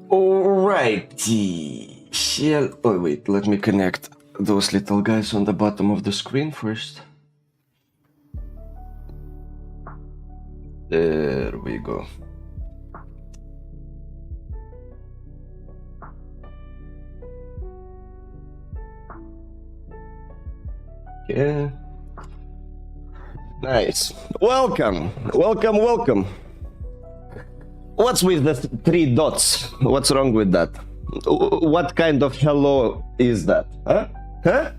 Alrighty. Oh wait, let me connect those little guys on the bottom of the screen first. There we go. Yeah. Nice. Welcome. Welcome, welcome. What's with the three dots? What's wrong with that? What kind of hello is that? Huh? Huh?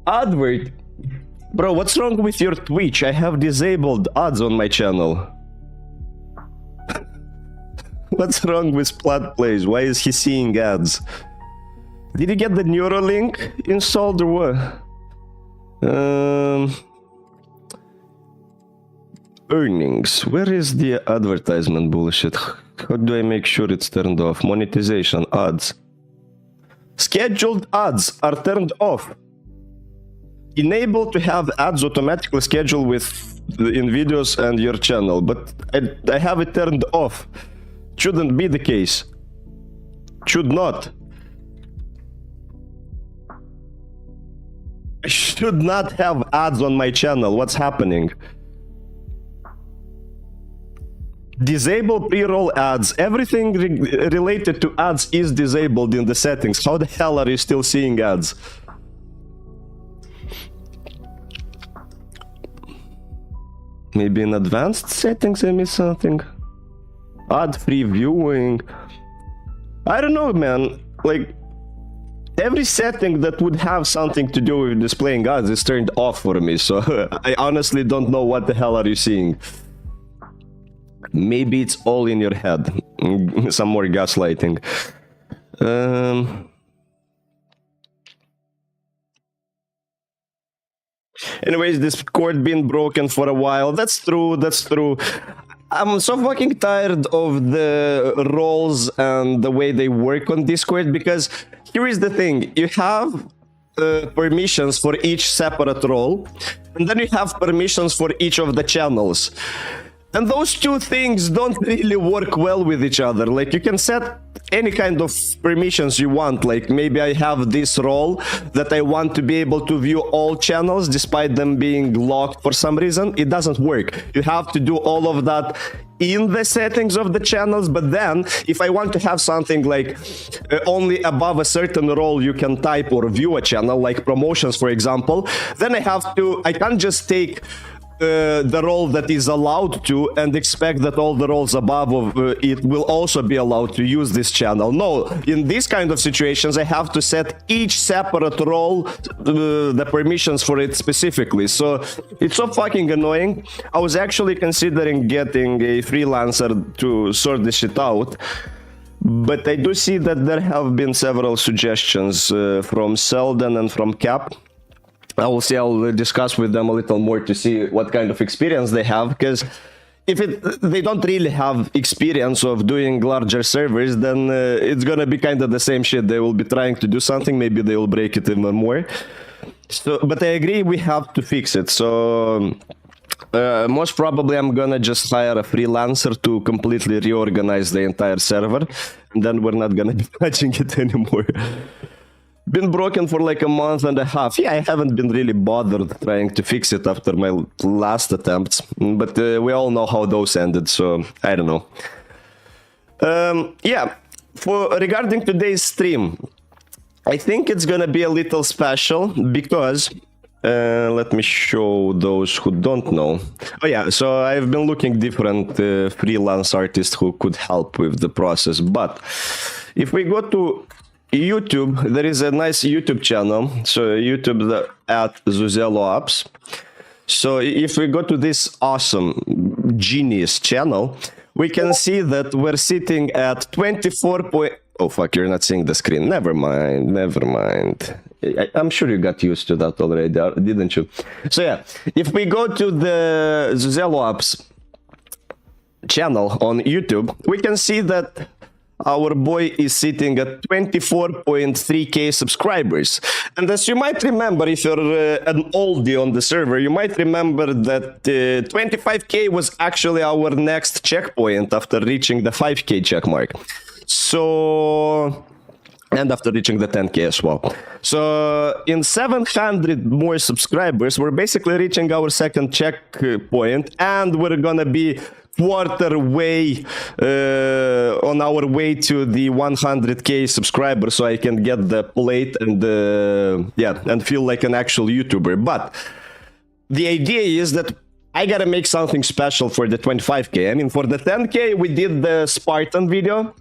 Advert? Bro, what's wrong with your Twitch? I have disabled ads on my channel. What's wrong with Splat Plays? Why is he seeing ads? Did you get the Neuralink installed or what? Earnings. Where is the advertisement bullshit? How do I make sure it's turned off? Monetization, ads. Scheduled ads are turned off. Enable to have ads automatically scheduled in videos and your channel, but I have it turned off. Shouldn't be the case. Should not. I should not have ads on my channel. What's happening? Disable pre-roll ads. Everything related to ads is disabled in the settings. How the hell are you still seeing ads? Maybe in advanced settings I missed something. Ad-free viewing. I don't know, man. Like, every setting that would have something to do with displaying ads is turned off for me, so I honestly don't know what the hell are you seeing. Maybe it's all in your head. Some more gaslighting. Anyways, this cord been broken for a while. That's true, that's true. I'm so fucking tired of the roles and the way they work on Discord, because here is the thing. You have permissions for each separate role, and then you have permissions for each of the channels. And those two things don't really work well with each other. Like, you can set any kind of permissions you want. Like, maybe I have this role that I want to be able to view all channels despite them being locked for some reason. It doesn't work. You have to do all of that in the settings of the channels. But then if I want to have something like only above a certain role you can type or view a channel, like promotions, for example, then I can't just take the role that is allowed to and expect that all the roles above of it will also be allowed to use this channel. No, in these kind of situations I have to set each separate role the permissions for it specifically. So it's so fucking annoying. I was actually considering getting a freelancer to sort this shit out, but I do see that there have been several suggestions from Selden and from Cap. I'll discuss with them a little more to see what kind of experience they have, because if they don't really have experience of doing larger servers, then it's gonna be kind of the same shit. They will be trying to do something, maybe they will break it even more. So, but I agree we have to fix it. So most probably I'm gonna just hire a freelancer to completely reorganize the entire server, and then we're not gonna be touching it anymore. Been broken for like a month and a half. Yeah, I haven't been really bothered trying to fix it after my last attempts, but we all know how those ended, so I don't know. Yeah, regarding today's stream, I think it's gonna be a little special because let me show those who don't know. Oh yeah, so I've been looking different freelance artists who could help with the process, but if we go to YouTube, there is a nice YouTube channel. So YouTube at Zuzelo Apps. So if we go to this awesome genius channel, we can see that we're sitting at 24 point... Oh fuck, you're not seeing the screen. Never mind. I'm sure you got used to that already, didn't you? So yeah, if we go to the Zuzelo Apps channel on YouTube, we can see that our boy is sitting at 24.3k subscribers. And as you might remember, if you're an oldie on the server, you might remember that 25k was actually our next checkpoint after reaching the 5k check mark. So, and after reaching the 10k as well. So in 700 more subscribers, we're basically reaching our second checkpoint, and we're gonna be quarter way on our way to the 100k subscribers, so I can get the plate and and feel like an actual YouTuber. But the idea is that I gotta make something special for the 25k. I mean, for the 10k we did the Spartan video,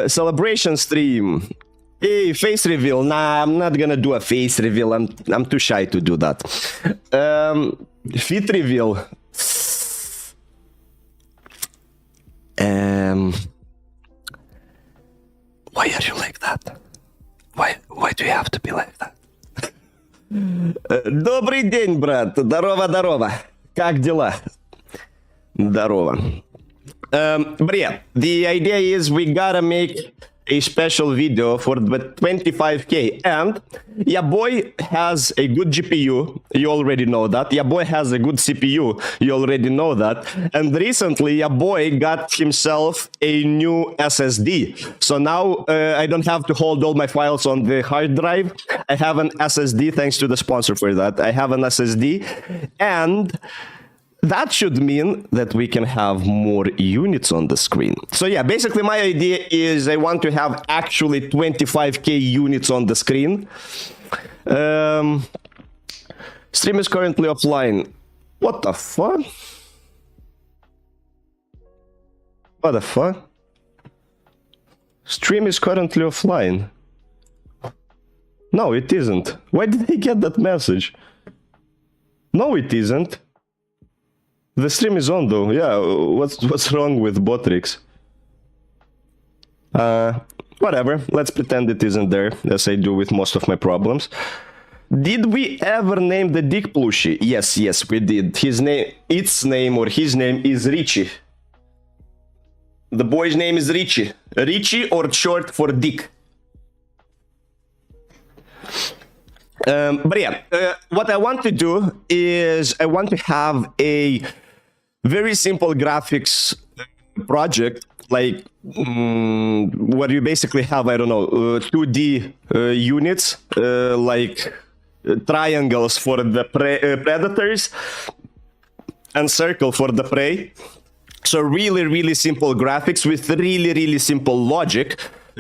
celebration stream. Hey, face reveal. Nah, I'm not gonna do a face reveal. I'm too shy to do that. Feet reveal. Why are you like that? Why do you have to be like that? Добрый день, брат. Здорово. Как дела? Здорово. But yeah, the idea is we gotta make a special video for the 25k, and your boy has a good GPU, you already know that. Your boy has a good CPU, you already know that. And recently your boy got himself a new SSD, so now I don't have to hold all my files on the hard drive. I have an SSD, thanks to the sponsor for that. I have an SSD, and that should mean that we can have more units on the screen. So yeah, basically my idea is I want to have actually 25k units on the screen. Stream is currently offline. What the fuck? What the fuck? Stream is currently offline. No, it isn't. Why did I get that message? No, it isn't. The stream is on though. Yeah, what's wrong with Botrix? Whatever. Let's pretend it isn't there, as I do with most of my problems. Did we ever name the dick plushie? Yes, we did. His name is Richie. The boy's name is Richie. Richie, or short for Dick. But yeah, what I want to do is I want to have a very simple graphics project, like where you basically have, I don't know, 2D units, like triangles for the predators and circle for the prey. So really simple graphics with really simple logic,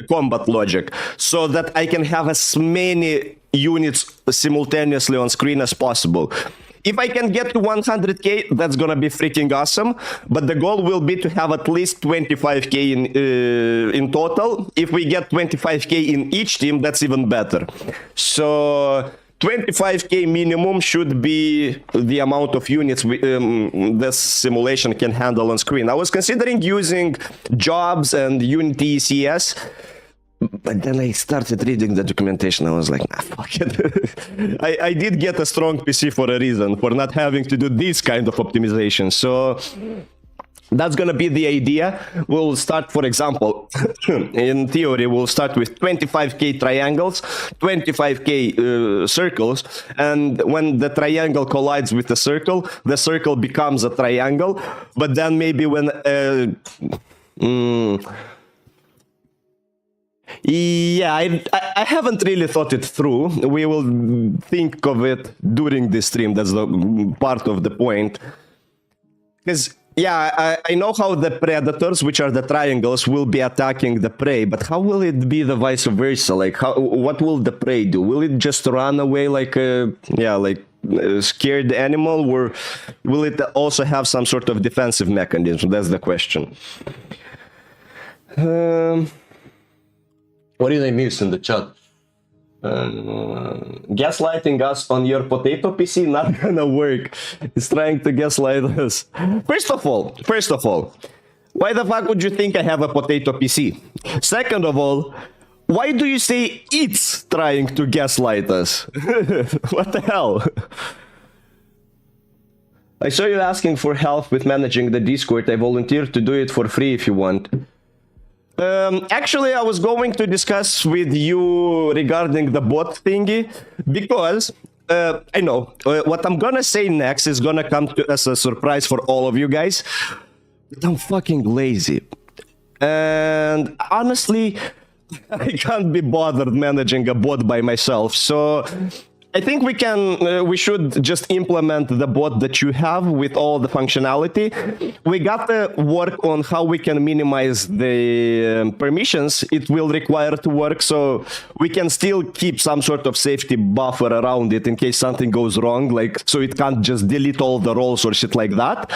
combat logic, so that I can have as many units simultaneously on screen as possible. If I can get to 100k, that's gonna be freaking awesome, but the goal will be to have at least 25k in total. If we get 25k in each team, that's even better. So 25k minimum should be the amount of units this simulation can handle on screen. I was considering using jobs and Unity ECS, but then I started reading the documentation. I was like, nah, fuck it. I did get a strong PC for a reason, for not having to do this kind of optimization. So that's gonna be the idea. We'll start, for example, in theory, we'll start with 25k triangles, 25k circles, and when the triangle collides with the circle becomes a triangle. But then maybe when yeah, I haven't really thought it through. We will think of it during this stream. That's the part of the point. Because yeah, I know how the predators, which are the triangles, will be attacking the prey, but how will it be the vice versa? Like, what will the prey do? Will it just run away like a scared animal, or will it also have some sort of defensive mechanism? That's the question. What did I miss in the chat? Gaslighting us on your potato PC, not gonna work. He's trying to gaslight us. First of all, why the fuck would you think I have a potato PC? Second of all, why do you say it's trying to gaslight us? What the hell? I saw you asking for help with managing the Discord. I volunteered to do it for free if you want. Actually, I was going to discuss with you regarding the bot thingy, because I know what I'm gonna say next is gonna come as a surprise for all of you guys. But I'm fucking lazy. And honestly, I can't be bothered managing a bot by myself. So I think we should just implement the bot that you have with all the functionality. We got to work on how we can minimize the permissions it will require to work, so we can still keep some sort of safety buffer around it in case something goes wrong, like so it can't just delete all the roles or shit like that.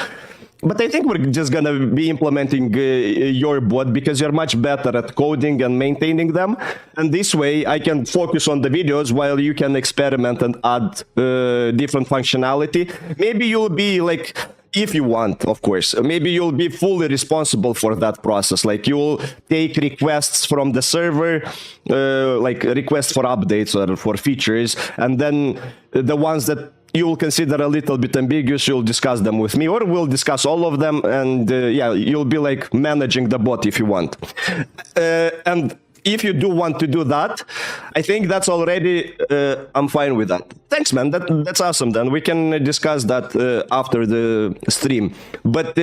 But I think we're just gonna be implementing your bot because you're much better at coding and maintaining them. And this way I can focus on the videos while you can experiment and add different functionality. Maybe you'll be like, if you want, of course, maybe you'll be fully responsible for that process. Like you'll take requests from the server, like requests for updates or for features, and then the ones that you will consider a little bit ambiguous, you'll discuss them with me, or we'll discuss all of them, and yeah, you'll be like managing the bot if you want. And if you do want to do that, I think that's already, I'm fine with that. Thanks, man, that's awesome. Then we can discuss that after the stream. But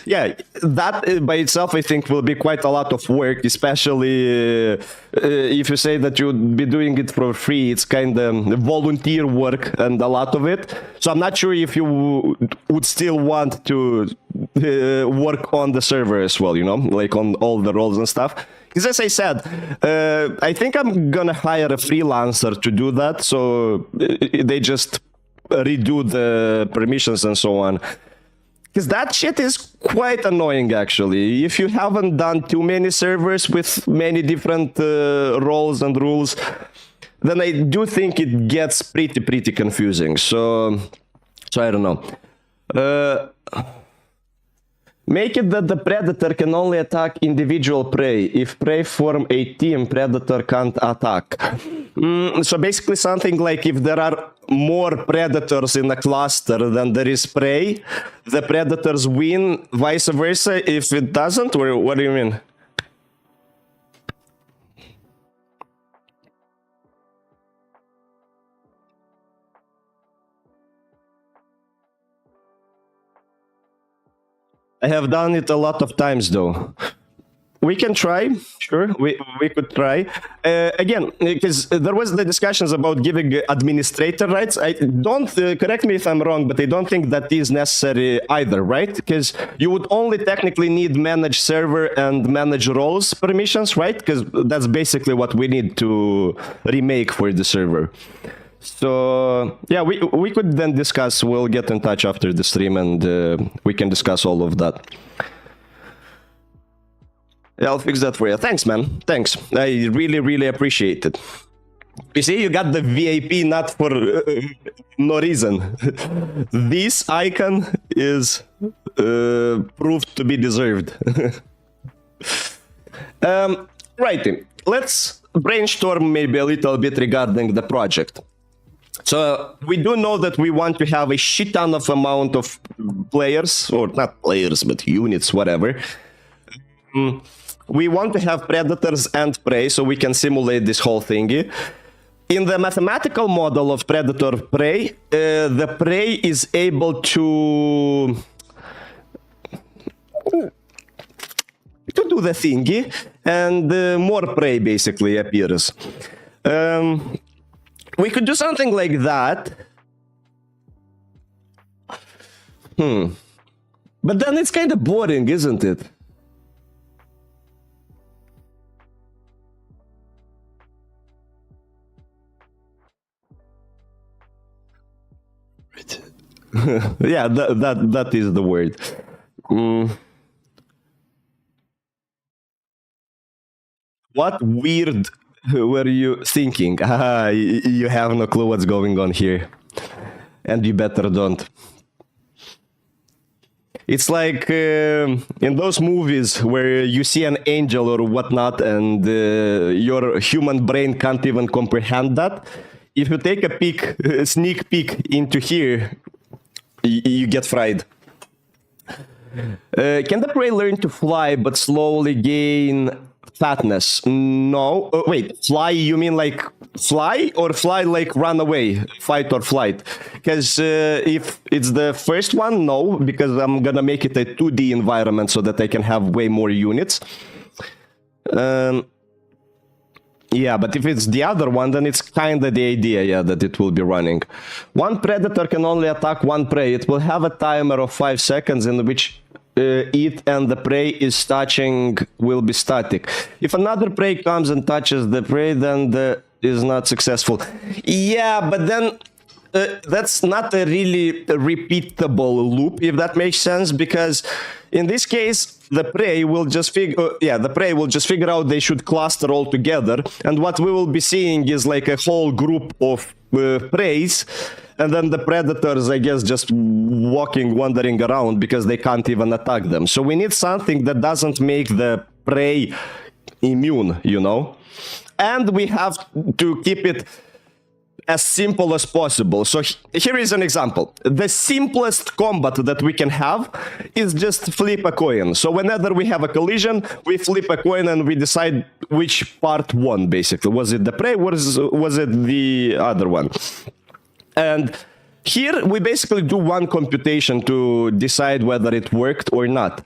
yeah, that by itself, I think will be quite a lot of work, especially if you say that you'd be doing it for free. It's kind of volunteer work and a lot of it. So I'm not sure if you would still want to work on the server as well, you know, like on all the roles and stuff. Because as I said, I think I'm gonna hire a freelancer to do that, so they just redo the permissions and so on. Because that shit is quite annoying, actually. If you haven't done too many servers with many different roles and rules, then I do think it gets pretty confusing. So I don't know. Make it that the predator can only attack individual prey. If prey form a team, predator can't attack. So basically something like if there are more predators in a cluster than there is prey, the predators win, vice versa if it doesn't? Or what do you mean? I have done it a lot of times though. We can try, sure. We could try again because there was the discussions about giving administrator rights. I don't correct me if I'm wrong, but I don't think that is necessary either, right? Because you would only technically need manage server and manage roles permissions, right? Because that's basically what we need to remake for the server. So yeah, we could then discuss. We'll get in touch after the stream and we can discuss all of that. Yeah, I'll fix that for you. Thanks, man. Thanks. I really appreciate it. You see, you got the VIP not for no reason. This icon is proved to be deserved. Righty. Let's brainstorm maybe a little bit regarding the project. So we do know that we want to have a shit ton of amount of players, or not players, but units, whatever. We want to have predators and prey so we can simulate this whole thingy. In the mathematical model of predator prey, the prey is able to do the thingy, and more prey basically appears. We could do something like that. But then it's kind of boring, isn't it? Yeah, that is the word. What weird were you thinking? You have no clue what's going on here. And you better don't. It's like in those movies where you see an angel or whatnot and your human brain can't even comprehend that. If you take a sneak peek into here, you get fried. Can the prey learn to fly but slowly gain fatness? No. Wait, fly, you mean like fly or fly like run away, fight or flight? Because if it's the first one, no, because I'm gonna make it a 2D environment so that I can have way more units. Yeah, but if it's the other one, then it's kind of the idea, yeah, that it will be running. One predator can only attack one prey. It will have a timer of 5 seconds in which it and the prey is touching will be static. If another prey comes and touches the prey, then is not successful. Yeah, but then that's not a really repeatable loop, if that makes sense, because in this case the prey will just figure out they should cluster all together, and what we will be seeing is like a whole group of preys, and then the predators, I guess, just wandering around because they can't even attack them. So we need something that doesn't make the prey immune, you know? And we have to keep it as simple as possible. So here is an example. The simplest combat that we can have is just flip a coin. So whenever we have a collision, we flip a coin and we decide which part won, basically. Was it the prey or was it the other one? And here we basically do one computation to decide whether it worked or not.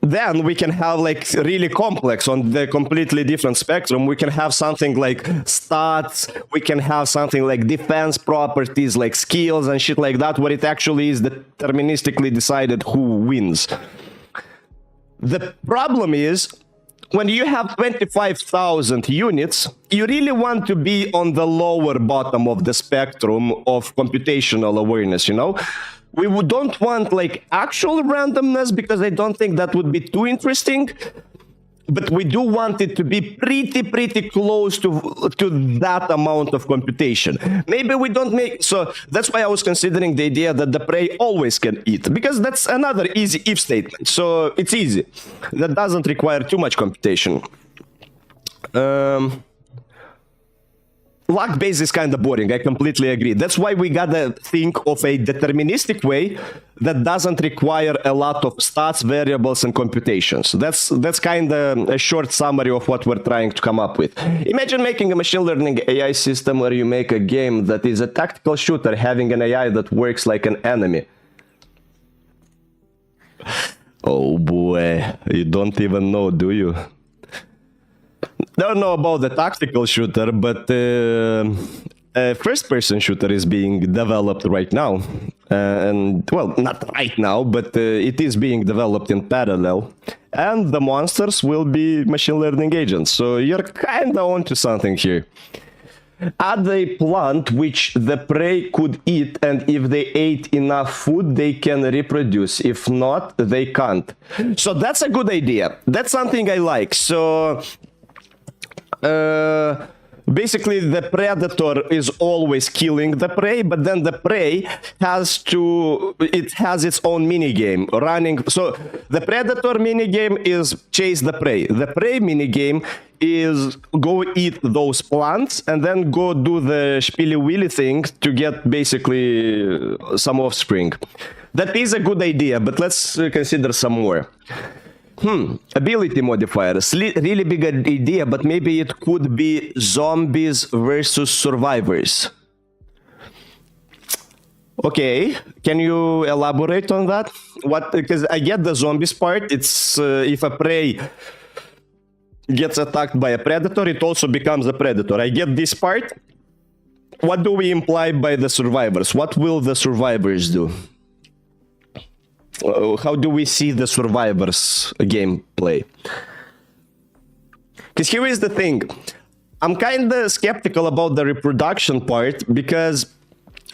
Then we can have like really complex on the completely different spectrum. We can have something like stats. We can have something like defense properties, like skills and shit like that, where it actually is deterministically decided who wins. The problem is, when you have 25,000 units, you really want to be on the lower bottom of the spectrum of computational awareness, you know? We don't want like actual randomness because I don't think that would be too interesting. but we do want it to be pretty close to that amount of computation. Maybe we don't make, so that's why I was considering the idea that the prey always can eat, because that's another easy if statement. So it's easy. That doesn't require too much computation. Luck base is kind of boring, I completely agree. That's why we gotta think of a deterministic way that doesn't require a lot of stats, variables, and computations. That's kind of a short summary of what we're trying to come up with. Imagine making a machine learning AI system where you make a game that is a tactical shooter having an AI that works like an enemy. Oh boy, you don't even know, do you? Don't know about the tactical shooter, but a first-person shooter is being developed right now. And, well, not right now, but it is being developed in parallel. And the monsters will be machine learning agents. So you're kind of onto something here. Add a plant which the prey could eat, and if they ate enough food, they can reproduce. If not, they can't. So that's a good idea. That's something I like. So basically the predator is always killing the prey, but then the prey has its own mini game running. So the predator mini game is chase the prey. The prey mini game is go eat those plants and then go do the spilly willy thing to get basically some offspring. That is a good idea, but let's consider some more. Ability modifiers. Really big idea, but maybe it could be zombies versus survivors. Okay, can you elaborate on that? What? Because I get the zombies part. It's if a prey gets attacked by a predator, it also becomes a predator. I get this part. What do we imply by the survivors? What will the survivors do? How do we see the survivors gameplay? Because here is the thing. I'm kind of skeptical about the reproduction part because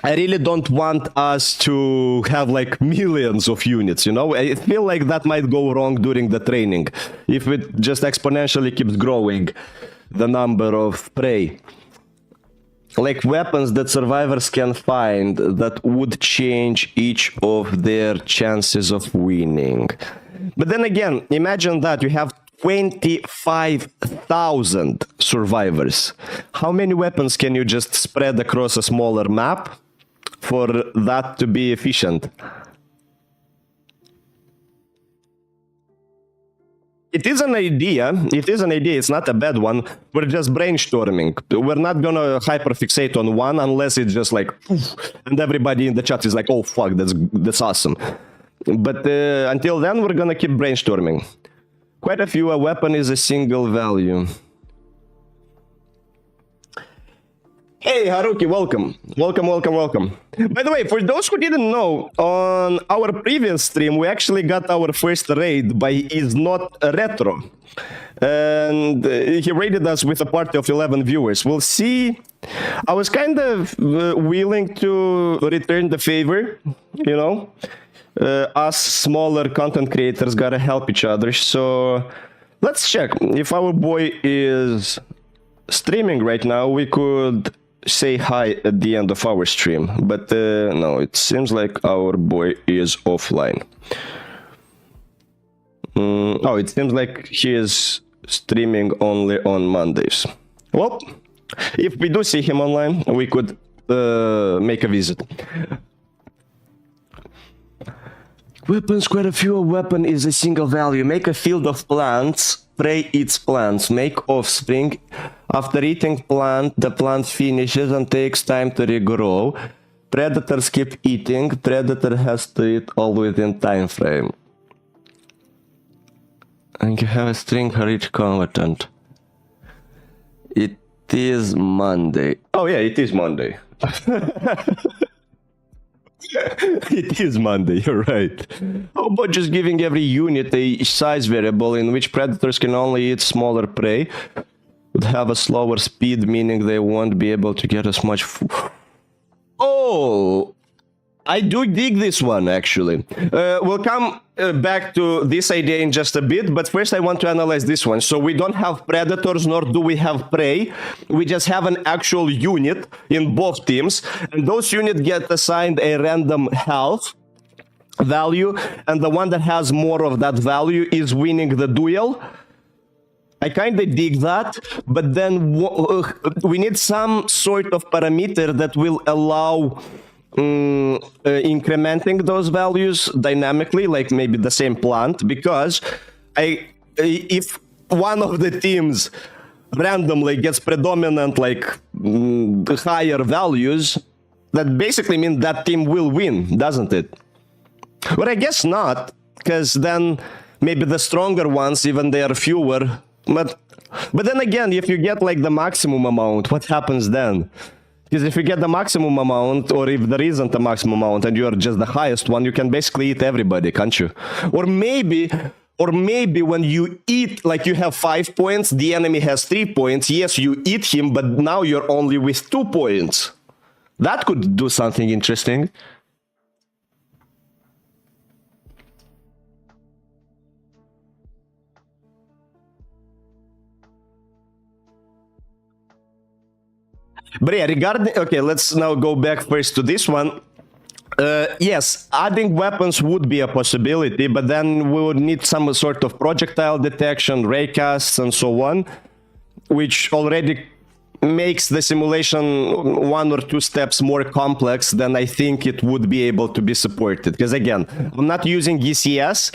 I really don't want us to have like millions of units, you know? I feel like that might go wrong during the training if it just exponentially keeps growing the number of prey. Like weapons that survivors can find that would change each of their chances of winning. But then again, imagine that you have 25,000 survivors. How many weapons can you just spread across a smaller map for that to be efficient? It is an idea. It's not a bad one. We're just brainstorming. We're not gonna hyperfixate on one unless it's just like, poof, and everybody in the chat is like, oh fuck, that's awesome. But until then, we're gonna keep brainstorming. Quite a few. A weapon is a single value. Hey Haruki, welcome. Welcome. By the way, for those who didn't know, on our previous stream, we actually got our first raid by Is Not Retro. And he raided us with a party of 11 viewers. We'll see. I was kind of willing to return the favor, you know? Us smaller content creators gotta help each other. So let's check. If our boy is streaming right now, we could say hi at the end of our stream, but no, it seems like our boy is offline. Oh, it seems like he is streaming only on Mondays. Well, if we do see him online, we could make a visit. Weapons, quite a few. A weapon is a single value. Make a field of plants. Prey eats plants. Make offspring. After eating plant, the plant finishes and takes time to regrow. Predators keep eating. Predator has to eat all within time frame. And you have a string rich combatant. It is Monday. Oh yeah, it is Monday. It is Monday, you're right. How about just giving every unit a size variable in which predators can only eat smaller prey? Would have a slower speed, meaning they won't be able to get as much food. Oh! I do dig this one, actually. We'll come back to this idea in just a bit, but first I want to analyze this one. So we don't have predators, nor do we have prey. We just have an actual unit in both teams, and those units get assigned a random health value, and the one that has more of that value is winning the duel. I kind of dig that, but then we need some sort of parameter that will allow incrementing those values dynamically, like maybe the same plant, because if one of the teams randomly gets predominant like higher values, that basically means that team will win, doesn't it? But I guess not, because then maybe the stronger ones, even they are fewer. But then again, if you get like the maximum amount, what happens then? Because if you get the maximum amount, or if there isn't a maximum amount and you're just the highest one, you can basically eat everybody, can't you? Or maybe when you eat, like you have 5 points, the enemy has 3 points. Yes, you eat him, but now you're only with 2 points. That could do something interesting. But yeah, okay, let's now go back first to this one. Yes, adding weapons would be a possibility, but then we would need some sort of projectile detection, raycasts, and so on, which already makes the simulation 1 or 2 steps more complex than I think it would be able to be supported. Because again, I'm not using ECS,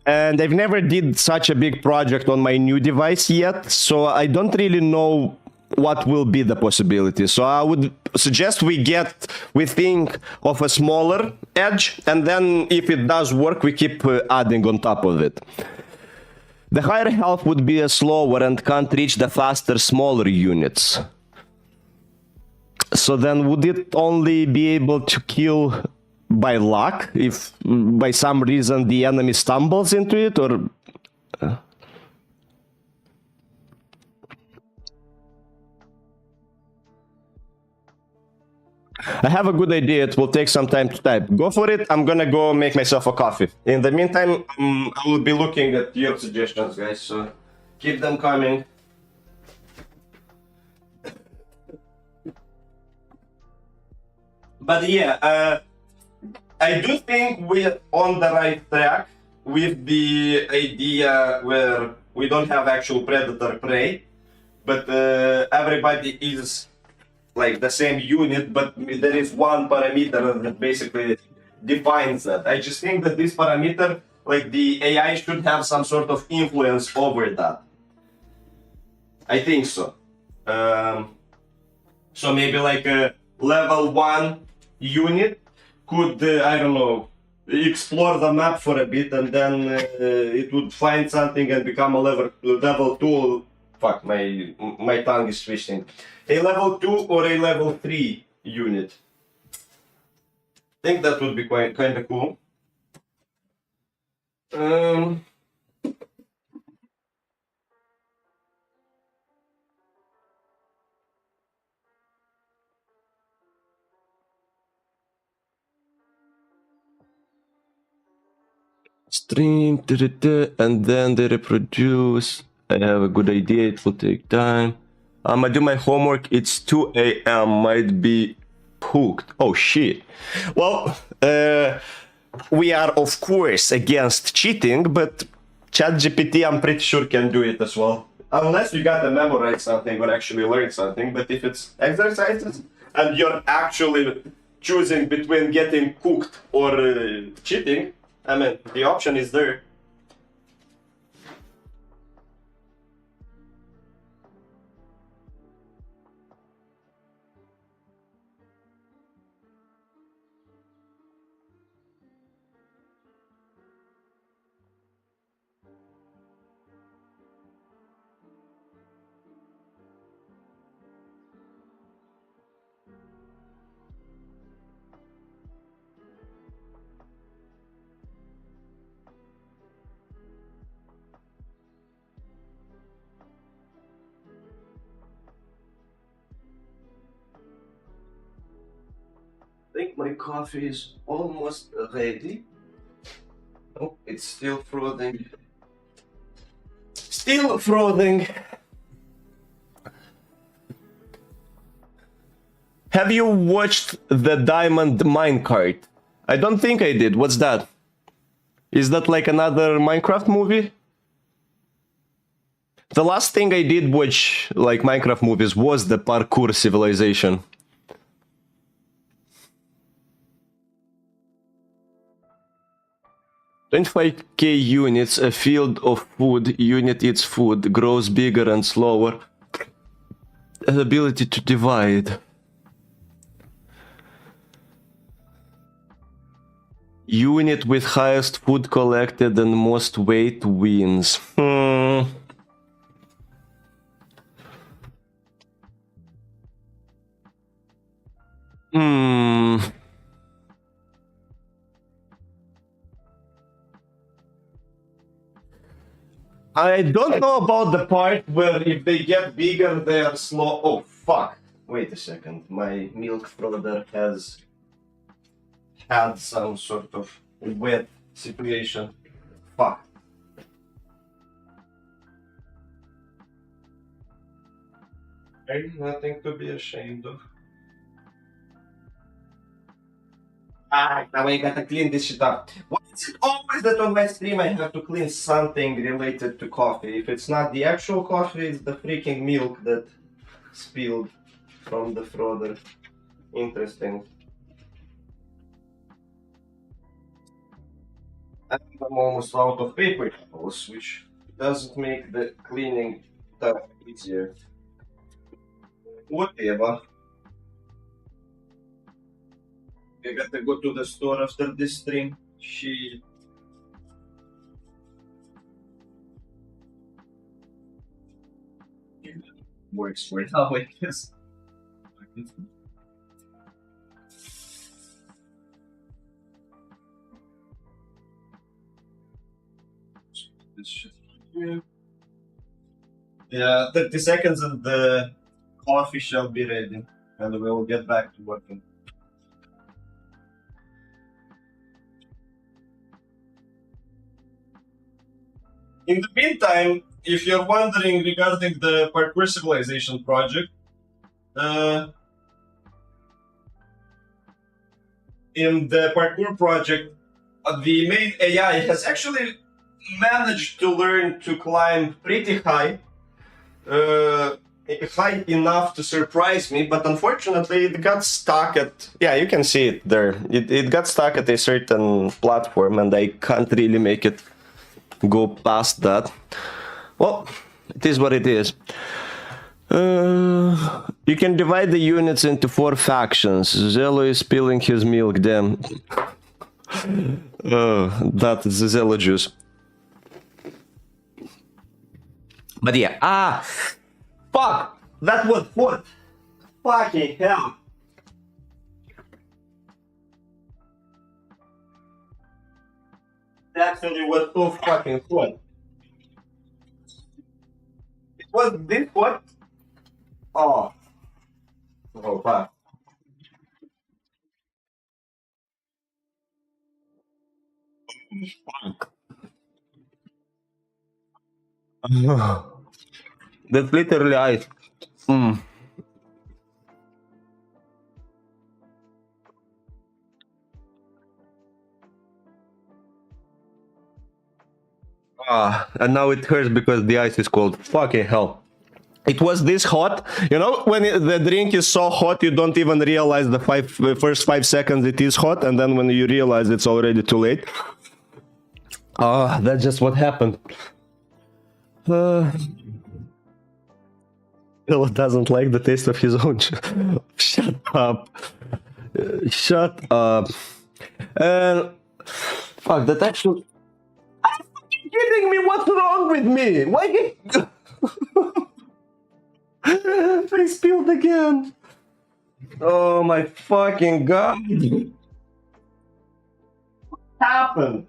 and I've never did such a big project on my new device yet, so I don't really know what will be the possibility. So I would suggest we think of a smaller edge, and then if it does work, we keep adding on top of it. The higher health would be a slower and can't reach the faster, smaller units. So then would it only be able to kill by luck if by some reason the enemy stumbles into it, or... I have a good idea. It will take some time to type. Go for it. I'm gonna go make myself a coffee. In the meantime, I will be looking at your suggestions, guys, so keep them coming. But yeah, I do think we're on the right track with the idea where we don't have actual predator prey, but everybody is like the same unit, but there is one parameter that basically defines that. I just think that this parameter, like the AI should have some sort of influence over that. I think so. So maybe like a level 1 unit could, I don't know, explore the map for a bit, and then it would find something and become a level 2. Fuck, my tongue is twisting. A level 2 or a level 3 unit. I think that would be kind of cool. Stream, and then they reproduce. I have a good idea, it will take time. I do my homework, it's 2 a.m, might be hooked. Oh shit. Well, we are of course against cheating, but ChatGPT I'm pretty sure can do it as well. Unless you gotta memorize something or actually learn something, but if it's exercises and you're actually choosing between getting cooked or cheating, I mean, the option is there. coffee is almost ready. Oh, it's still frothing. Still frothing. Have you watched the Diamond Minecart? I don't think I did. What's that? Is that like another Minecraft movie? The last thing I did watch like Minecraft movies was the Parkour Civilization. 25k units, a field of food, unit eats food, grows bigger and slower. Ability to divide. Unit with highest food collected and most weight wins. I don't know about the part where if they get bigger, they are slow. Oh, fuck. Wait a second. My milk frother has had some sort of wet situation. Fuck. There's nothing to be ashamed of. Now I gotta clean this shit up. Why is it always that on my stream I have to clean something related to coffee? If it's not the actual coffee, it's the freaking milk that spilled from the frother. Interesting. And I'm almost out of paper towels, which doesn't make the cleaning stuff easier. Whatever. I gotta go to the store after this stream. She works for now, I guess. This shit here. Yeah, 30 seconds and the coffee shall be ready, and we'll get back to working. In the meantime, if you're wondering regarding the Parkour Civilization project, in the Parkour project, the main AI has actually managed to learn to climb pretty high, high enough to surprise me, but unfortunately it got stuck at, yeah, you can see it there. It got stuck at a certain platform and I can't really make it go past that. Well, it is what it is. You can divide the units into 4 factions. Zello is spilling his milk, damn. That is the Zello juice. But yeah, fuck! That was what? Fucking hell! Actually was so fucking hot. It was this hot? Oh. Oh, fuck. That's literally ice. And now it hurts because the ice is cold. Fucking hell. It was this hot. You know, when the drink is so hot, you don't even realize the first 5 seconds it is hot, and then when you realize it's already too late. That's just what happened. Bill doesn't like the taste of his own. Shut up. Shut up. And fuck, that actually. Are you fucking kidding me? What's wrong with me? Why? I spilled again. Oh my fucking god. What happened?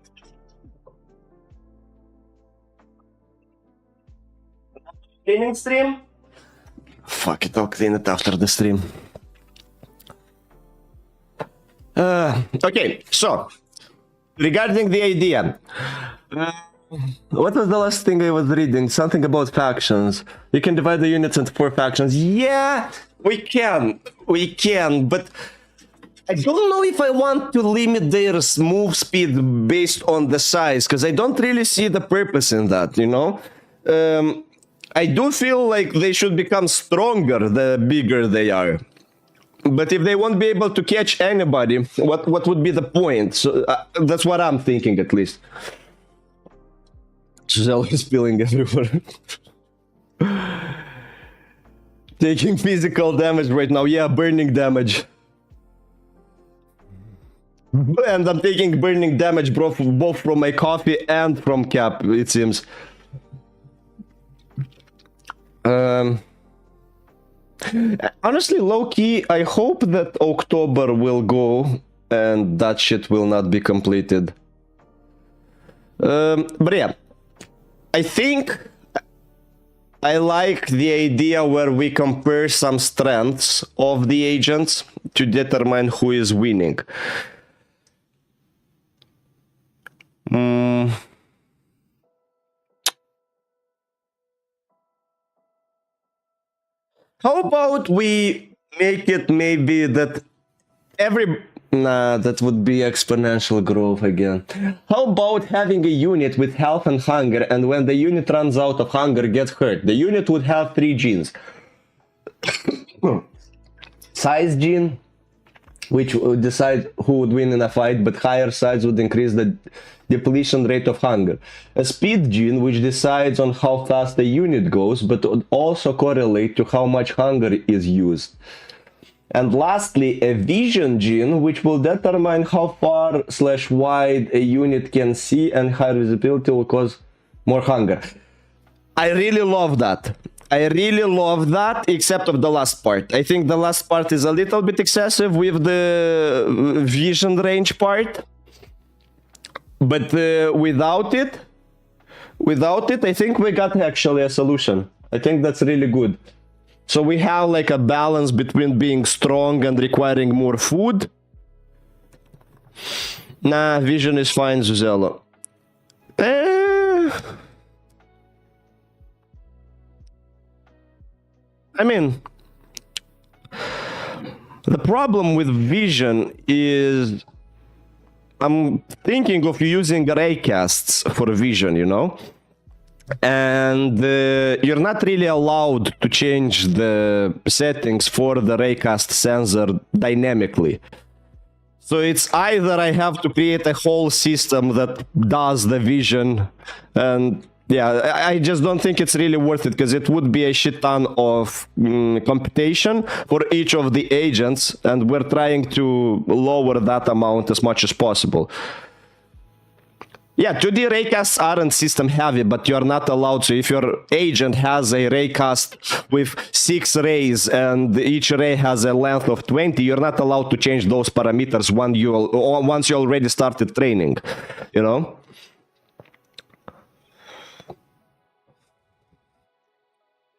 Cleaning stream? Fuck it, I'll clean it after the stream. Okay, so regarding the idea, what was the last thing I was reading? Something about factions. You can divide the units into 4 factions. Yeah, we can, but I don't know if I want to limit their move speed based on the size, because I don't really see the purpose in that, you know? I do feel like they should become stronger the bigger they are. But if they won't be able to catch anybody, what would be the point? So that's what I'm thinking, at least. Giselle is spilling everywhere. Taking physical damage right now. Yeah, burning damage. And I'm taking burning damage both from my coffee and from Cap, it seems. Honestly, low-key, I hope that October will go and that shit will not be completed. But yeah, I think I like the idea where we compare some strengths of the agents to determine who is winning. How about we make it maybe that Nah, that would be exponential growth again. How about having a unit with health and hunger, and when the unit runs out of hunger, gets hurt? The unit would have 3 genes. Size gene, which would decide who would win in a fight, but higher size would increase the depletion rate of hunger. A speed gene, which decides on how fast the unit goes, but would also correlate to how much hunger is used. And lastly, a vision gene, which will determine how far/wide a unit can see, and higher visibility will cause more hunger. I really love that. I really love that, except of the last part. I think the last part is a little bit excessive with the vision range part. But without it, I think we got actually a solution. I think that's really good. So we have like a balance between being strong and requiring more food. Nah, vision is fine, Zuzelo. I mean, the problem with vision is I'm thinking of using raycasts for vision, you know? And you're not really allowed to change the settings for the raycast sensor dynamically. So it's either I have to create a whole system that does the vision, and yeah, I just don't think it's really worth it, because it would be a shit ton of computation for each of the agents, and we're trying to lower that amount as much as possible. Yeah, 2D raycasts aren't system heavy, but you're not allowed to. If your agent has a raycast with 6 rays and each ray has a length of 20, you're not allowed to change those parameters once you already started training, you know?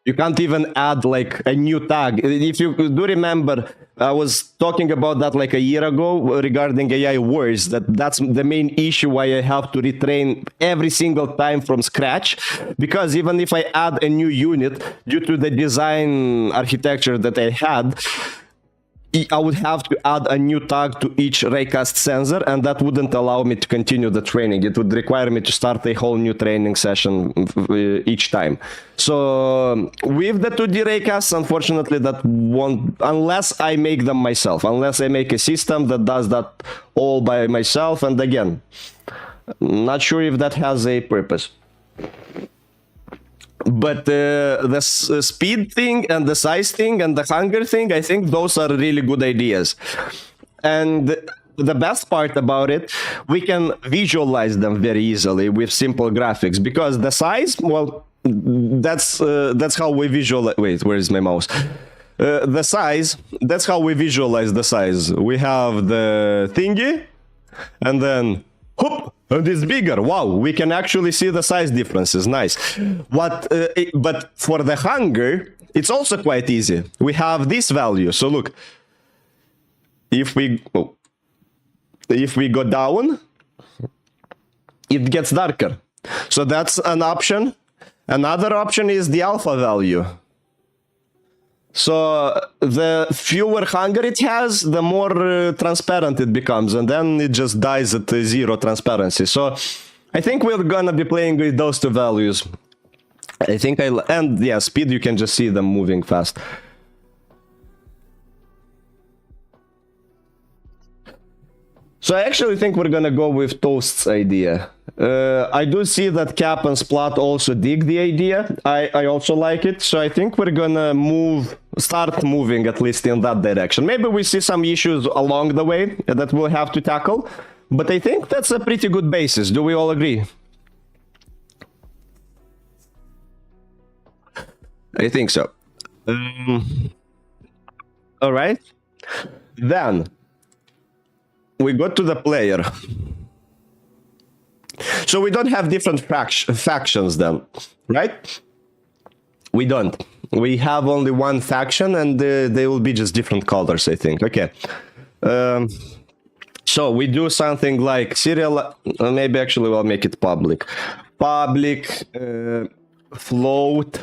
You can't even add like a new tag. If you do remember, I was talking about that like a year ago regarding AI wars, that's the main issue why I have to retrain every single time from scratch. Because even if I add a new unit, due to the design architecture that I had, I would have to add a new tag to each raycast sensor, and that wouldn't allow me to continue the training. It would require me to start a whole new training session each time. So with the 2D raycasts, unfortunately, that won't, unless I make them myself, unless I make a system that does that all by myself. And again, not sure if that has a purpose. But the speed thing and the size thing and the hunger thing, I think those are really good ideas. And the best part about it, we can visualize them very easily with simple graphics, because the size, well, that's how we visualize. Wait, where is my mouse? The size, that's how we visualize the size. We have the thingy, and then whoop, and it's bigger. Wow, we can actually see the size differences. Nice. But for the hunger, it's also quite easy. We have this value. So look, if we if we go down, it gets darker. So that's an option. Another option is the alpha value. So the fewer hunger it has, the more transparent it becomes, and then it just dies at 0 transparency. So I think we're gonna be playing with those two values. I think and yeah, speed, you can just see them moving fast. So I actually think we're gonna go with Toast's idea. I do see that Cap and Splat also dig the idea. I also like it. So I think we're gonna start moving at least in that direction. Maybe we see some issues along the way that we'll have to tackle. But I think that's a pretty good basis. Do we all agree? I think so. All right. Then we go to the player. So we don't have different factions then, right? We don't. We have only one faction, and they will be just different colors, I think. Okay. So we do something like serial. Maybe actually we'll make it public. Public float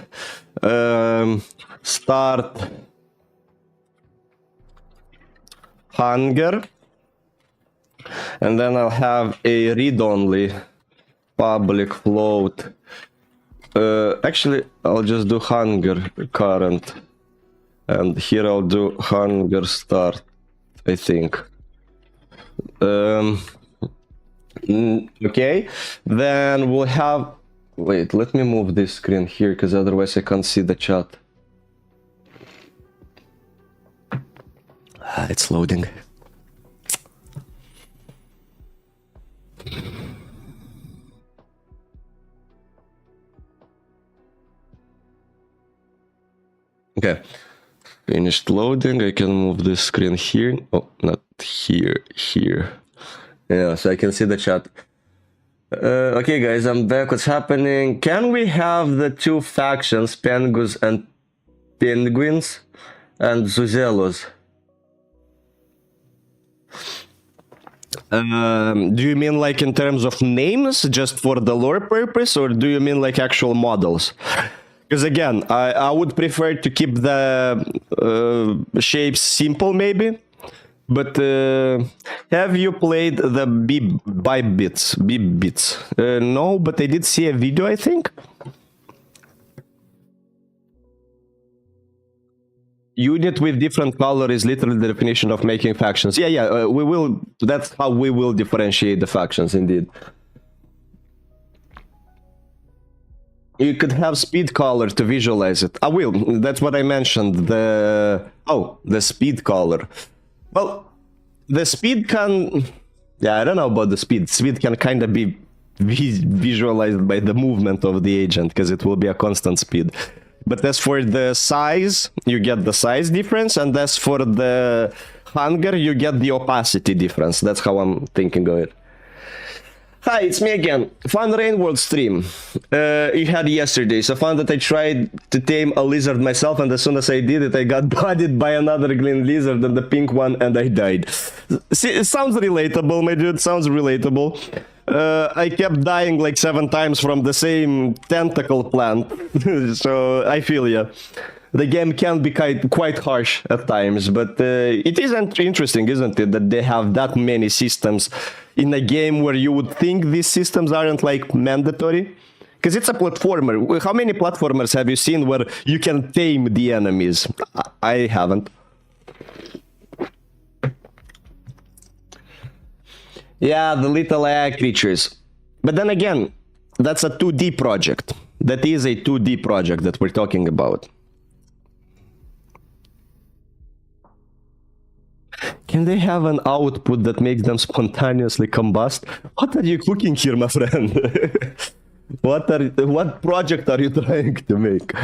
start hunger. And then I'll have a read-only public float. Actually, I'll just do hunger current. And here I'll do hunger start, I think. Okay. Then we'll have... Wait, let me move this screen here, because otherwise I can't see the chat. It's loading. Okay, finished loading. I can move this screen here. Oh, not here, here. Yeah, so I can see the chat. Okay, guys, I'm back. What's happening? Can we have the two factions, Pengus and Penguins, and Zuzelos? Do you mean like in terms of names, just for the lore purpose, or do you mean like actual models? Because again, I would prefer to keep the shapes simple, maybe. But have you played the Beep Bits? No, but I did see a video, I think. Unit with different color is literally the definition of making factions. Yeah, we will. That's how we will differentiate the factions, indeed. You could have speed color to visualize it. I will. That's what I mentioned. The speed color. Well, the speed can... Yeah, I don't know about the speed. Speed can kind of be visualized by the movement of the agent, because it will be a constant speed. But as for the size, you get the size difference, and as for the hunger, you get the opacity difference. That's how I'm thinking of it. Hi, it's me again. Fun Rain World stream you had yesterday. So fun that I tried to tame a lizard myself, and as soon as I did it, I got bodied by another green lizard and the pink one, and I died. See, it sounds relatable, my dude. Sounds relatable. I kept dying like 7 times from the same tentacle plant. So I feel ya. The game can be quite harsh at times, but it is interesting, isn't it, that they have that many systems in a game where you would think these systems aren't like mandatory? Because it's a platformer. How many platformers have you seen where you can tame the enemies? I haven't. Yeah, the little AI creatures. But then again, that's a 2D project. That is a 2D project that we're talking about. Can they have an output that makes them spontaneously combust? What are you cooking here, my friend? What project are you trying to make?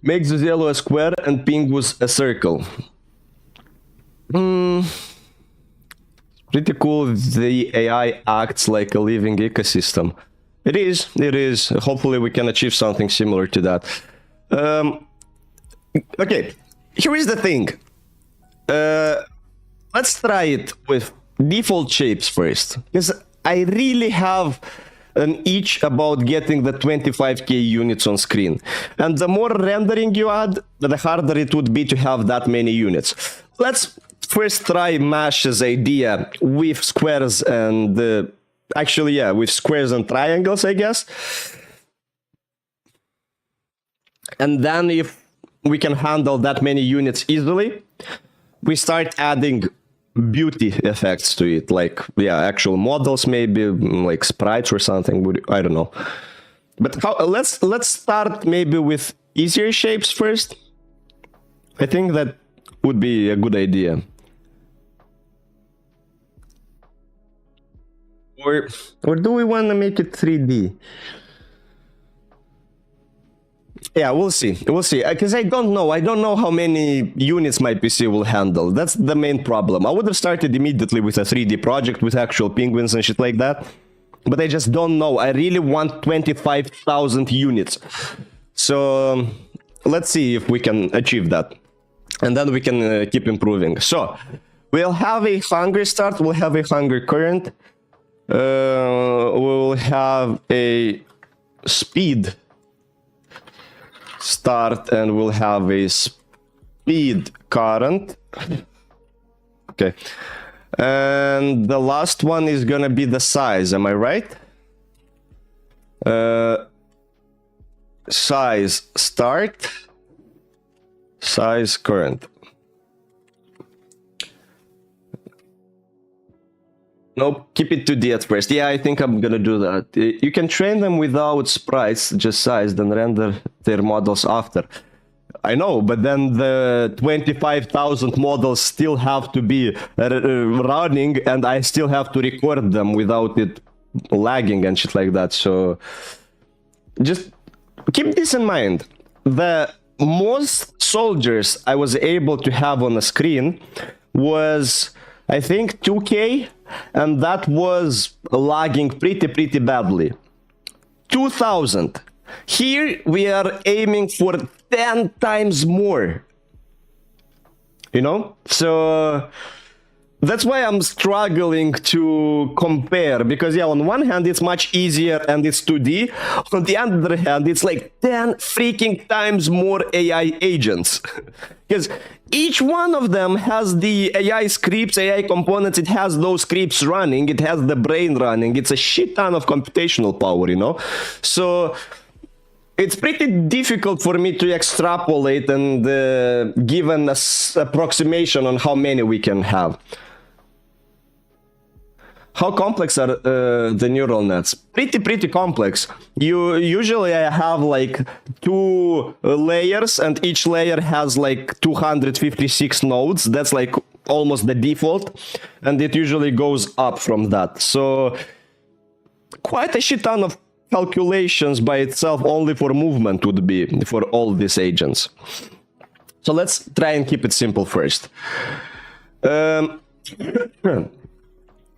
Make Zuzelo a square and Pingus a circle. Pretty cool. The AI acts like a living ecosystem. It is. Hopefully we can achieve something similar to that. Okay, here is the thing. Let's try it with default shapes first, because I really have an itch about getting the 25k units on screen. And the more rendering you add, the harder it would be to have that many units. Let's first try Mash's idea with squares and actually, yeah, with squares and triangles, I guess. And then if we can handle that many units easily, we start adding beauty effects to it, like, yeah, actual models, maybe like sprites or something. I don't know. But let's start maybe with easier shapes first. I think that would be a good idea. Or do we want to make it 3D? Yeah, we'll see. We'll see. Because I don't know. I don't know how many units my PC will handle. That's the main problem. I would have started immediately with a 3D project with actual penguins and shit like that. But I just don't know. I really want 25,000 units. So let's see if we can achieve that. And then we can keep improving. So we'll have a hunger start. We'll have a hunger current. We'll have a speed start, and we'll have a speed current. Okay. And the last one is gonna be the size, am I right? Size start, size current. Nope, keep it 2D at first. Yeah, I think I'm gonna do that. You can train them without sprites, just size, then render their models after. I know, but then the 25,000 models still have to be running, and I still have to record them without it lagging and shit like that. So just keep this in mind. The most soldiers I was able to have on the screen was, I think, 2K, and that was lagging pretty badly. 2000. Here we are aiming for 10 times more. You know? So that's why I'm struggling to compare, because yeah, on one hand it's much easier and it's 2D. On the other hand, it's like 10 freaking times more AI agents. Because each one of them has the AI scripts, AI components, it has those scripts running, it has the brain running, it's a shit ton of computational power, you know? So it's pretty difficult for me to extrapolate and give an approximation on how many we can have. How complex are the neural nets? Pretty complex. Usually I have like 2 layers, and each layer has like 256 nodes. That's like almost the default, and it usually goes up from that. So quite a shit ton of calculations by itself only for movement would be for all these agents. So let's try and keep it simple first.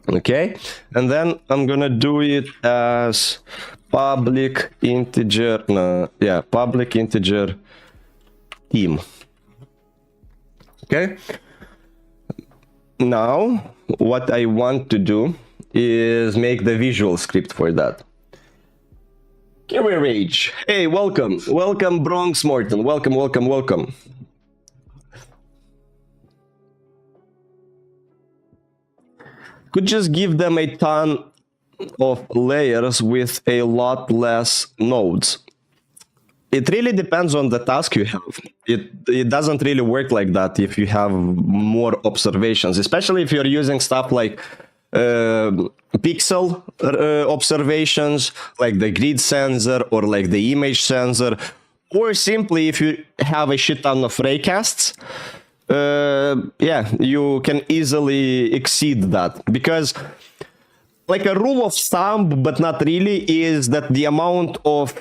Okay, and then I'm gonna do it as public integer, public integer team. Okay, now what I want to do is make the visual script for that. Carry Rage, hey, welcome Bronx Morton, welcome. Could just give them a ton of layers with a lot less nodes. It really depends on the task you have. It doesn't really work like that if you have more observations, especially if you're using stuff like pixel observations, like the grid sensor or like the image sensor, or simply if you have a shit ton of raycasts. Yeah, you can easily exceed that, because like a rule of thumb, but not really, is that the amount of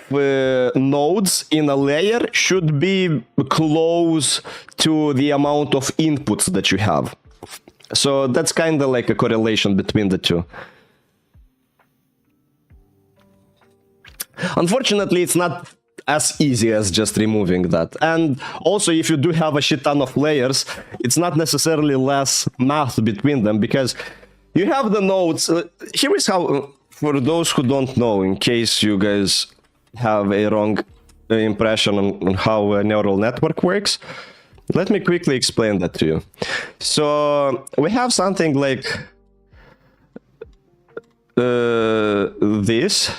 nodes in a layer should be close to the amount of inputs that you have. So that's kind of like a correlation between the two. Unfortunately, it's not as easy as just removing that. And also, if you do have a shit ton of layers, it's not necessarily less math between them, because you have the nodes. Here is how, for those who don't know, in case you guys have a wrong impression on how a neural network works, let me quickly explain that to you. So we have something like this,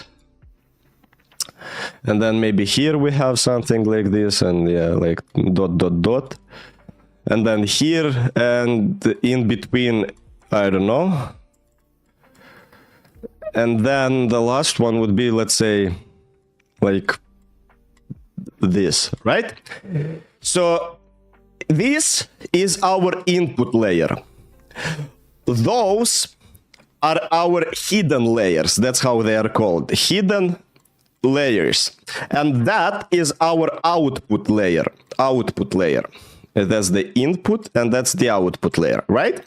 and then maybe here we have something like this, and yeah, like dot dot dot, and then here and in between, I don't know, and then the last one would be, let's say, like this, right? So this is our input layer. Those are our hidden layers. That's how they are called, hidden layers. And that is our output layer. Output layer. That's the input and that's the output layer, right?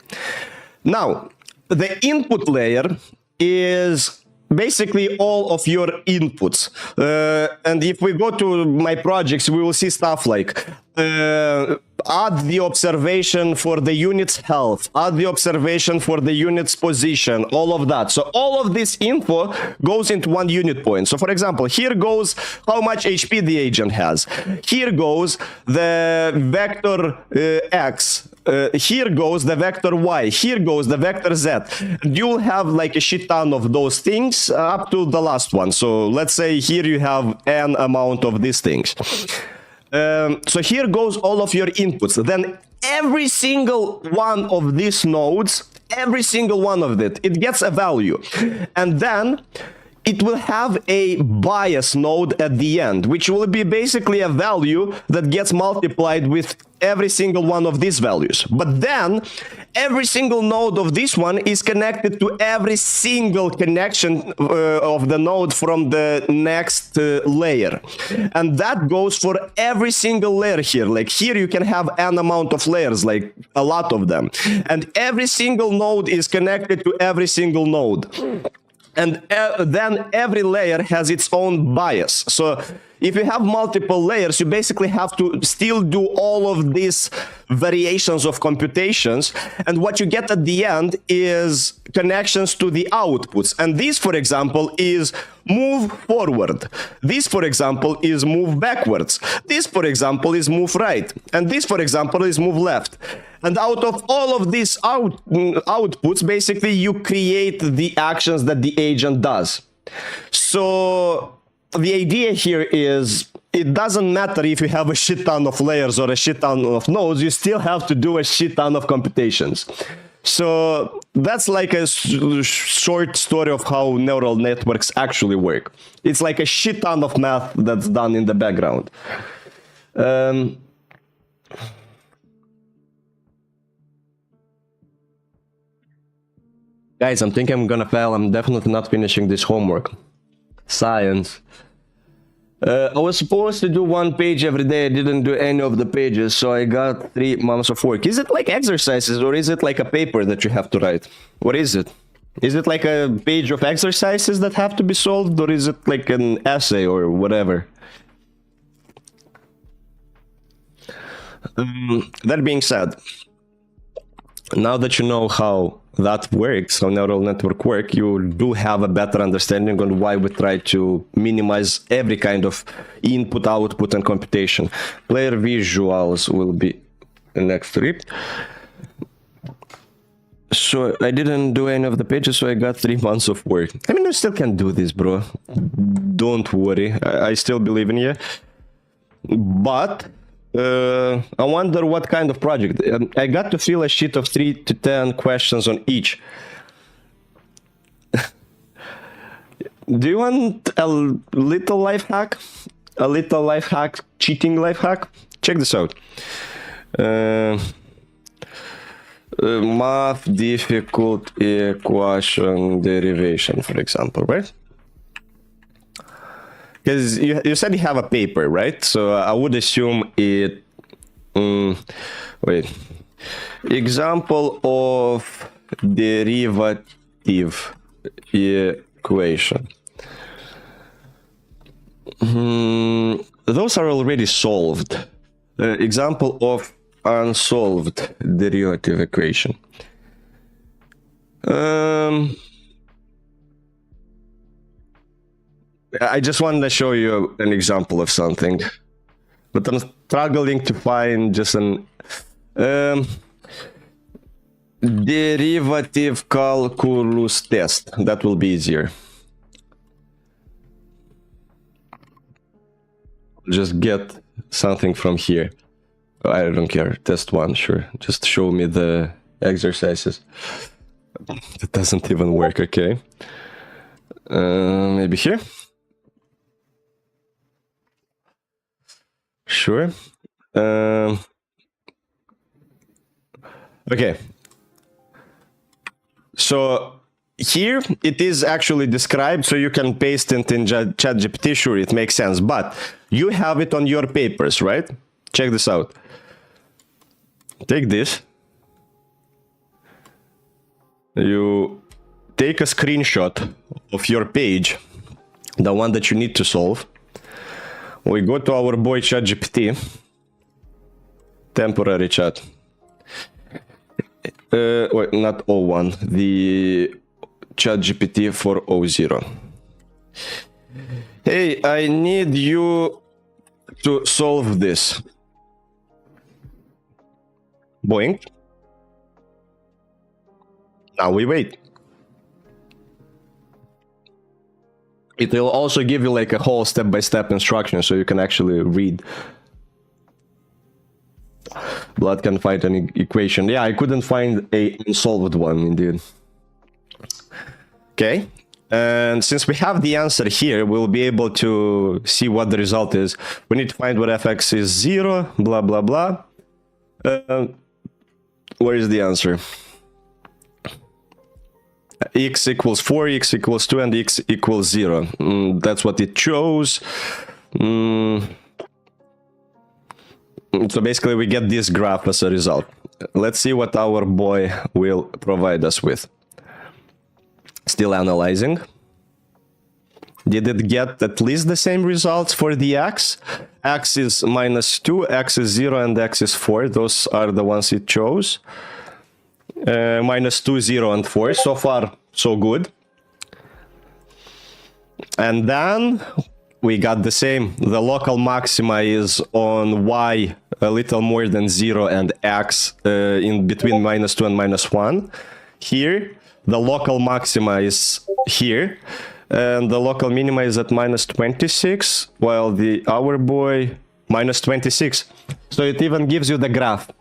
Now, the input layer is basically all of your inputs. And if we go to my projects, we will see stuff like add the observation for the unit's health, add the observation for the unit's position, all of that. So all of this info goes into one unit point. So for example, here goes how much HP the agent has. Here goes the vector X. Here goes the vector Y. Here goes the vector Z. You'll have like a shit ton of those things up to the last one. So let's say here you have n amount of these things. So here goes all of your inputs. Then every single one of these nodes, every single one of it gets a value. And then it will have a bias node at the end, which will be basically a value that gets multiplied with every single one of these values. But then every single node of this one is connected to every single connection of the node from the next layer. And that goes for every single layer here. Like here you can have an amount of layers, like a lot of them. And every single node is connected to every single node. And then every layer has its own bias. So if you have multiple layers, you basically have to still do all of these variations of computations. And what you get at the end is connections to the outputs. And this, for example, is move forward. This, for example, is move backwards. This, for example, is move right. And this, for example, is move left. And out of all of these outputs, basically, you create the actions that the agent does. So the idea here is it doesn't matter if you have a shit ton of layers or a shit ton of nodes, you still have to do a shit ton of computations. So that's like a short story of how neural networks actually work. It's like a shit ton of math that's done in the background. Guys, I'm thinking I'm gonna fail. I'm definitely not finishing this homework. Science. I was supposed to do one page every day. I didn't do any of the pages, so I got 3 months of work. Is it like exercises, or is it like a paper that you have to write? What is it? Is it like a page of exercises that have to be solved, or is it like an essay or whatever? That being said, now that you know how that works, how neural network work, you do have a better understanding on why we try to minimize every kind of input, output, and computation. Player visuals will be the next trip. So I didn't do any of the pages, so I got 3 months of work. I mean, I still can do this, bro. Don't worry. I still believe in you. But I wonder what kind of project. I got to fill a sheet of 3 to 10 questions on each. Do you want a little life hack? A little life hack, cheating life hack? Check this out. Math difficult equation derivation, for example, right? Because you said you have a paper, right? So I would assume it... wait. Example of derivative equation. Those are already solved. Example of unsolved derivative equation. I just wanted to show you an example of something, but I'm struggling to find just an derivative calculus test. That will be easier. Just get something from here. I don't care. Test one, sure. Just show me the exercises. It doesn't even work, okay. Maybe here? Sure. Okay. So here it is actually described, so you can paste it in ChatGPT. Sure, it makes sense, but you have it on your papers, right? Check this out. Take this. You take a screenshot of your page, the one that you need to solve. We go to our boy ChatGPT. Temporary chat. Wait, not 01. The ChatGPT 4.0. Hey, I need you to solve this. Boing. Now we wait. It will also give you like a whole step-by-step instruction so you can actually read. Blood can find an equation. Yeah, I couldn't find a unsolved one indeed. Okay. And since we have the answer here, we'll be able to see what the result is. We need to find what fx is 0, blah, blah, blah. Where is the answer? X equals 4, x equals 2, and x equals 0. That's what it chose. So basically we get this graph as a result. Let's see what our boy will provide us with. Still analyzing. Did it get at least the same results for the x? X is -2, x is 0, and x is 4. Those are the ones it chose. -2, 0, and 4. So far, so good. And then we got the same. The local maxima is on y a little more than 0 and x in between -2 and -1. Here, the local maxima is here. And the local minima is at -26, while our boy -26. So it even gives you the graph.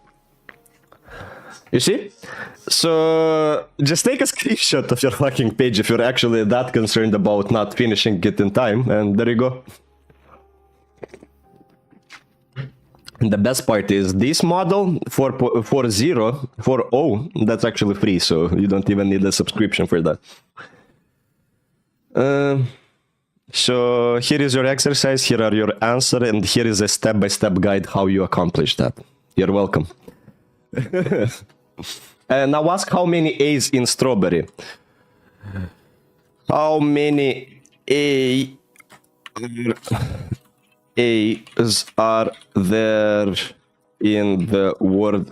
You see? So just take a screenshot of your fucking page if you're actually that concerned about not finishing it in time, and there you go. And the best part is this model 4.0, that's actually free, so you don't even need a subscription for that. So here is your exercise, here are your answer, and here is a step-by-step guide how you accomplish that. You're welcome. Now ask how many A's in strawberry. How many A's are there in the word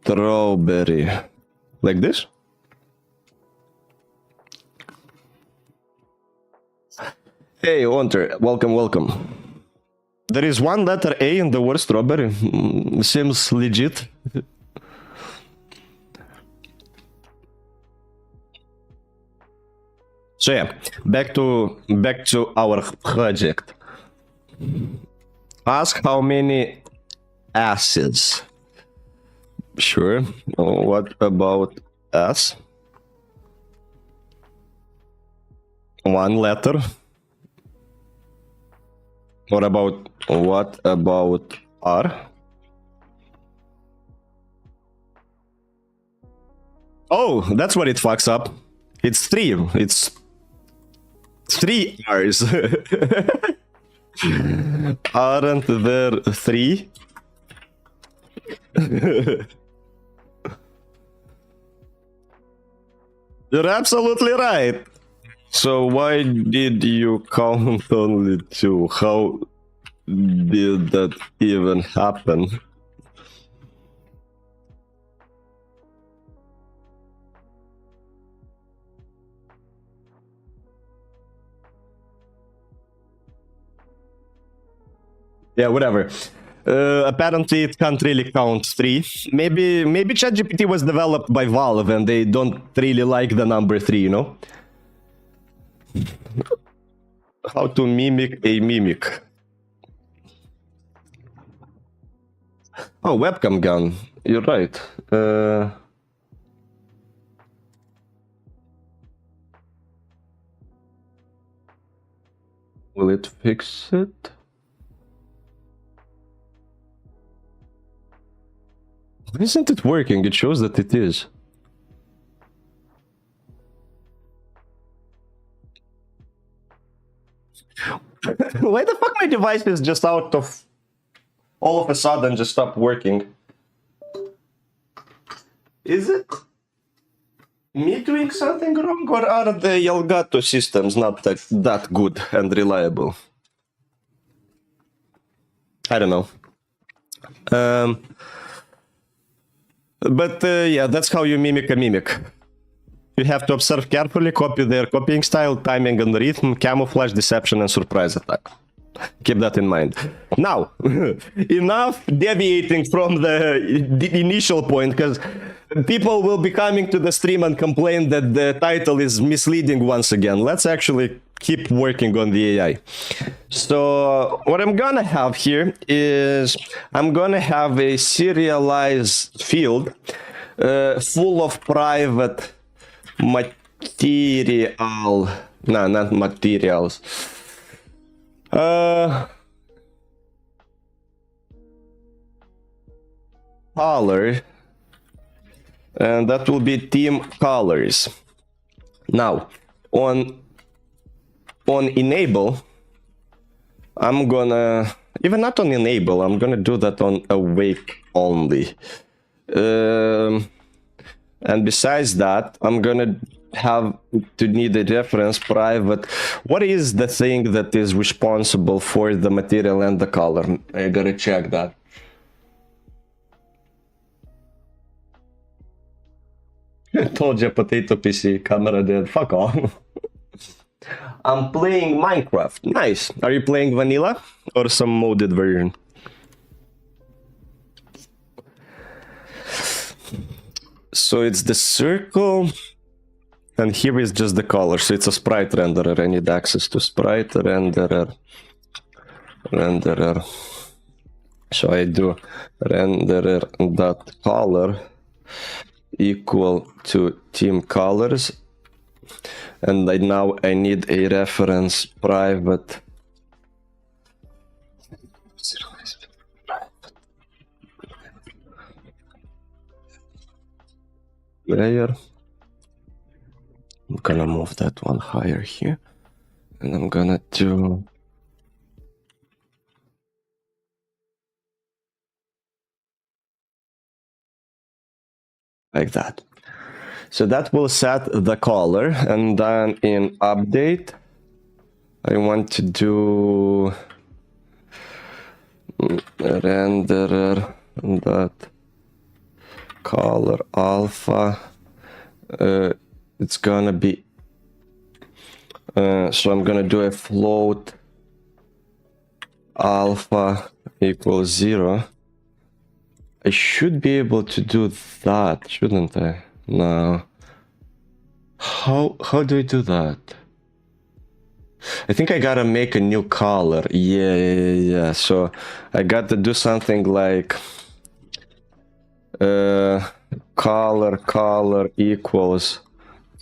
strawberry? Like this? Hey, Hunter, welcome, welcome. There is one letter A in the word strawberry. Seems legit. So yeah, back to our project. Ask how many S's. Sure. What about S? One letter. What about R? Oh, that's what it fucks up. It's 3. It's 3 R's. Aren't there 3? You're absolutely right. So why did you count only 2? How did that even happen? Yeah, whatever. Apparently, it can't really count 3. Maybe ChatGPT was developed by Valve and they don't really like the number 3, you know? How to mimic a mimic. Oh, webcam gun. You're right. Will it fix it? Why isn't it working? It shows that it is. Why the fuck my device is just out of... all of a sudden just stopped working? Is it me doing something wrong, or are the Elgato systems not that good and reliable? I don't know. But yeah, that's how you mimic a mimic. You have to observe carefully, copy their copying style, timing and rhythm, camouflage, deception, and surprise attack. Keep that in mind. Now, enough deviating from the initial point, because people will be coming to the stream and complain that the title is misleading once again. Let's actually keep working on the AI. So what I'm gonna have here is I'm gonna have a serialized field full of private material. No, not materials. Color, and that will be team colors. Now, on enable, I'm gonna, even not on enable, I'm gonna do that on awake only. And besides that, I'm gonna have to need a reference private. What is the thing that is responsible for the material and the color? I gotta check that. Told you, potato PC, camera dead, fuck off. I'm playing Minecraft. Nice. Are you playing vanilla or some modded version? So it's the circle, and here is just the color. So it's a sprite renderer. I need access to sprite renderer. So I do renderer.color equal to team colors, and now I need a reference private layer. I'm gonna move that one higher here, and I'm gonna do like that. So that will set the color, and then in update, I want to do renderer that color alpha. It's gonna be so I'm gonna do a float alpha equals 0. I should be able to do that, shouldn't I? No. How do I do that? I think I gotta make a new color. Yeah. So I got to do something like color equals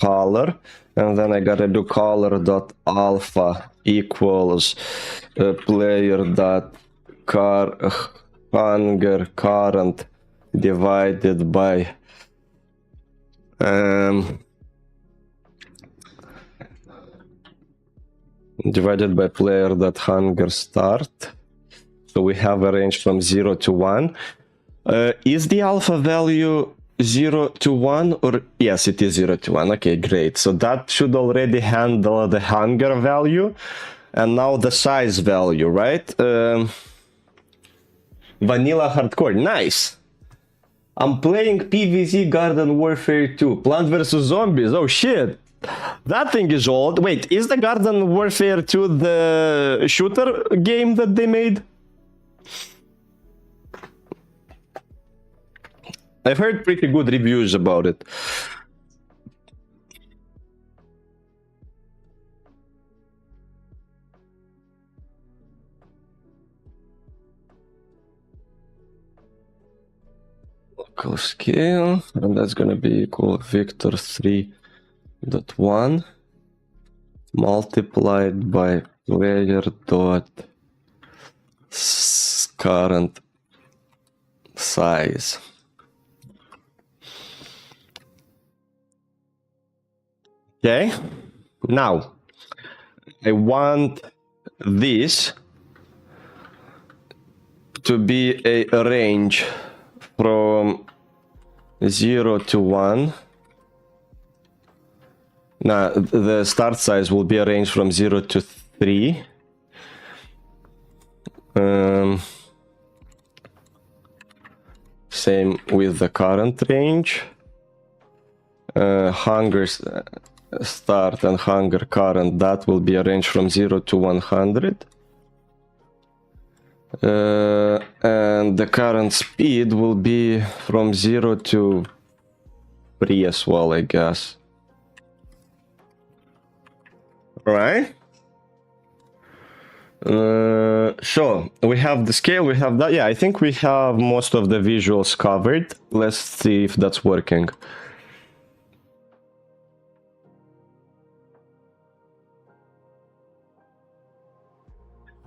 color, and then I gotta do color dot alpha equals player dot hunger current divided by player dot hunger start. So we have a range from 0 to 1. Is the alpha value 0 to 1, or yes, it is 0 to 1. Okay, great. So that should already handle the hunger value, and now the size value, right? Vanilla hardcore, nice. I'm playing PvZ Garden Warfare 2, Plant vs Zombies. Oh shit, that thing is old. Wait, is the Garden Warfare 2 the shooter game that they made? I've heard pretty good reviews about it. Local scale, and that's gonna be equal Victor 3.1 multiplied by player dot current size. Okay, now I want this to be a range from 0 to 1. Now the start size will be a range from 0 to 3. Same with the current range. Hunger start and hunger current, that will be a range from 0 to 100. And the current speed will be from 0 to 3 as well, I guess. Right? So we have the scale, we have that. Yeah, I think we have most of the visuals covered. Let's see if that's working.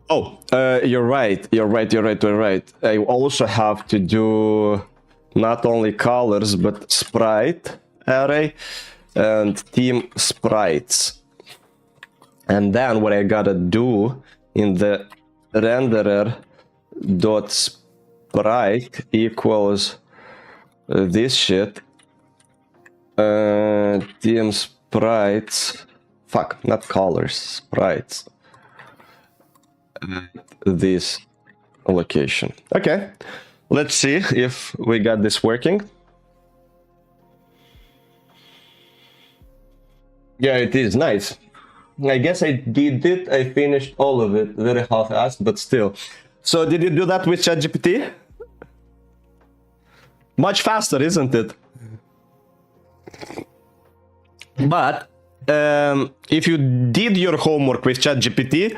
Oh, you're right. You're right. I also have to do not only colors, but sprite array and team sprites. And then what I gotta do in the renderer dot sprite equals this shit. Team sprites. Fuck, not colors, sprites. This location. Okay, let's see if we got this working. Yeah, it is nice. I guess I did it. I finished all of it very half-assed, but still. So did you do that with ChatGPT? Much faster, isn't it? But if you did your homework with ChatGPT,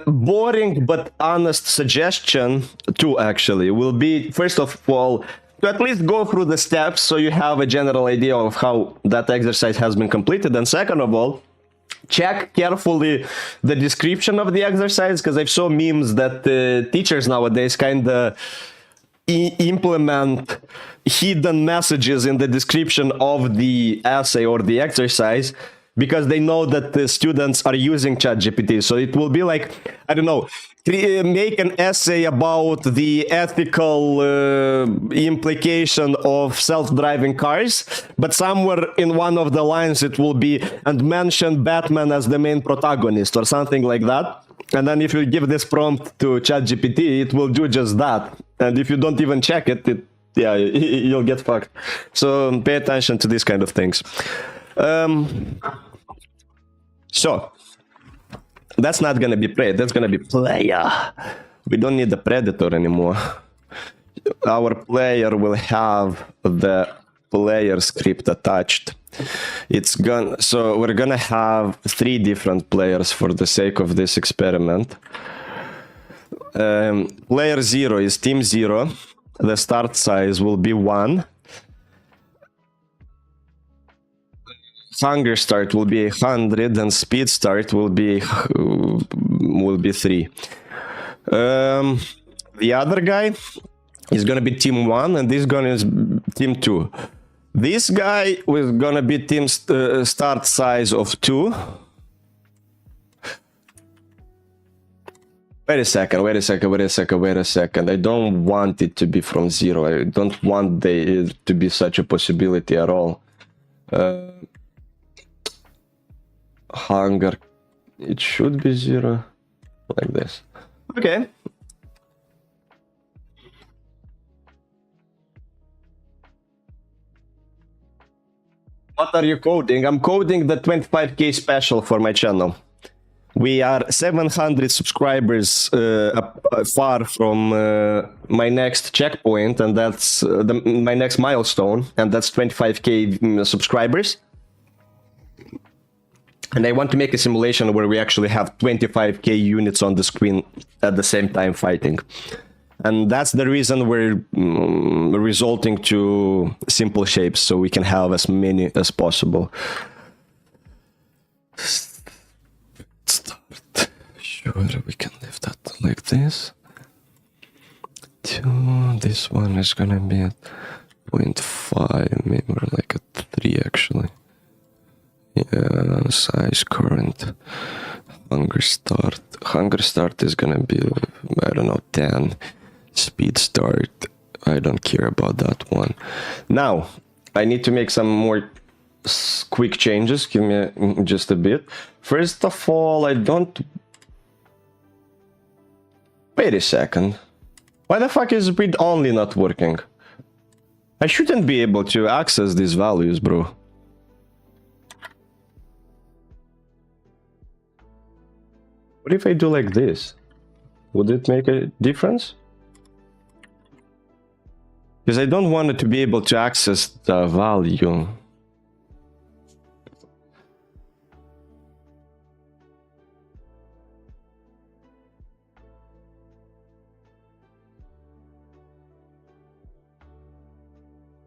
boring but honest suggestion too actually will be, first of all, to at least go through the steps so you have a general idea of how that exercise has been completed. And second of all, check carefully the description of the exercise, because I've saw memes that teachers nowadays kind of implement hidden messages in the description of the essay or the exercise, because they know that the students are using ChatGPT. So it will be like, I don't know, make an essay about the ethical implication of self-driving cars, but somewhere in one of the lines it will be, and mention Batman as the main protagonist or something like that. And then if you give this prompt to ChatGPT, it will do just that. And if you don't even check it, yeah, you'll get fucked. So pay attention to these kind of things. So that's not gonna be prey, that's gonna be player. We don't need the predator anymore. Our player will have the player script attached. So we're gonna have 3 different players for the sake of this experiment. Player 0 is team 0. The start size will be 1. Hunger start will be 100 and speed start will be 3. The other guy is gonna be team 1 and this guy is team 2. This guy is gonna be team start size of 2. Wait a second. I don't want it to be from 0. I don't want there to be such a possibility at all. Hunger, it should be 0, like this. Okay. What are you coding? I'm coding the 25k special for my channel. We are 700 subscribers far from my next checkpoint, and that's my next milestone, and that's 25k subscribers. And I want to make a simulation where we actually have 25k units on the screen at the same time fighting. And that's the reason we're resorting to simple shapes, so we can have as many as possible. Start. Sure, we can leave that like this. 2, this one is gonna be at 0.5, maybe we're like at 3 actually. Yeah, size, current, hunger start. Hunger start is gonna be, I don't know, 10. Speed start, I don't care about that one. Now, I need to make some more quick changes. Give me just a bit. First of all, I don't... Wait a second. Why the fuck is read only not working? I shouldn't be able to access these values, bro. What if I do like this? Would it make a difference? Because I don't want it to be able to access the value.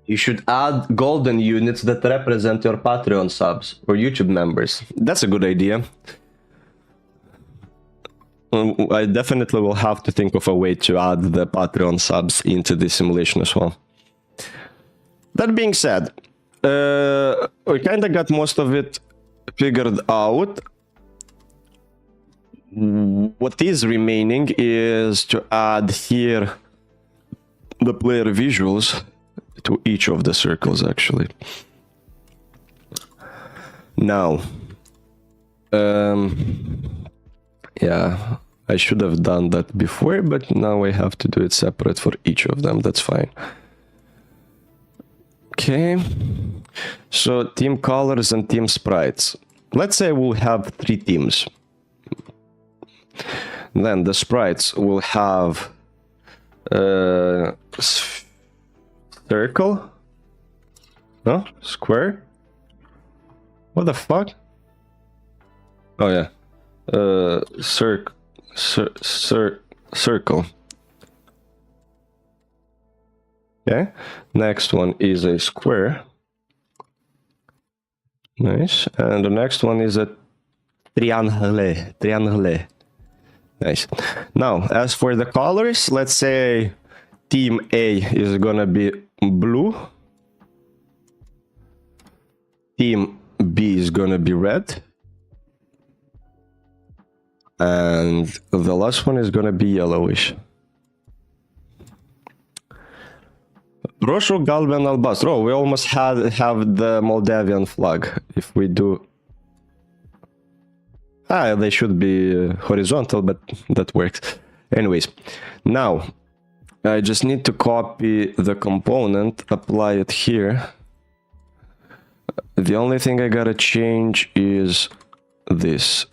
You should add golden units that represent your Patreon subs or YouTube members. That's a good idea. I definitely will have to think of a way to add the Patreon subs into this simulation as well. That being said, we kind of got most of it figured out. What is remaining is to add here the player visuals to each of the circles, actually. Now, yeah, I should have done that before, but now I have to do it separate for each of them. That's fine. Okay, so team colors and team sprites. Let's say we'll have 3 teams. Then the sprites will have circle? No? Square? What the fuck? Oh yeah. Circle. Okay. Next one is a square. Nice. And the next one is a triangle. Nice. Now, as for the colors, let's say team A is gonna be blue. Team B is gonna be red. And the last one is gonna be yellowish. Rosho, Galben, Albas. Oh, we almost have the Moldavian flag. If we do... they should be horizontal, but that works. Anyways, now, I just need to copy the component, apply it here. The only thing I gotta change is this.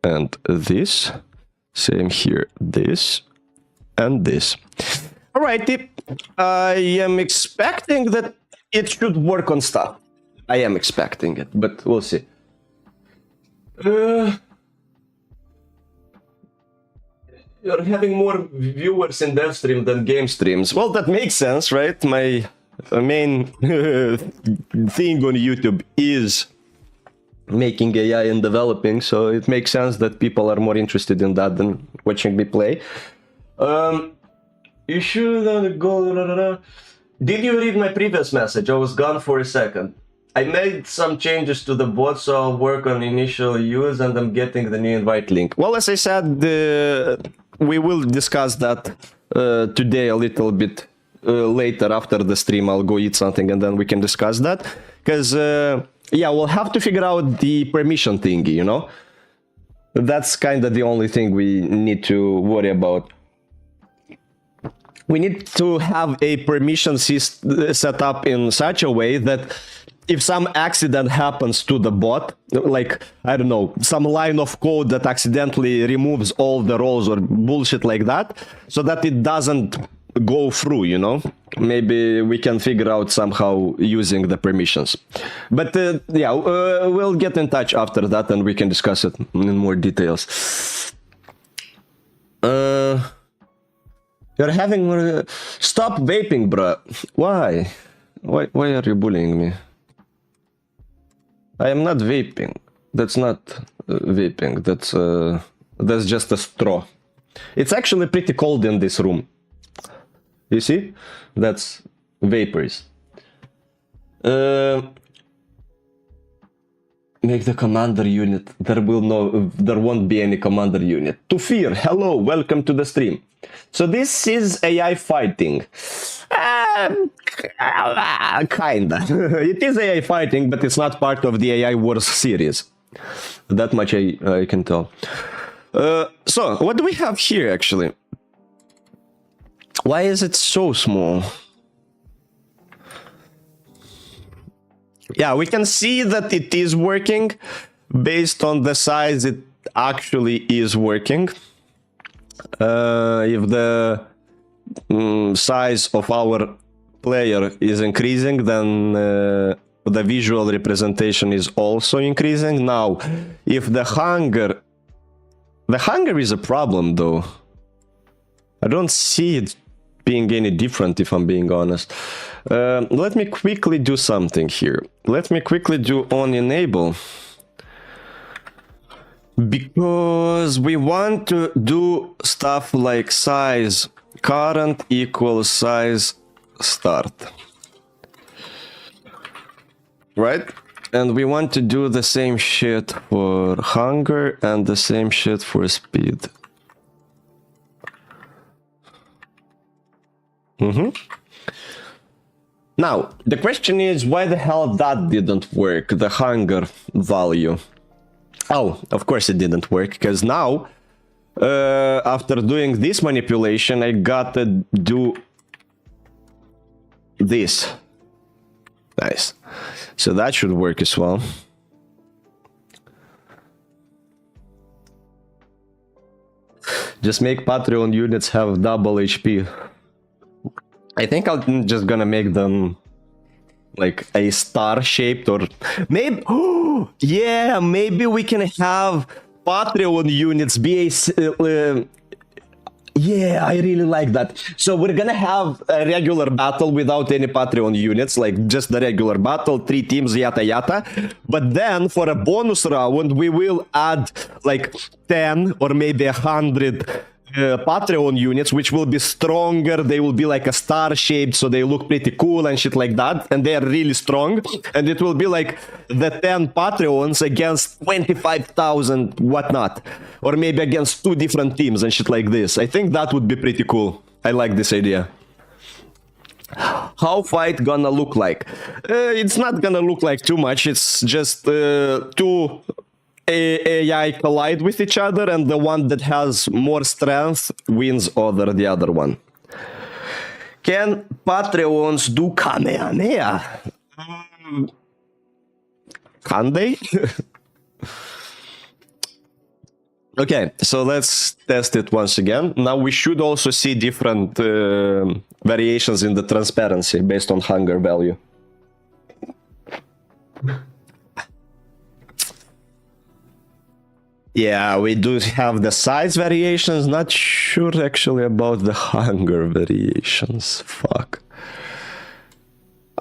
And this, same here, this, and this. Alrighty, I am expecting that it should work on stuff. I am expecting it, but we'll see. You're having more viewers in dev stream than game streams. Well, that makes sense, right? My main thing on YouTube is making AI and developing, so it makes sense that people are more interested in that than watching me play. You should go... Did you read my previous message? I was gone for a second. I made some changes to the bot, so I'll work on initial use, and I'm getting the new invite link. Well, as I said, we will discuss that today a little bit later after the stream. I'll go eat something and then we can discuss that. Because... yeah, we'll have to figure out the permission thingy, you know? That's kind of the only thing we need to worry about. We need to have a permission set up in such a way that if some accident happens to the bot, like, I don't know, some line of code that accidentally removes all the rows or bullshit like that, so that it doesn't go through, you know? Maybe we can figure out somehow using the permissions. But yeah, we'll get in touch after that and we can discuss it in more details. You're having more... Stop vaping, bro. Why? Why are you bullying me? I am not vaping. That's not vaping. That's just a straw. It's actually pretty cold in this room. You see? That's vapors. Make the commander unit. There won't be any commander unit. Tufir, hello, welcome to the stream. So this is AI fighting. Kinda. It is AI fighting, but it's not part of the AI Wars series. That much I can tell. So, what do we have here, actually? Why is it so small? Yeah, we can see that it is working. Based on the size, it actually is working. If the size of our player is increasing, then the visual representation is also increasing. Now, if the hunger is a problem, though. I don't see it being any different, if I'm being honest. Let me quickly do something here. Let me quickly do on enable. Because we want to do stuff like size current equals size start. Right? And we want to do the same shit for hunger and the same shit for speed. Now, the question is, why the hell that didn't work, the hunger value? Oh, of course it didn't work, because now, after doing this manipulation, I gotta do this. Nice. So that should work as well. Just make Patreon units have double HP. I think I'm just gonna make them like a star shaped, or maybe, oh yeah, maybe we can have Patreon units be a yeah, I really like that. So we're gonna have a regular battle without any Patreon units, like just the regular battle, 3 teams, yada yada. But then for a bonus round, we will add like 10 or maybe 100 Patreon units, which will be stronger. They will be like a star shaped, so they look pretty cool and shit like that. And they are really strong. And it will be like the 10 Patreons against 25,000 whatnot. Or maybe against 2 different teams and shit like this. I think that would be pretty cool. I like this idea. How fight gonna look like? It's not gonna look like too much. It's just 2 AI collide with each other, and the one that has more strength wins over the other one. Can Patreons do Kamehameha? Can they? Okay, so let's test it once again. Now we should also see different variations in the transparency based on hunger value. Yeah, we do have the size variations. Not sure actually about the hunger variations. Fuck.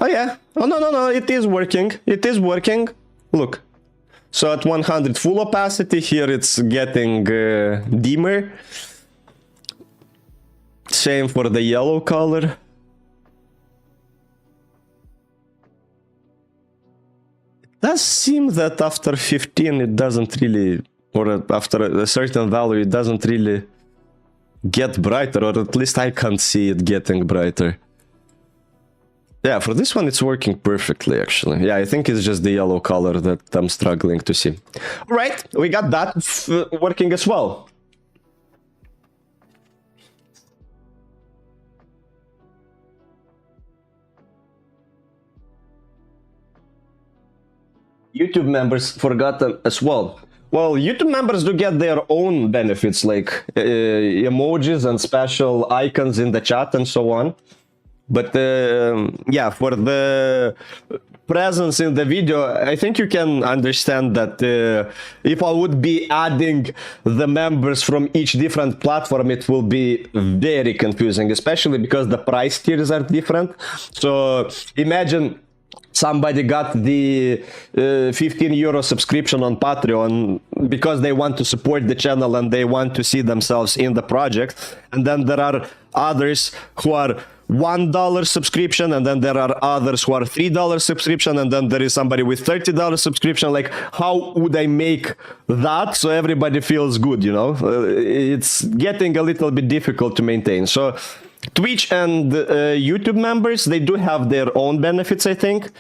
Oh yeah. Oh no, it is working. It is working. Look. So at 100 full opacity, here it's getting dimmer. Same for the yellow color. It does seem that after 15 it doesn't really, or after a certain value it doesn't really get brighter, or at least I can't see it getting brighter. Yeah, for this one it's working perfectly, actually. Yeah, I think it's just the yellow color that I'm struggling to see. Right, we got that working as well. YouTube members forgot them as well. Well, YouTube members do get their own benefits, like emojis and special icons in the chat and so on. But yeah, for the presence in the video, I think you can understand that if I would be adding the members from each different platform, it will be very confusing, especially because the price tiers are different. So imagine somebody got the 15 euro subscription on Patreon because they want to support the channel and they want to see themselves in the project. And then there are others who are $1 subscription, and then there are others who are $3 subscription, and then there is somebody with $30 subscription. Like, how would I make that so everybody feels good, you know? It's getting a little bit difficult to maintain. So Twitch and YouTube members, they do have their own benefits, I think.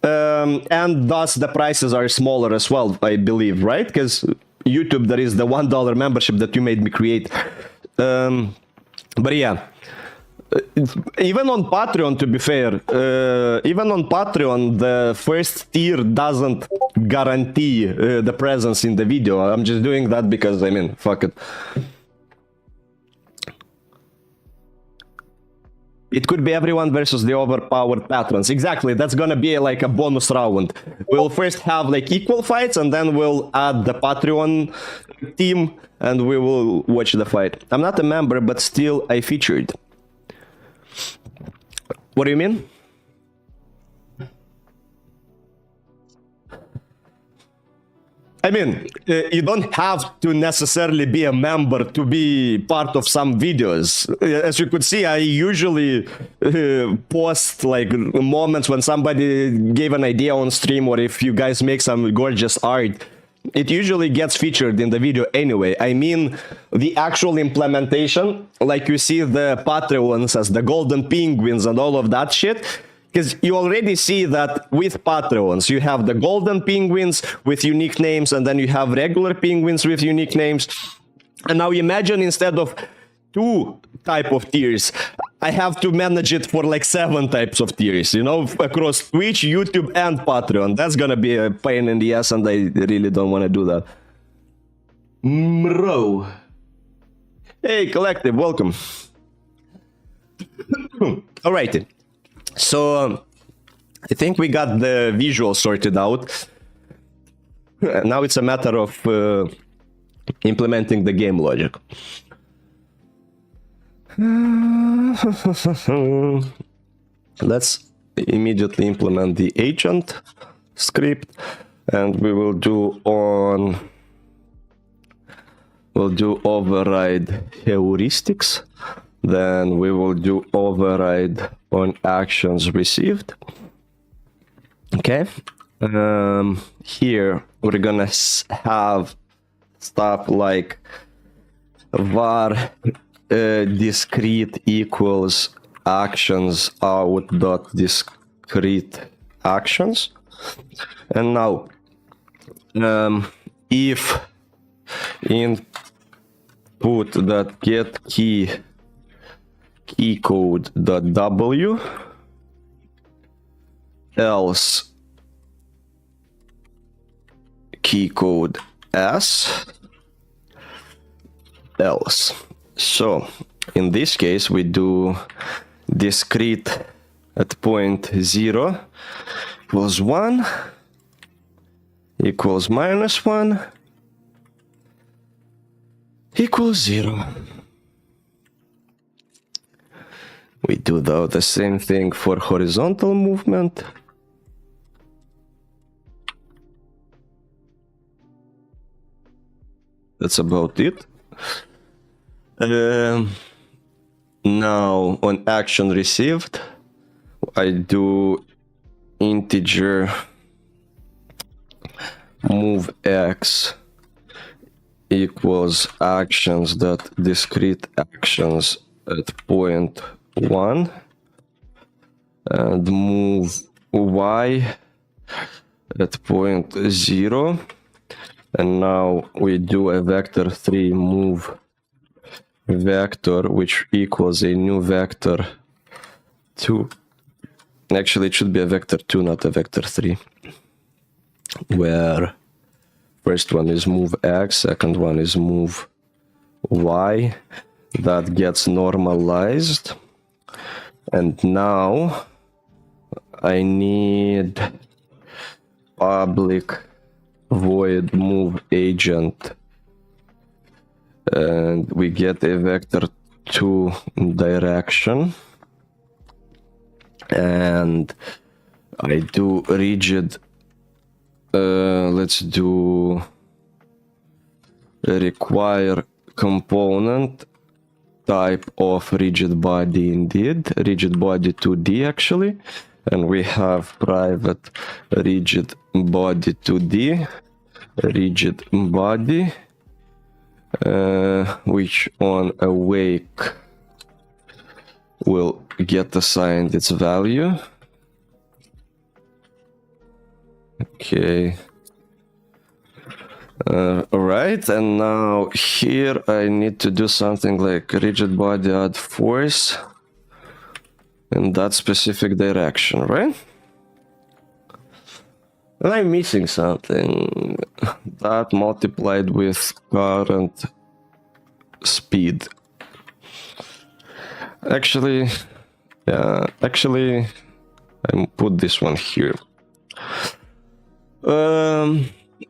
And thus the prices are smaller as well, I believe, right? Because YouTube, there is the $1 membership that you made me create. But yeah. Even on Patreon, to be fair, even on Patreon, the first tier doesn't guarantee the presence in the video. I'm just doing that because, I mean, fuck it. It could be everyone versus the overpowered patrons. Exactly, that's gonna be like a bonus round. We'll first have like equal fights, and then we'll add the Patreon team, and we will watch the fight. I'm not a member, but still I featured. What do you mean? I mean, you don't have to necessarily be a member to be part of some videos. As you could see, I usually post like moments when somebody gave an idea on stream, or if you guys make some gorgeous art. It usually gets featured in the video anyway. I mean, the actual implementation, like you see the Patreons as the golden penguins and all of that shit, because you already see that with Patreons, you have the golden penguins with unique names, and then you have regular penguins with unique names. And now imagine instead of 2 type of tiers, I have to manage it for like 7 types of tiers, you know, across Twitch, YouTube, and Patreon. That's gonna be a pain in the ass, and I really don't want to do that. Bro. Hey, Collective, welcome. Alrighty. So, I think we got the visual sorted out. Now it's a matter of implementing the game logic. Let's immediately implement the agent script, and we will do override heuristics, then we will do override on actions received. Okay, here we're gonna have stuff like var discrete equals actions out dot discrete actions. And now if input dot get key code dot w, else key code s, else. So in this case we do discrete at point 0 equals 1 equals -1 equals 0. We do the same thing for horizontal movement. That's about it. Now on action received, I do integer move x equals actions dot discrete actions at point 1, and move y at point 0, and now we do a vector 3 move vector, which equals a new vector 2. Actually, it should be a vector 2, not a vector 3. where first one is move X, second one is move Y. That gets normalized. And now I need public void move agent, and we get a vector to direction, and I do rigid, let's do require component type of rigid body, indeed rigid body 2D actually, and we have private rigid body 2D rigid body, which on awake will get assigned its value. Okay. Alright, and now here I need to do something like rigid body add force in that specific direction, right? And I'm missing something. That multiplied with current speed. Actually, I put this one here.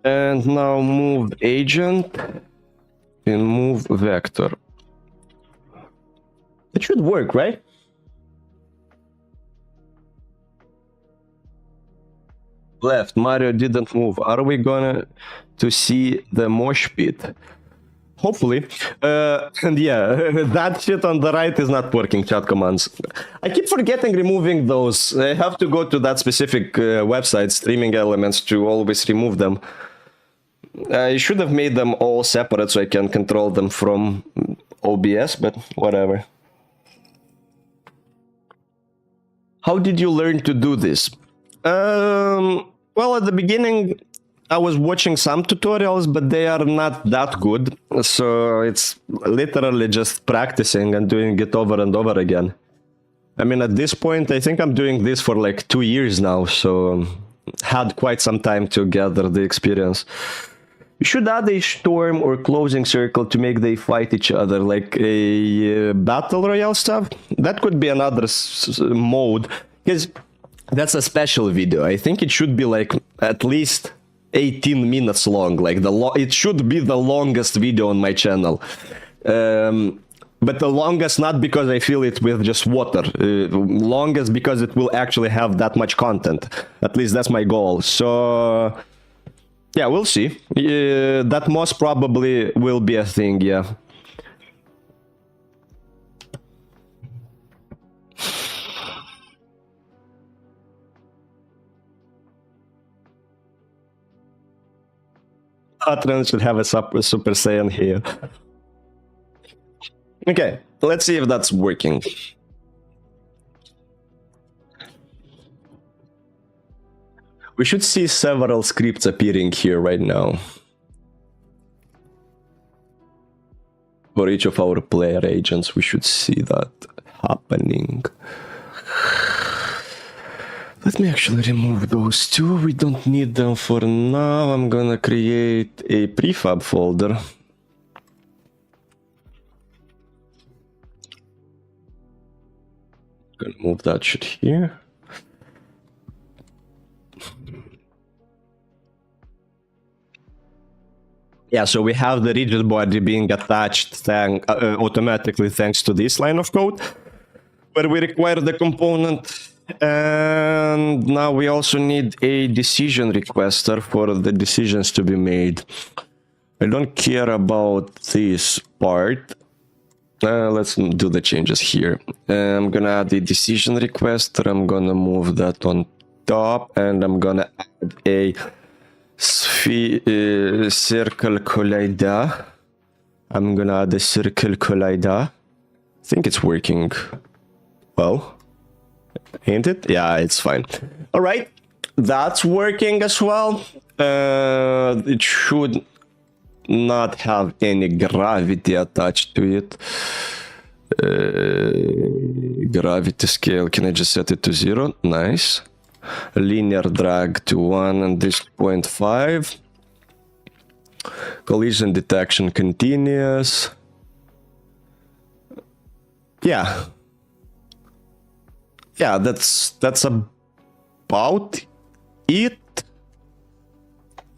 And now move agent and move vector. It should work, right? Left, Mario didn't move. Are we gonna to see the mosh pit? Hopefully. And yeah, that shit on the right is not working, chat commands. I keep forgetting removing those. I have to go to that specific website, Streaming Elements, to always remove them. I should have made them all separate so I can control them from OBS, but whatever. How did you learn to do this? Well, at the beginning, I was watching some tutorials, but they are not that good. So it's literally just practicing and doing it over and over again. I mean, at this point, I think I'm doing this for like 2 years now, so had quite some time to gather the experience. You should add a storm or closing circle to make they fight each other, like a battle royale stuff. That could be another mode, because that's a special video. I think it should be like at least 18 minutes long. Like it should be the longest video on my channel. But the longest not because I fill it with just water. Longest because it will actually have that much content. At least that's my goal. So yeah, we'll see. That most probably will be a thing, yeah. Atron should have a Super Saiyan here. Okay, let's see if that's working. We should see several scripts appearing here right now. For each of our player agents, we should see that happening. Let me actually remove those two. We don't need them for now. I'm gonna create a prefab folder. Gonna move that shit here. Yeah, so we have the rigid body being attached automatically thanks to this line of code, where we require the component. And now we also need a decision requester for the decisions to be made. I don't care about this part. Let's do the changes here. I'm gonna add a decision requester. I'm gonna move that on top, and I'm gonna add a circle collider. I'm gonna add a circle collider. I think it's working well. Ain't it? Yeah, it's fine. All right, that's working as well. It should not have any gravity attached to it. Gravity scale, can I just set it to 0? Nice. linear drag to 1 and this 0.5. Collision detection continuous. Yeah. Yeah, that's about it.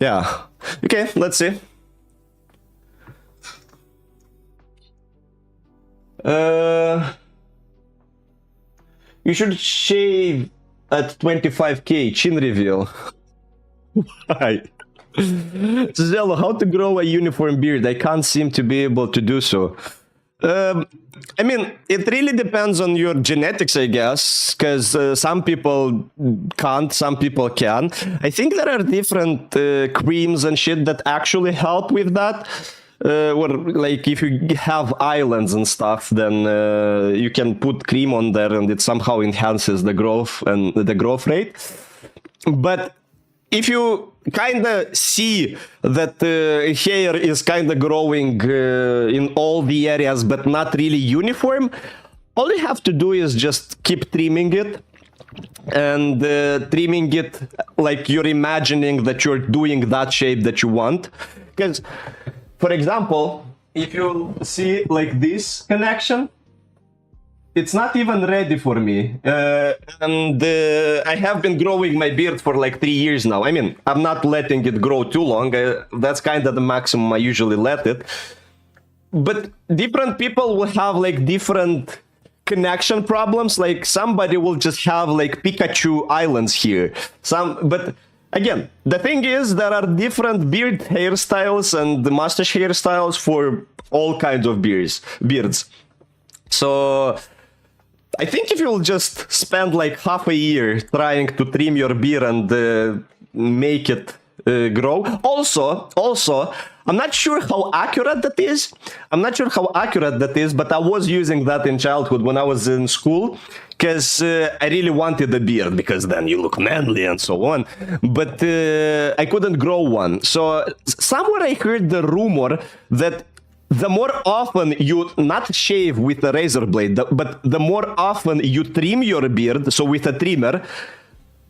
Yeah. Okay, let's see. You should shave at 25k chin reveal. Why? Zello, how to grow a uniform beard? I can't seem to be able to do so. I mean, it really depends on your genetics, I guess, because some people can't, some people can. I think there are different creams and shit that actually help with that. Or like if you have islands and stuff, then you can put cream on there and it somehow enhances the growth and the growth rate. But if you kind of see that hair is kind of growing in all the areas but not really uniform, all you have to do is just keep trimming it, and trimming it like you're imagining that you're doing that shape that you want. Because, for example, if you see like this connection, it's not even ready for me. And I have been growing my beard for like 3 years now. I mean, I'm not letting it grow too long. That's kind of the maximum I usually let it. But different people will have like different connection problems. Like somebody will just have like Pikachu islands here. But again, the thing is there are different beard hairstyles and the mustache hairstyles for all kinds of beards. So I think if you'll just spend like half a year trying to trim your beard and make it grow. Also, I'm not sure how accurate that is. But I was using that in childhood when I was in school, because I really wanted a beard, because then you look manly and so on. But I couldn't grow one. So somewhere I heard the rumor that the more often you not shave with a razor blade, but the more often you trim your beard, so with a trimmer,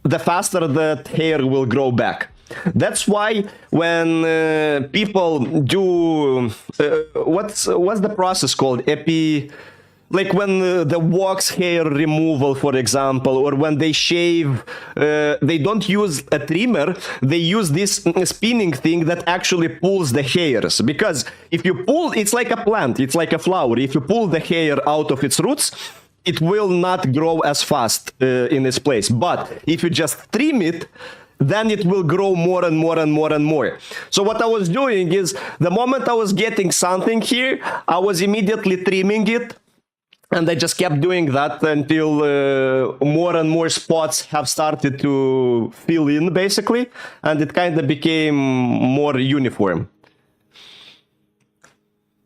the faster the hair will grow back. That's why when people do what's the process called? Like when the wax hair removal, for example, or when they shave, they don't use a trimmer, they use this spinning thing that actually pulls the hairs. Because if you pull, it's like a plant, it's like a flower. If you pull the hair out of its roots, it will not grow as fast in its place. But if you just trim it, then it will grow more and more and more and more. So what I was doing is, the moment I was getting something here, I was immediately trimming it. And I just kept doing that until more and more spots have started to fill in, basically. And it kind of became more uniform.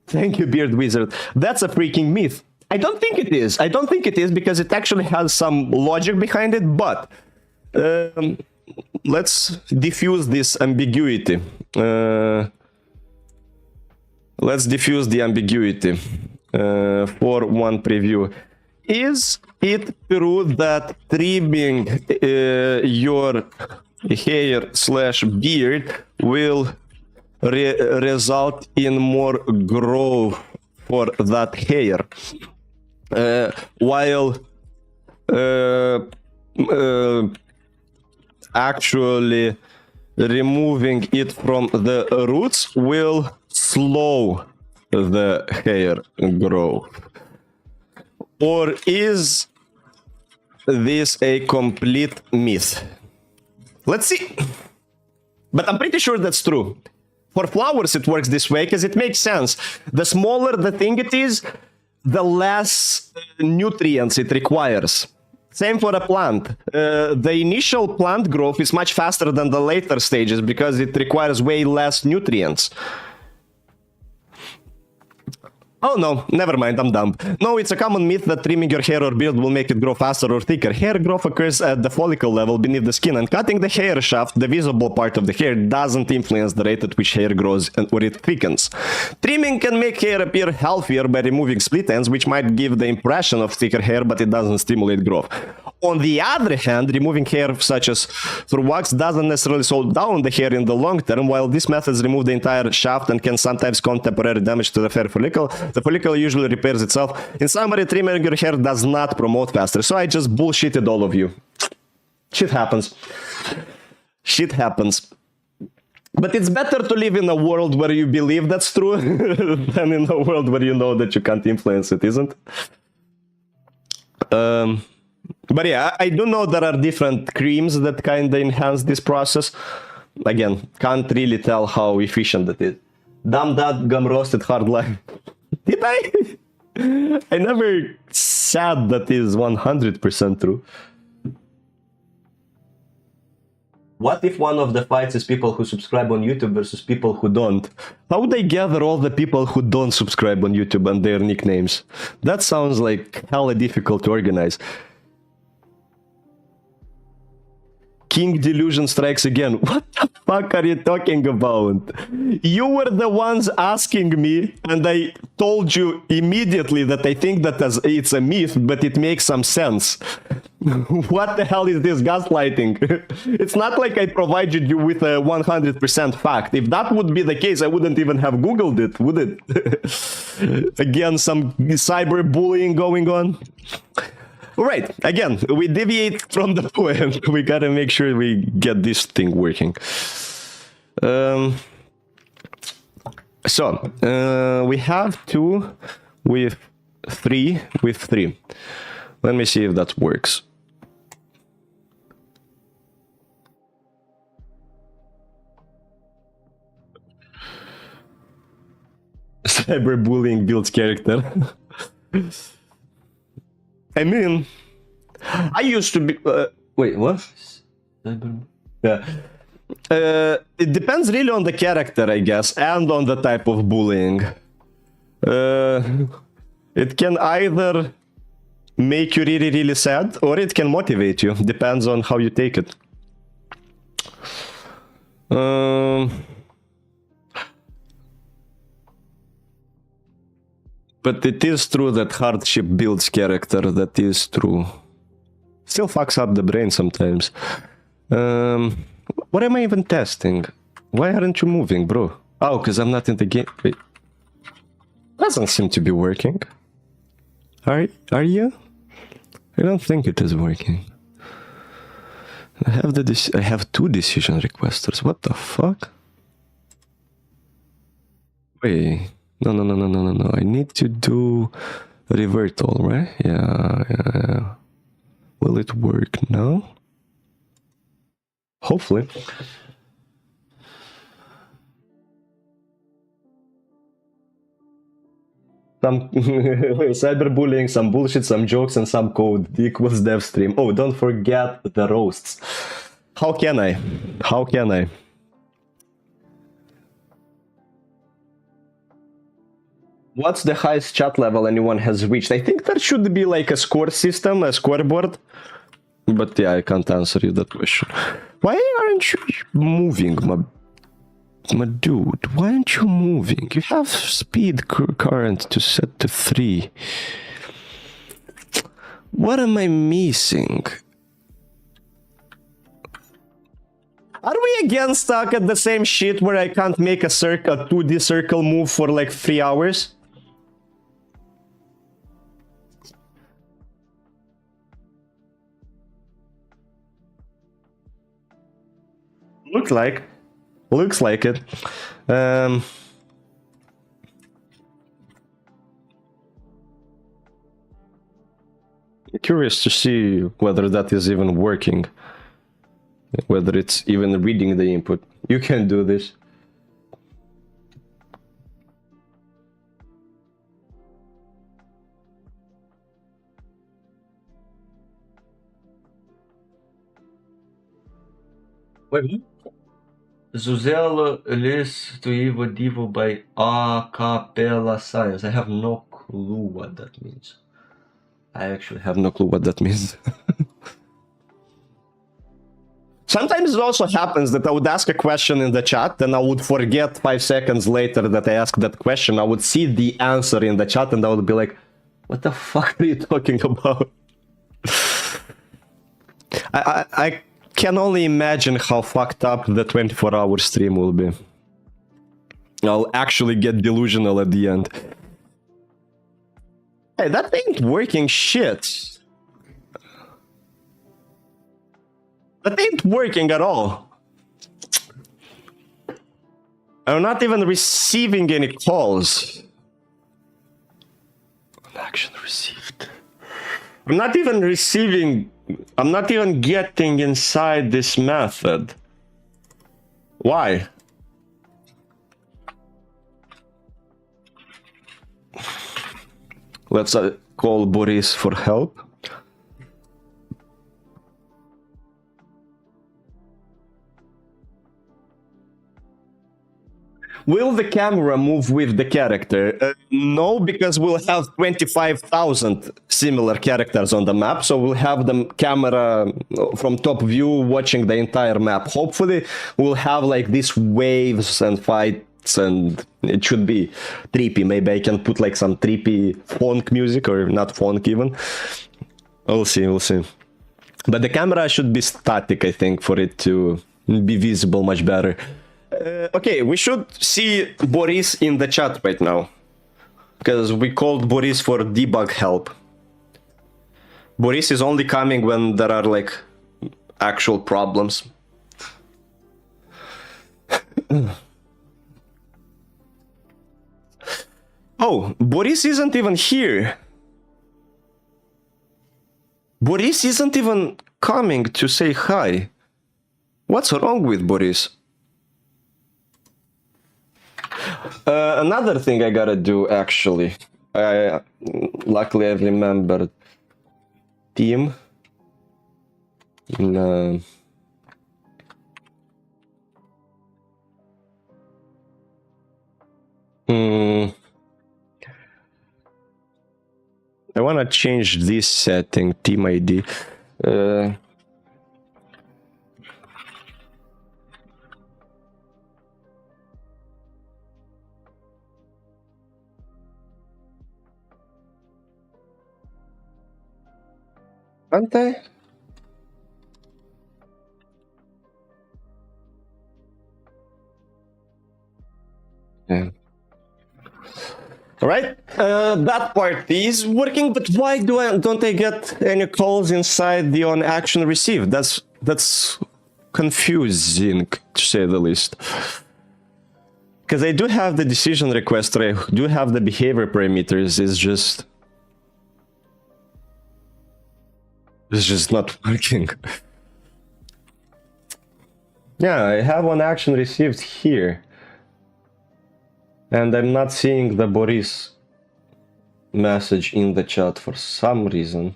Thank you, Beard Wizard. That's a freaking myth. I don't think it is. Because it actually has some logic behind it. But let's diffuse this ambiguity. Let's diffuse the ambiguity. For one preview. Is it true that trimming your hair/beard will result in more growth for that hair, while actually removing it from the roots will slow the hair growth? Or is this a complete myth? Let's see. But I'm pretty sure that's true. For flowers, it works this way because it makes sense. The smaller the thing it is, the less nutrients it requires. Same for a plant. The initial plant growth is much faster than the later stages because it requires way less nutrients. Oh no, never mind, I'm dumb. No, it's a common myth that trimming your hair or beard will make it grow faster or thicker. Hair growth occurs at the follicle level beneath the skin, and cutting the hair shaft, the visible part of the hair, doesn't influence the rate at which hair grows or it thickens. Trimming can make hair appear healthier by removing split ends, which might give the impression of thicker hair, but it doesn't stimulate growth. On the other hand, removing hair such as through wax doesn't necessarily slow down the hair in the long term. While these methods remove the entire shaft and can sometimes cause temporary damage to the hair follicle, the follicle usually repairs itself. In summary, trimming your hair does not promote faster. So I just bullshitted all of you. Shit happens. Shit happens. But it's better to live in a world where you believe that's true than in a world where you know that you can't influence it, isn't? But yeah, I do know there are different creams that kind of enhance this process. Again, can't really tell how efficient it is. Damn that gum roasted hard life. Did I? I never said that is 100% true. What if one of the fights is people who subscribe on YouTube versus people who don't? How would I gather all the people who don't subscribe on YouTube and their nicknames? That sounds like hella difficult to organize. King Delusion strikes again. What the fuck are you talking about? You were the ones asking me, and I told you immediately that I think that it's a myth, but it makes some sense. What the hell is this gaslighting? It's not like I provided you with a 100% fact. If that would be the case, I wouldn't even have Googled it, would it? Again, some cyberbullying going on. Right, again, we deviate from the point. We gotta make sure we get this thing working. We have 2 with 3 with 3. Let me see if that works. Cyberbullying builds character. I mean, I used to be... wait, what? Yeah. It depends really on the character, I guess, and on the type of bullying. It can either make you really, really sad, or it can motivate you. Depends on how you take it. But it is true that hardship builds character. That is true. Still fucks up the brain sometimes. What am I even testing? Why aren't you moving, bro? Oh, because I'm not in the game. Wait. Doesn't seem to be working. Are you? I don't think it is working. I have 2 decision requesters. What the fuck? Wait. No. I need to do revert all, right? Yeah. Will it work now? Hopefully. Some cyberbullying, some bullshit, some jokes, and some code equals dev stream. Oh, don't forget the roasts. How can I? What's the highest chat level anyone has reached? I think there should be like a score system, a scoreboard. But yeah, I can't answer you that question. Why aren't you moving, my dude? Why aren't you moving? You have speed current to set to 3. What am I missing? Are we again stuck at the same shit where I can't make a 2D circle move for like 3 hours? Looks like it. Curious to see whether that is even working. Whether it's even reading the input. You can do this. Wait. Zuzelo Elis to Evo Divo by A Cappella Science. I have no clue what that means. I actually have no clue what that means. Sometimes it also happens that I would ask a question in the chat, and I would forget 5 seconds later that I asked that question. I would see the answer in the chat, and I would be like, what the fuck are you talking about? I can only imagine how fucked up the 24-hour stream will be. I'll actually get delusional at the end. Hey, that ain't working shit. That ain't working at all. I'm not even receiving any calls. Action received. I'm not even receiving... I'm not even getting inside this method. Why? Let's call Boris for help. Will the camera move with the character? No, because we'll have 25,000 similar characters on the map, so we'll have the camera from top view watching the entire map. Hopefully, we'll have like these waves and fights, and it should be trippy. Maybe I can put like some trippy funk music, or not funk even. We'll see, we'll see. But the camera should be static, I think, for it to be visible much better. Okay, we should see Boris in the chat right now. Because we called Boris for debug help. Boris is only coming when there are like actual problems. Oh, Boris isn't even here. Boris isn't even coming to say hi. What's wrong with Boris? Another thing I gotta do, actually. Luckily I remembered. Team. No. I wanna change this setting, team ID. Aren't I? Yeah. All right, that part is working, but why don't I get any calls inside the on action received? That's confusing, to say the least. Because I do have the decision request, or I do have the behavior parameters. It's just not working. Yeah, I have one action received here. And I'm not seeing the Boris message in the chat for some reason.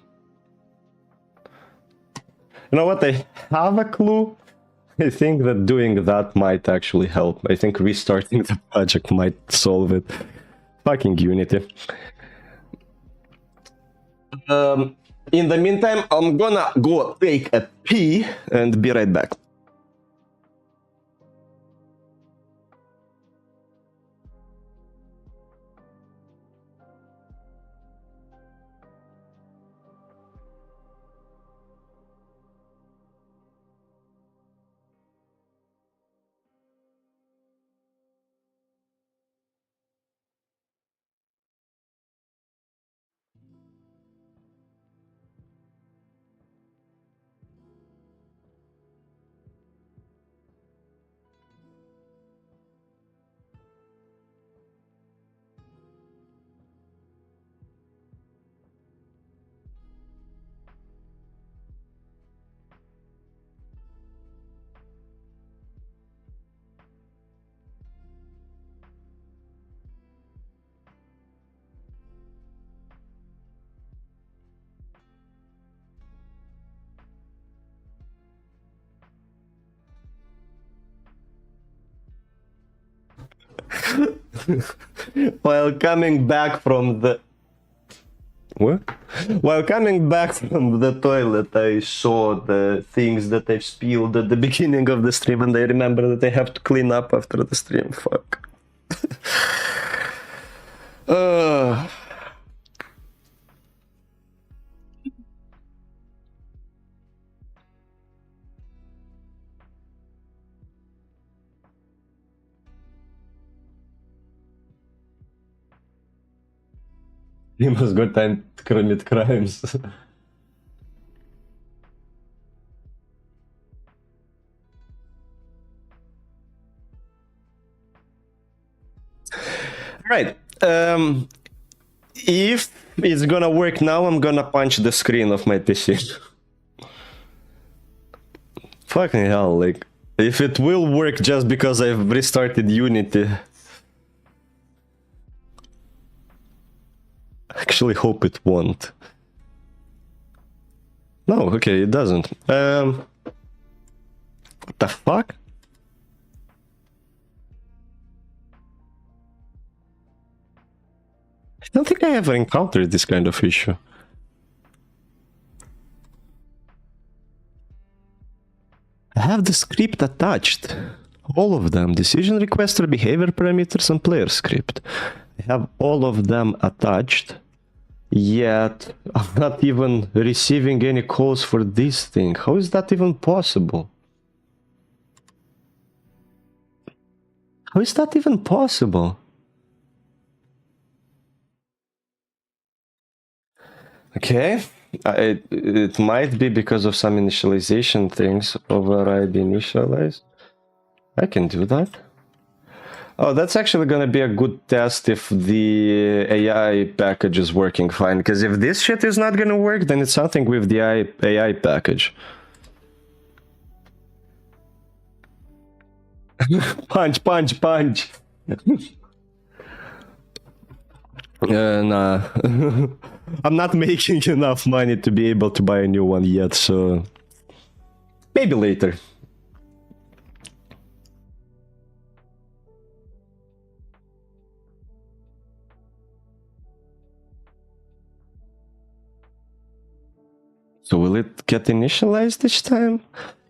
You know what? I have a clue. I think that doing that might actually help. I think restarting the project might solve it. Fucking Unity. In the meantime, I'm gonna go take a pee and be right back. While coming back from the... What? While coming back from the toilet, I saw the things that I've spilled at the beginning of the stream, and I remember that I have to clean up after the stream. Fuck. He must go time to commit crimes. Right. If it's gonna work now, I'm gonna punch the screen of my PC. Fucking hell, like, if it will work just because I've restarted Unity. Actually hope it won't. No, okay, it doesn't. What the fuck? I don't think I ever encountered this kind of issue. I have the script attached. All of them. Decision requester, behavior parameters, and player script. I have all of them attached. Yet, I'm not even receiving any calls for this thing. How is that even possible? How is that even possible? Okay, it might be because of some initialization things. Override initialize. I can do that. Oh, that's actually gonna be a good test if the AI package is working fine. Because if this shit is not gonna work, then it's something with the AI package. Punch, punch, punch. Nah. I'm not making enough money to be able to buy a new one yet, so maybe later. So will it get initialized each time?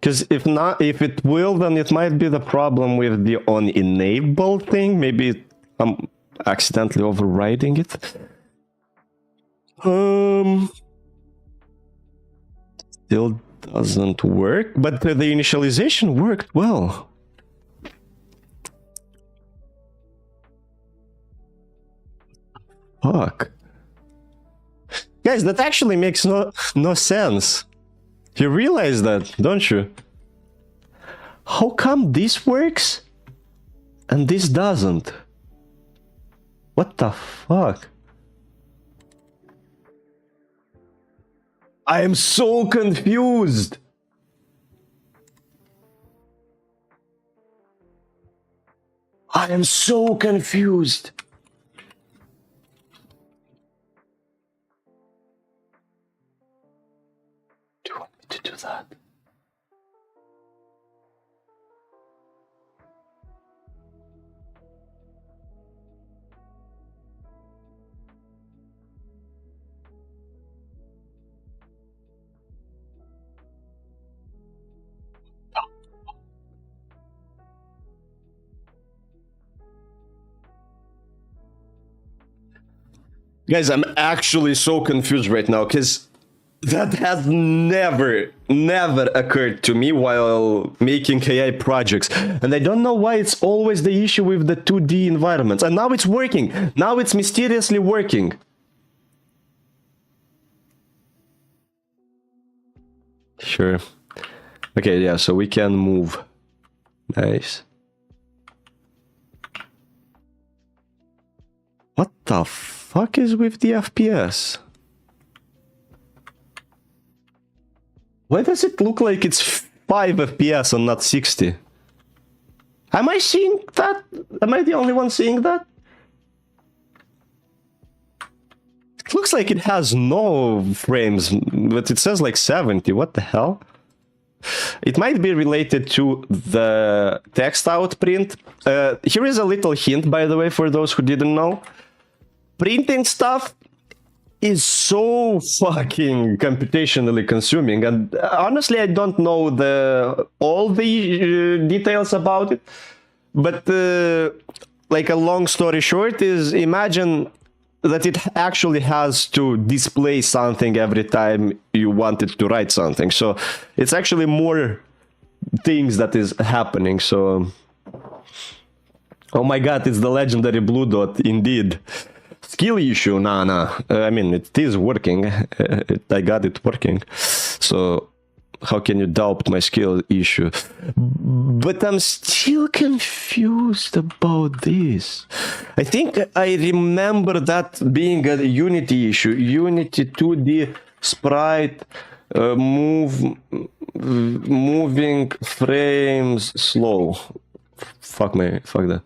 Because if not, if it will, then it might be the problem with the on enable thing. Maybe I'm accidentally overriding it. Still doesn't work, but the initialization worked well. Fuck. Guys, that actually makes no sense. You realize that, don't you? How come this works and this doesn't? What the fuck? I am so confused. I am so confused. Do you want me to do that? Guys, I'm actually so confused right now because that has never occurred to me while making AI projects. And I don't know why it's always the issue with the 2D environments. And now it's working. Now it's mysteriously working. Sure. Okay, yeah, so we can move. Nice. What the fuck is with the FPS? Why does it look like it's 5 FPS and not 60? Am I seeing that? Am I the only one seeing that? It looks like it has no frames, but it says like 70. What the hell? It might be related to the text outprint. Here is a little hint, by the way, for those who didn't know. Printing stuff is so fucking computationally consuming, and honestly, I don't know all the details about it. But like a long story short is, imagine that it actually has to display something every time you want it to write something. So it's actually more things that is happening. So, oh my god, it's the legendary blue dot indeed. Skill issue, nah. I mean, it is working. I got it working. So how can you doubt my skill issue? But I'm still confused about this. I think I remember that being a Unity issue. Unity 2D sprite moving frames slow. Fuck that.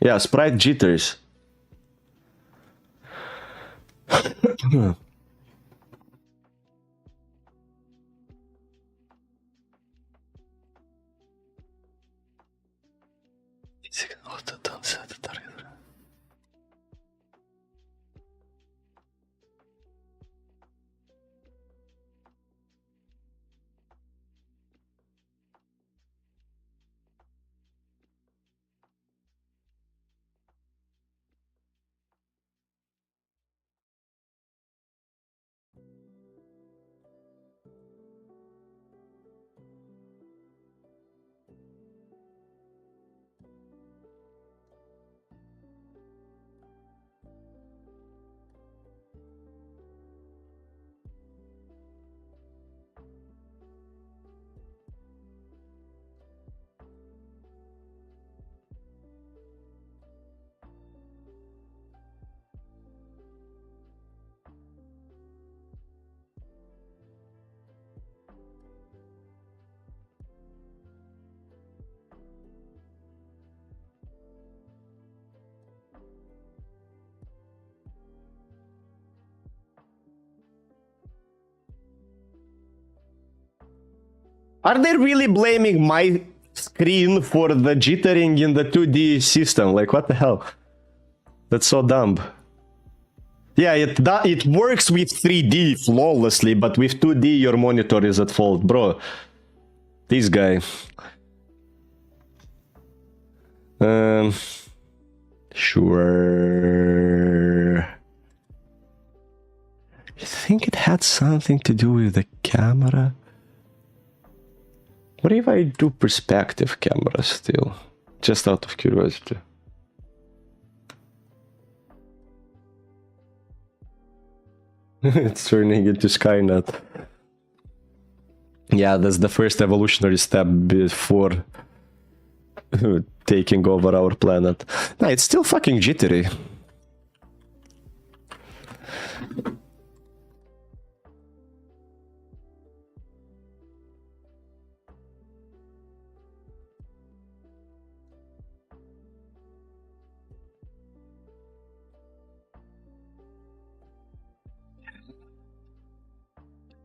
Yeah, sprite jitters. Are they really blaming my screen for the jittering in the 2D system? Like, what the hell? That's so dumb. Yeah, it works with 3D flawlessly, but with 2D your monitor is at fault. Bro, this guy. Sure. I think it had something to do with the camera. What if I do perspective camera still? Just out of curiosity. It's turning into Skynet. Yeah, that's the first evolutionary step before taking over our planet. Nah, it's still fucking jittery.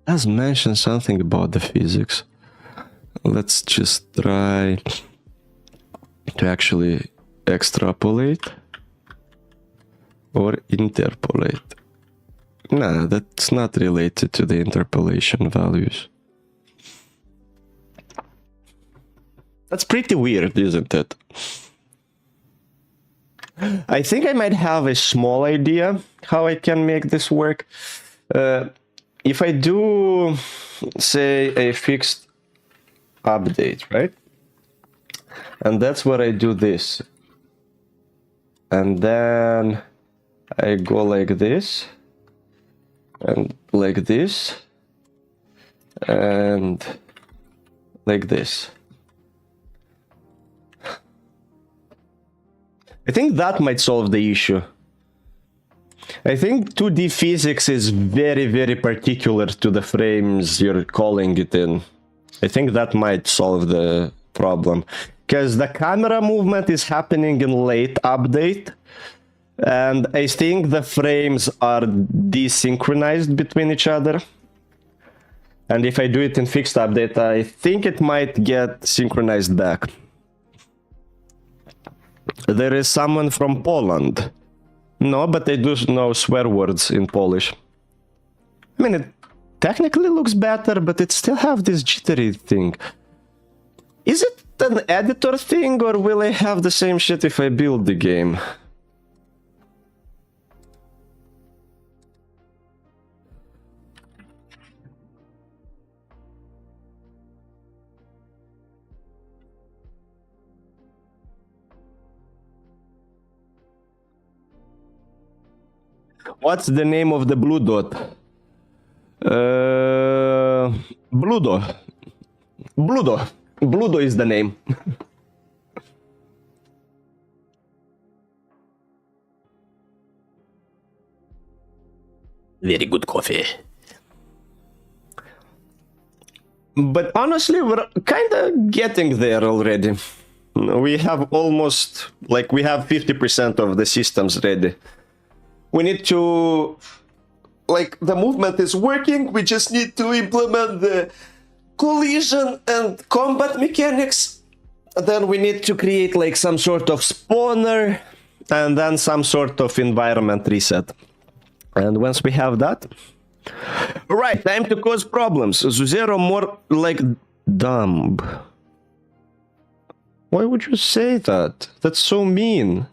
Has mentioned something about the physics. Let's just try to actually extrapolate or interpolate. Nah, that's not related to the interpolation values. That's pretty weird, isn't it? I think I might have a small idea how I can make this work. If I do, say, a fixed update, right? And that's where I do this. And then I go like this, and like this, and like this. I think that might solve the issue. I think 2D physics is very, very particular to the frames you're calling it in. I think that might solve the problem. Because the camera movement is happening in late update, and I think the frames are desynchronized between each other. And if I do it in fixed update, I think it might get synchronized back. There is someone from Poland. No, but they do know swear words in Polish. I mean, it technically looks better, but it still have this jittery thing. Is it an editor thing, or will I have the same shit if I build the game? What's the name of the blue dot? Bludo. Bludo. Bludo is the name. Very good coffee. But honestly, we're kind of getting there already. We have almost, like, we have 50% of the systems ready. We need to, like, the movement is working, we just need to implement the collision and combat mechanics. Then we need to create, like, some sort of spawner, and then some sort of environment reset. And once we have that, right, time to cause problems. Zero more like dumb. Why would you say that? That's so mean.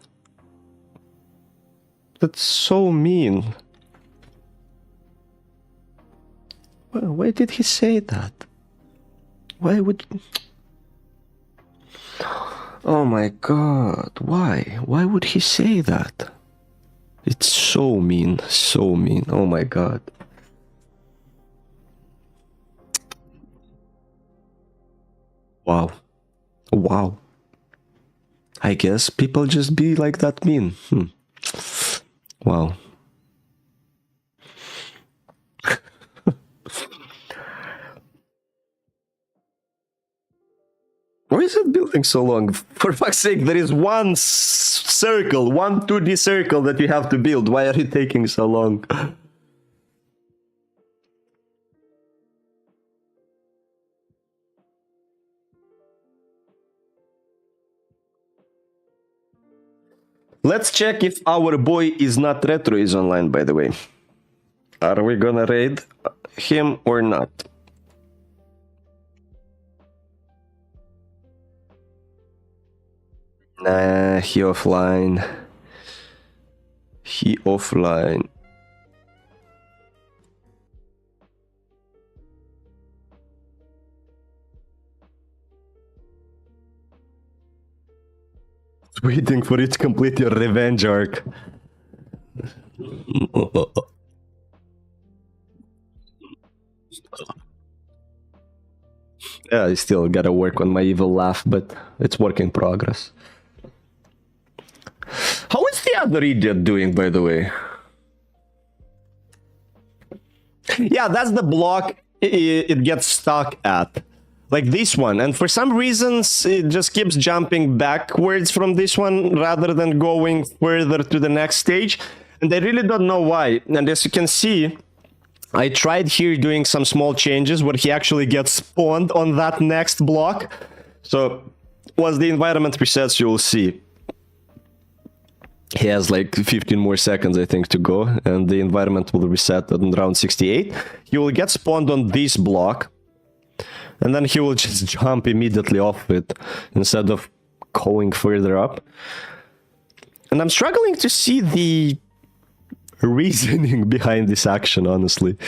That's so mean. Why did he say that? Why would... Oh my god, why? Why would he say that? It's so mean, so mean. Oh my god. Wow. Wow. I guess people just be like that mean. Wow. Why is it building so long? For fuck's sake, there is one circle, one 2D circle that you have to build. Why are you taking so long? Let's check if our boy is not retro is online, by the way. Are we gonna raid him or not? Nah, he offline. He offline. Waiting for it to complete your revenge arc. Yeah, I still gotta work on my evil laugh, but it's work in progress. How is the other idiot doing, by the way? Yeah, that's the block it gets stuck at. Like this one, and for some reasons it just keeps jumping backwards from this one rather than going further to the next stage, and I really don't know why. And as you can see, I tried here doing some small changes where he actually gets spawned on that next block. So once the environment resets, you will see he has like 15 more seconds, I think, to go, and the environment will reset at round 68. He will get spawned on this block, and then he will just jump immediately off it instead of going further up. And I'm struggling to see the reasoning behind this action, honestly.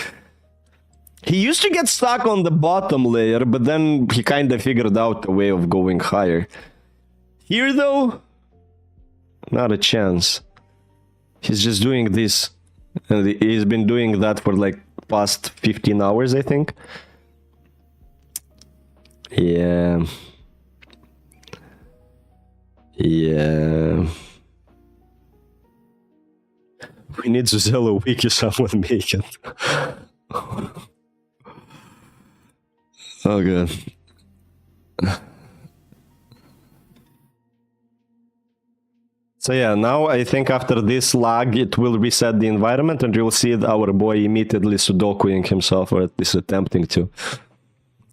He used to get stuck on the bottom layer, but then he kind of figured out a way of going higher. Here, though, not a chance. He's just doing this, and he's been doing that for like past 15 hours, I think. Yeah. Yeah. We need Zuzello Wiki, someone make it. Oh god. So yeah, now I think after this lag, it will reset the environment, and you'll see our boy immediately Sudokuing himself, or at least attempting to.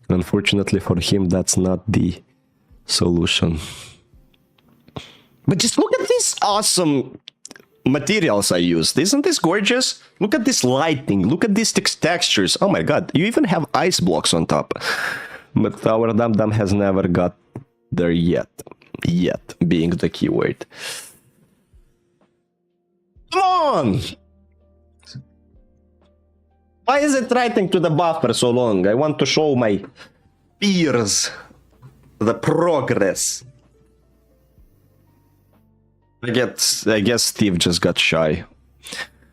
Unfortunately for him, that's not the solution. But just look at these awesome materials I used. Isn't this gorgeous? Look at this lighting. Look at these textures. Oh my god, you even have ice blocks on top. But our dum-dum has never got there yet. Yet being the keyword. Come on! Why is it writing to the buffer so long? I want to show my peers the progress. I guess Steve just got shy.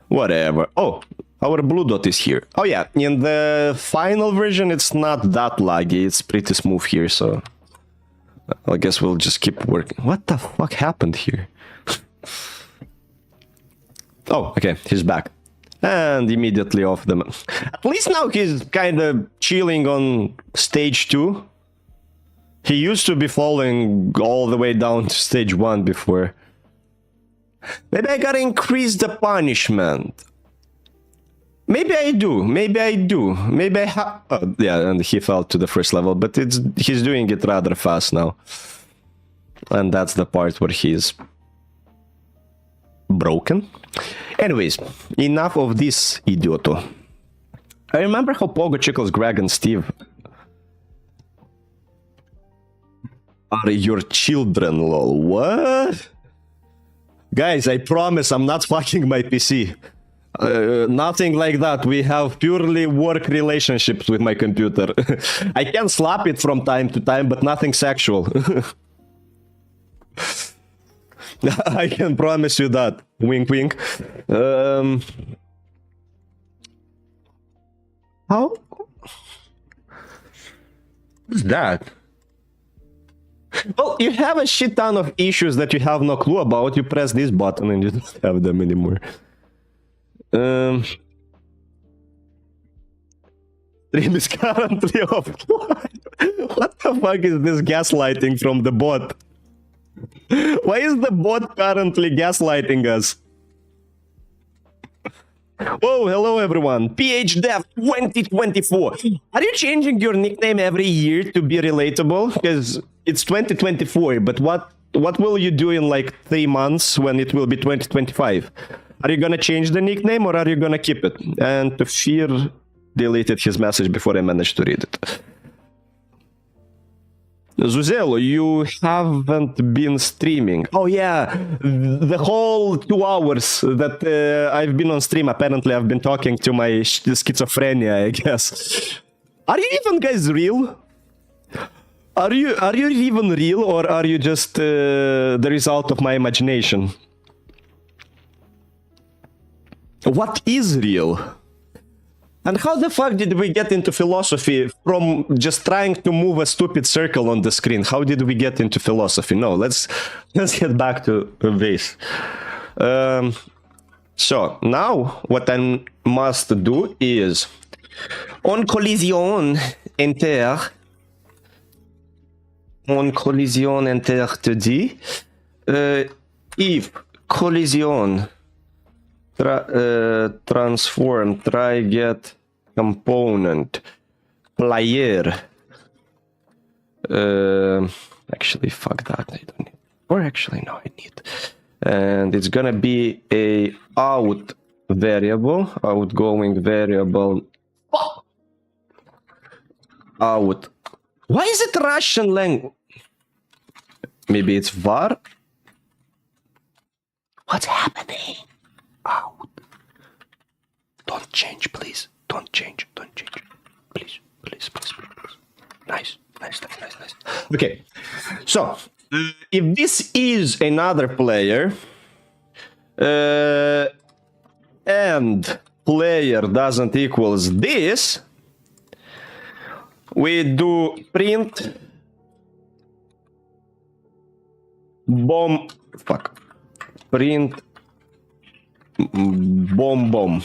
Whatever. Oh, our blue dot is here. Oh yeah, in the final version it's not that laggy. It's pretty smooth here, so I guess we'll just keep working. What the fuck happened here? Oh, okay, he's back. And immediately off the map. At least now he's kind of chilling on stage 2. He used to be falling all the way down to stage 1 before. Maybe I gotta increase the punishment. Maybe I do. Maybe I do. Maybe I have... Oh, yeah, and he fell to the first level, but he's doing it rather fast now. And that's the part where he's broken. Anyways, enough of this idioto. I remember how Pogo, Chickles, Greg, and Steve are your children, lol. What? Guys, I promise I'm not fucking my PC. Nothing like that. We have purely work relationships with my computer. I can slap it from time to time, but nothing sexual. I can promise you that. Wink, wink. How? What's that? Well, you have a shit ton of issues that you have no clue about. You press this button and you don't have them anymore. Stream is currently offline. What the fuck is this gaslighting from the bot? Why is the bot currently gaslighting us? Oh, hello everyone. PHDev 2024. Are you changing your nickname every year to be relatable? Because it's 2024, but what will you do in like 3 months when it will be 2025? Are you gonna change the nickname or are you gonna keep it? And Fear deleted his message before I managed to read it. Zuzelo, you haven't been streaming. Oh yeah, the whole 2 hours that I've been on stream, apparently I've been talking to my schizophrenia, I guess. Are you even guys real? Are you even real, or are you just the result of my imagination? What is real? And how the fuck did we get into philosophy from just trying to move a stupid circle on the screen? How did we get into philosophy? No, let's get back to this. So now what I must do is on collision enter 2D if collision transform try get component player actually fuck that, I don't need, or actually no, I need, and it's gonna be a out variable, outgoing variable out. Why is it Russian language? Maybe it's var. What's happening? Out. Don't change, please. Don't change. Don't change. Please, please, please, please, please. Nice, nice, nice, nice, nice. Okay. So, if this is another player, and player doesn't equals this, we do print bomb. Fuck. Print bomb.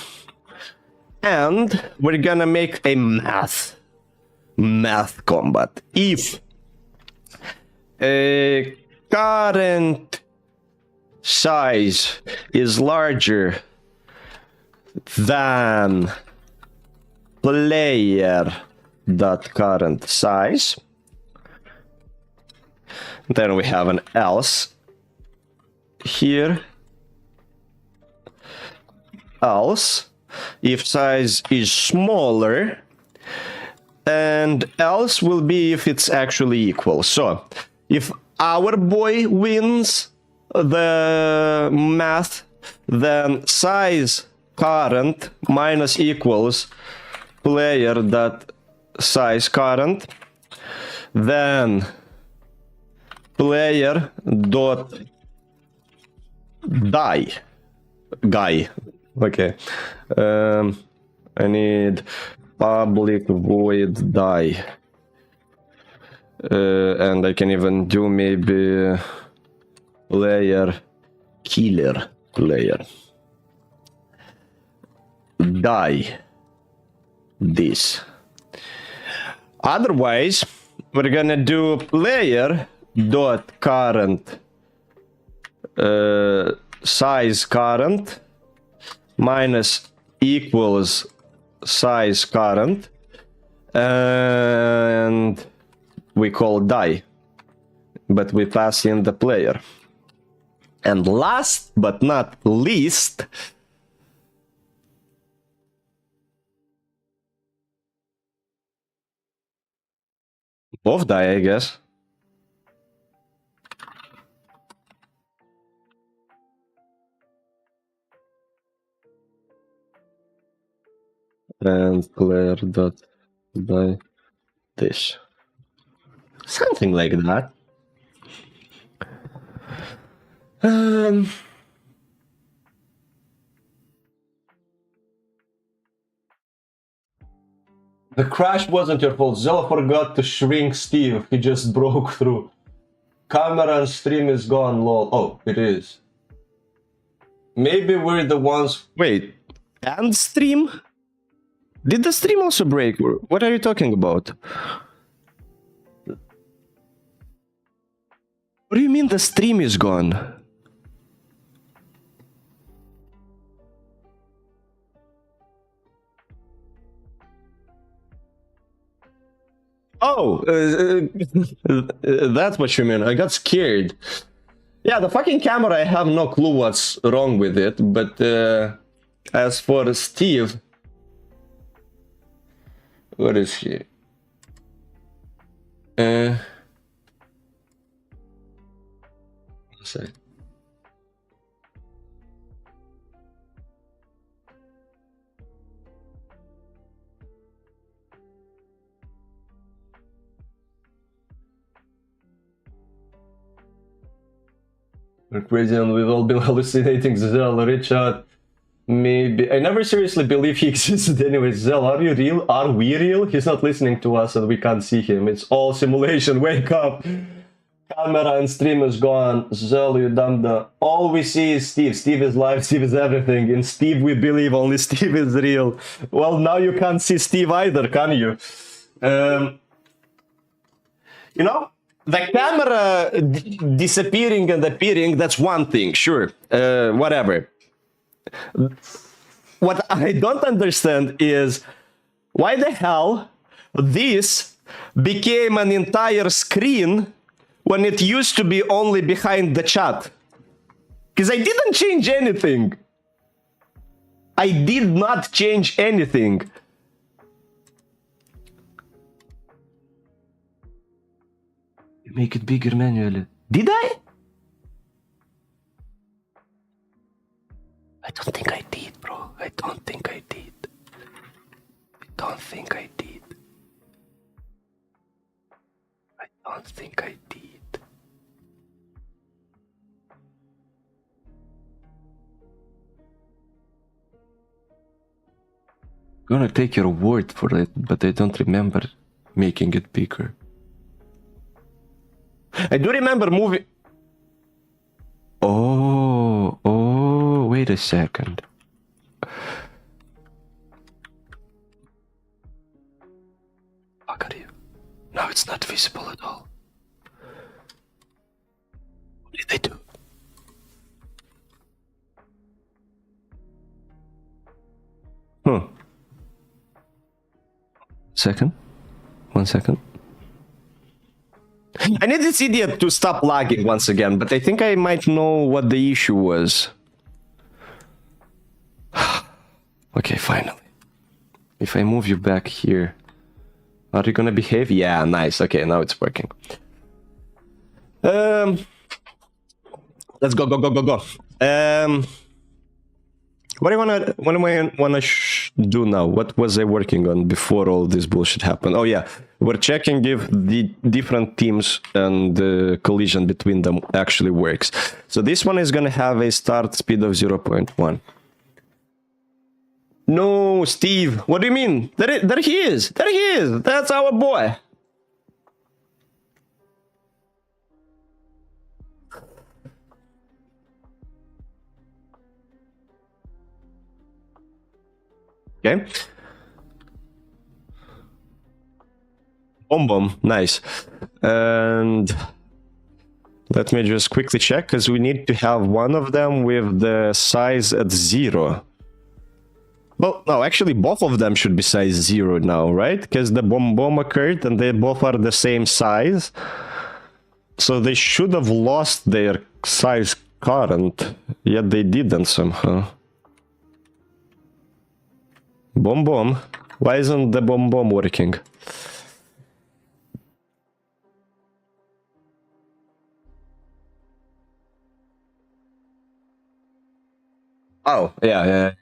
And we're gonna make a math combat. If a current size is larger than player dot current size, then we have an else here. Else if size is smaller, and else will be if it's actually equal. So if our boy wins the math, then size current minus equals player dot size current, then player dot guy Okay. I need public void die. And I can even do maybe layer killer layer. Die this. Otherwise, we're gonna do player dot current size current minus equals size current, and we call die, but we pass in the player. And last but not least, both die, I guess. And player dot die this. Something like that. The crash wasn't your fault. Zella forgot to shrink Steve. He just broke through. Camera and stream is gone, lol. Oh, it is. Maybe we're the ones... Wait, and stream? Did the stream also break? What are you talking about? What do you mean the stream is gone? Oh, that's what you mean. I got scared. Yeah, the fucking camera, I have no clue what's wrong with it, but as for Steve... What is he? One sec. We're crazy and we've all been hallucinating. Zell, Richard, maybe. I never seriously believe he existed anyway. Zell, are you real? Are we real? He's not listening to us and we can't see him. It's all simulation. Wake up. Camera and stream is gone. Zell, you dumb the... All we see is Steve. Steve is live. Steve is everything. In Steve we believe. Only Steve is real. Well, now you can't see Steve either, can you? You know? The camera disappearing and appearing, that's one thing, sure, whatever. What I don't understand is why the hell this became an entire screen when it used to be only behind the chat. Because I didn't change anything. I did not change anything. Make it bigger manually. Did I? I don't think I did, bro. I don't think I did. I don't think I did. I don't think I did. I'm gonna take your word for it, but I don't remember making it bigger. I do remember moving... Oh, wait a second. Fuck are you? Now it's not visible at all. What did they do? One second. I need this idiot to stop lagging once again, but I think I might know what the issue was. Okay, finally. If I move you back here, are you gonna behave? Yeah, nice. Okay, now it's working. Let's go. What do I wanna do now? What was I working on before all this bullshit happened? Oh yeah, we're checking if the different teams and the collision between them actually works. So this one is gonna have a start speed of 0.1. No, Steve. What do you mean? There he is. There he is. That's our boy. Okay. Bomb bomb. Nice. And let me just quickly check, because we need to have one of them with the size at 0. Well, no, actually both of them should be size 0 now, right? Because the bomb bomb occurred and they both are the same size. So they should have lost their size current, yet they didn't somehow. Bomb bomb. Why isn't the bomb bomb working? Oh, yeah.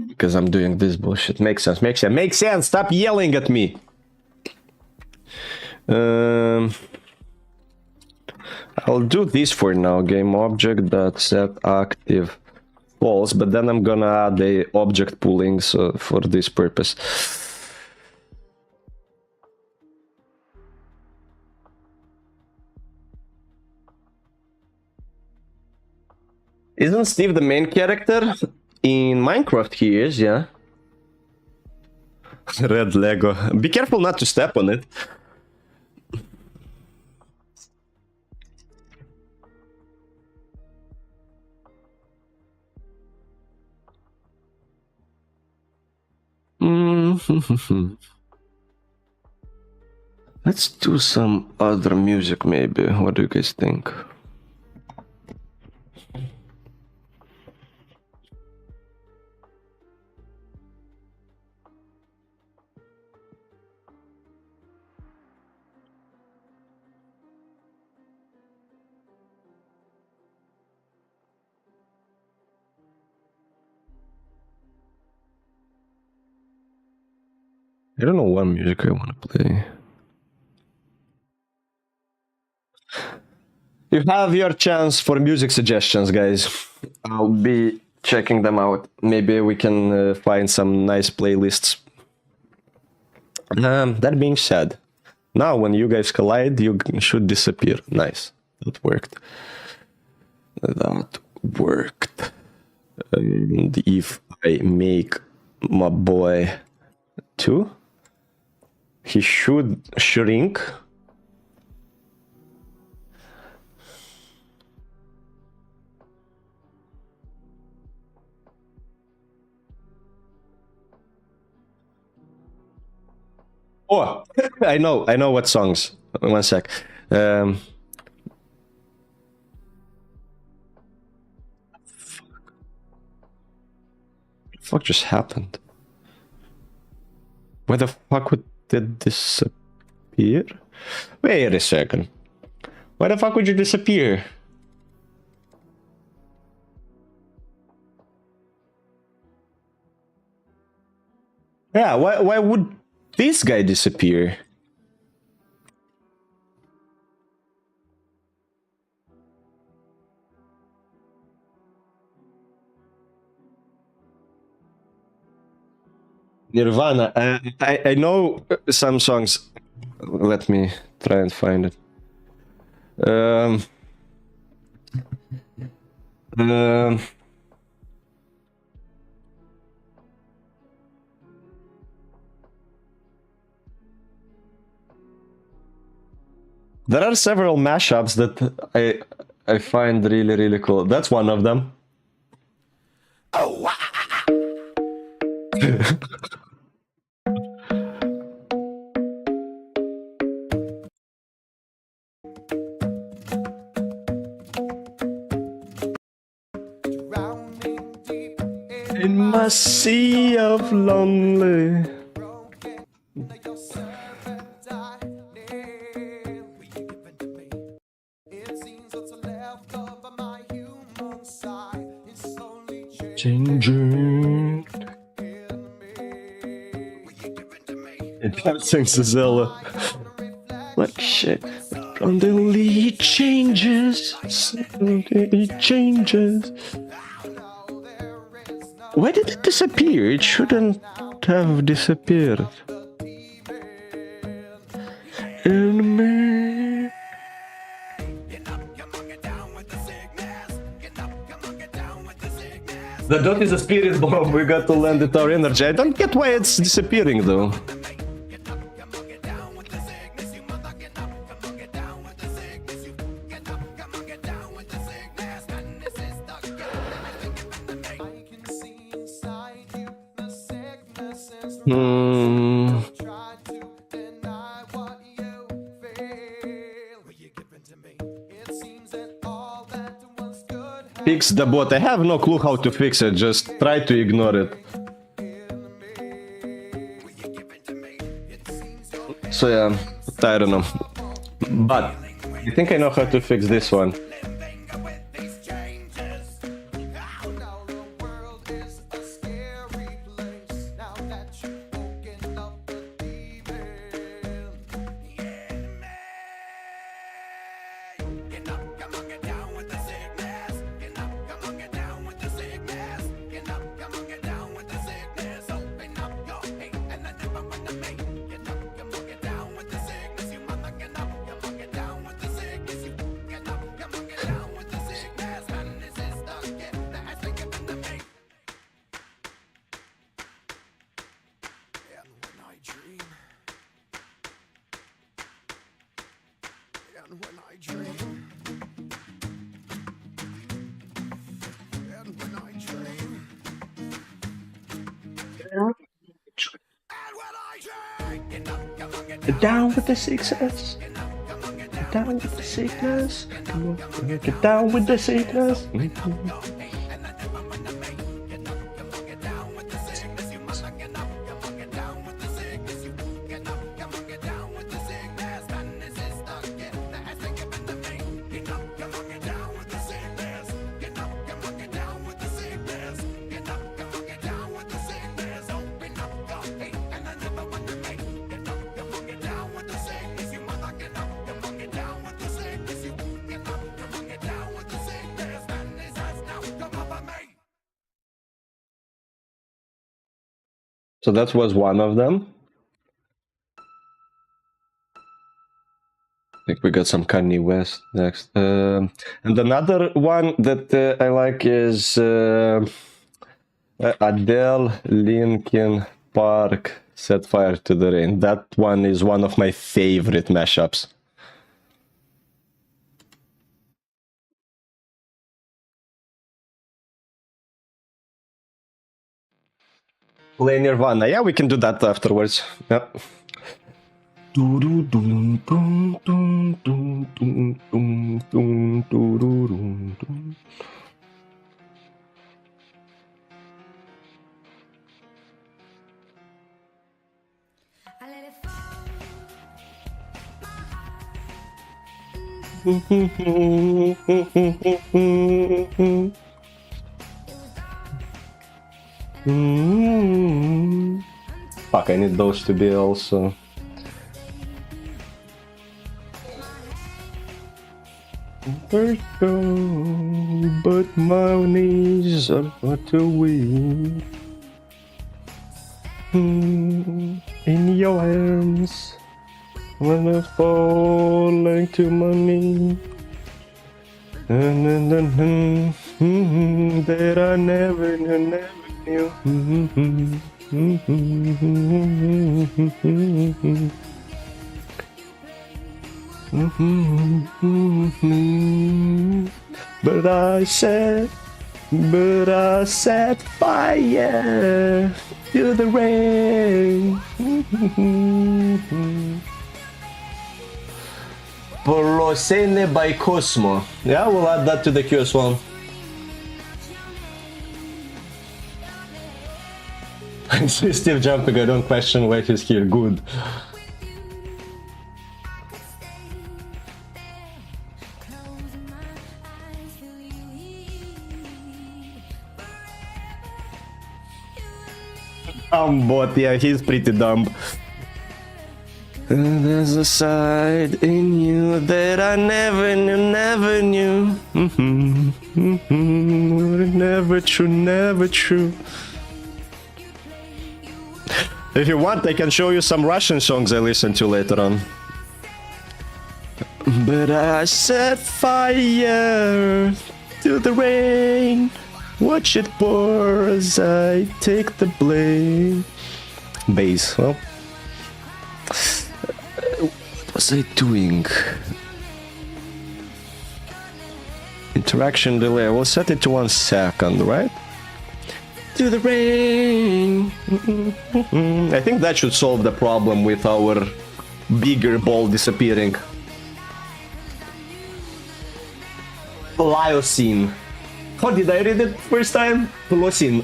Because I'm doing this bullshit. Makes sense. Makes sense. Stop yelling at me. I'll do this for now. Game object that set active false, but then I'm gonna add a object pooling so for this purpose. Isn't Steve the main character? In Minecraft he is, yeah. Red Lego. Be careful not to step on it. Let's do some other music maybe. What do you guys think? I don't know what music I want to play. You have your chance for music suggestions, guys. I'll be checking them out. Maybe we can find some nice playlists. That being said, now when you guys collide, you should disappear. Nice. That worked. And if I make my boy 2, he should shrink. Oh, I know what songs. One sec. Fuck. What the fuck just happened? Where the fuck would it disappear? Wait a second. Why the fuck would you disappear? Yeah, why would this guy disappear? Nirvana. I know some songs. Let me try and find it. There are several mashups that I find really cool. That's one of them. Oh. In my sea of lonely. Changing. It sings to Zilla. Like shit. Suddenly it changes. Suddenly it changes. Why did it disappear? It shouldn't have disappeared. Enemy. The dot is a spirit bomb. We got to land it our energy. I don't get why it's disappearing though. Fix the bot. I have no clue how to fix it. Just try to ignore it. So yeah, I don't know. But I think I know how to fix this one. When I dream, and when I dream, down with the success, down with the sickness, get down with the sickness. So that was one of them. I think we got some Kanye West next. And another one that I like is Adele, Linkin Park, Set Fire to the Rain. That one is one of my favorite mashups. Play Nirvana. Yeah, we can do that afterwards. Yeah. Fuck, I need those to be also. But my knees are not too weak. In your arms, when I'm falling to my knees. That I never knew. But I set fire to the rain. Porosene by Cosmo. Yeah, we'll add that to the queue as well. I see Steve jumping, I don't question why he's here. Good. Dumb bot, yeah, he's pretty dumb. There's a side in you that I never knew. Never true, never true. If you want, I can show you some Russian songs I listen to later on. But I set fire to the rain. Watch it pour as I take the blame. Bass. Well, what was I doing? Interaction delay. We'll set it to 1 second, right? To the rain. I think that should solve the problem with our bigger ball disappearing. Pliocene. How did I read it first time? Pliocene.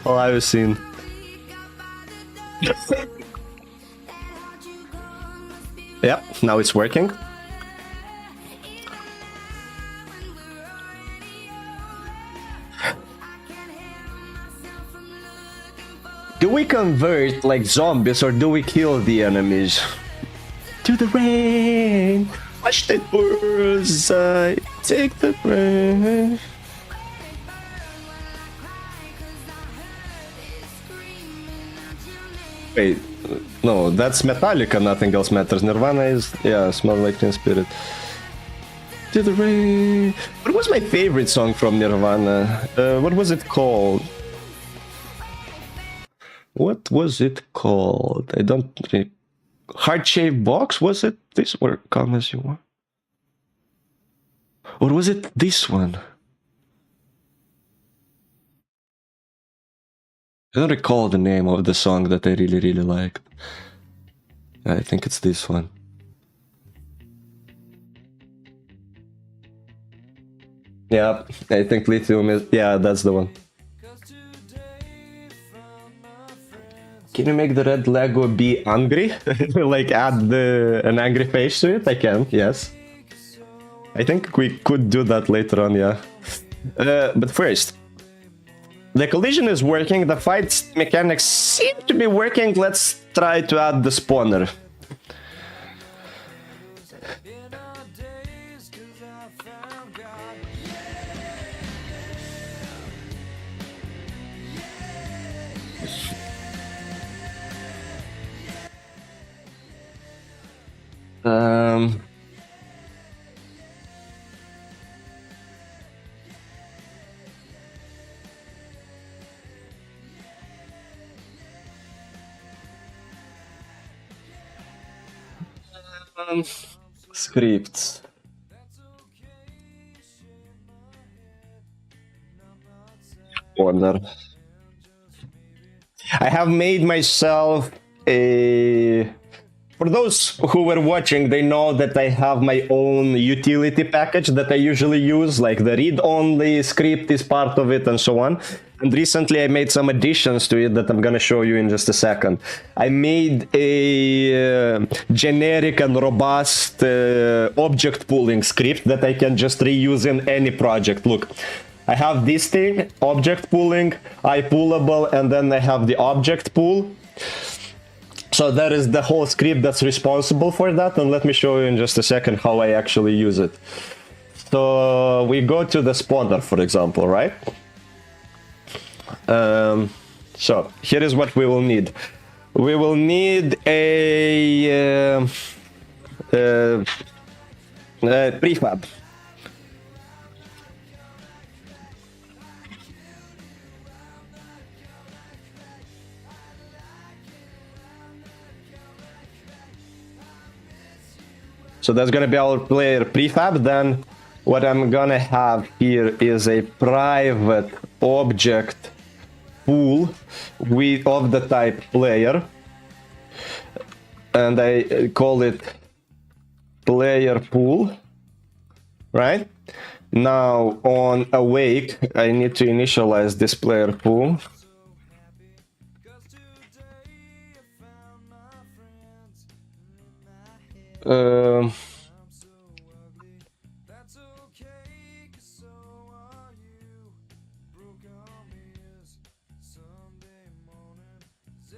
Pliocene. Yep, now it's working. Do we convert like zombies or do we kill the enemies? To the rain, watch the birds, I take the rain. Wait, no, that's Metallica, nothing else matters. Nirvana is, yeah, Smell Like Teen Spirit. To the rain. What was my favorite song from Nirvana? What was it called? What was it called? I don't... Heart-shaped box? Was it this or Come As You Want? Or was it this one? I don't recall the name of the song that I really liked. I think it's this one. Yeah, I think Lithium is... Yeah, that's the one. Can you make the red Lego be angry? Like add an angry face to it? I can, yes. I think we could do that later on, yeah. But first, the collision is working, the fight mechanics seem to be working. Let's try to add the spawner. Scripts. Order. I have made myself a... For those who were watching, they know that I have my own utility package that I usually use, like the read-only script is part of it and so on. And recently I made some additions to it that I'm gonna show you in just a second. I made a generic and robust object pooling script that I can just reuse in any project. Look, I have this thing, object pooling, iPoolable, and then I have the object pool. So that is the whole script that's responsible for that, and let me show you in just a second how I actually use it. So we go to the spawner, for example, right? So here is what we will need. We will need a prefab. So that's gonna be our player prefab. Then what I'm gonna have here is a private object pool of the type player, and I call it player pool. Right now on awake, I need to initialize this player pool.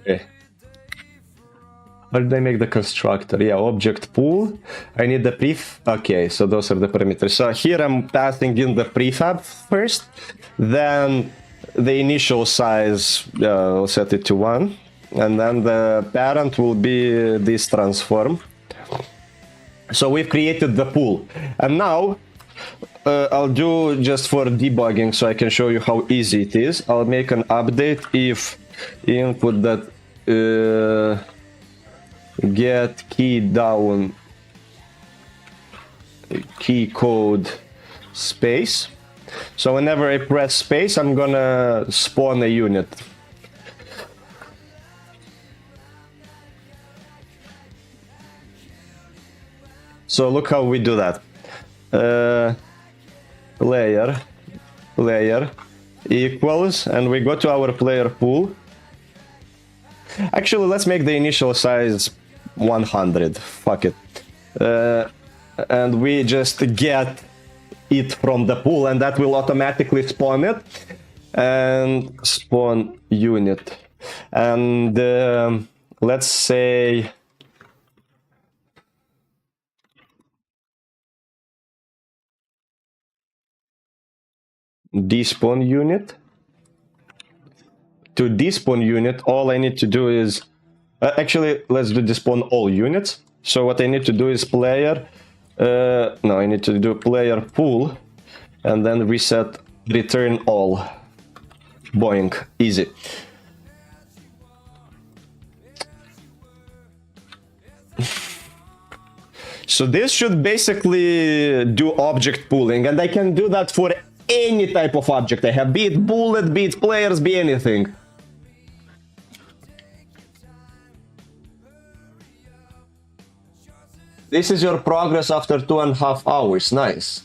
Okay. How did I make the constructor? Yeah, object pool. I need the pref. Okay, so those are the parameters. So here I'm passing in the prefab first, then the initial size, I'll set it to 1. and then the parent will be this transform. So we've created the pool, and now I'll do just for debugging so I can show you how easy it is. I'll make an update if input that get key down key code space. So whenever I press space, I'm gonna spawn a unit. So look how we do that. Player equals, and we go to our player pool. Actually, let's make the initial size 100. Fuck it. And we just get it from the pool, and that will automatically spawn it. And spawn unit. And let's say despawn unit. To despawn unit, all I need to do is actually let's do despawn all units. So what I need to do is player no, I need to do player pool and then reset return all. Boing, easy. So this should basically do object pooling, and I can do that for any type of object I have, be it bullet, be it players, be anything. This is your progress after 2.5 hours, nice.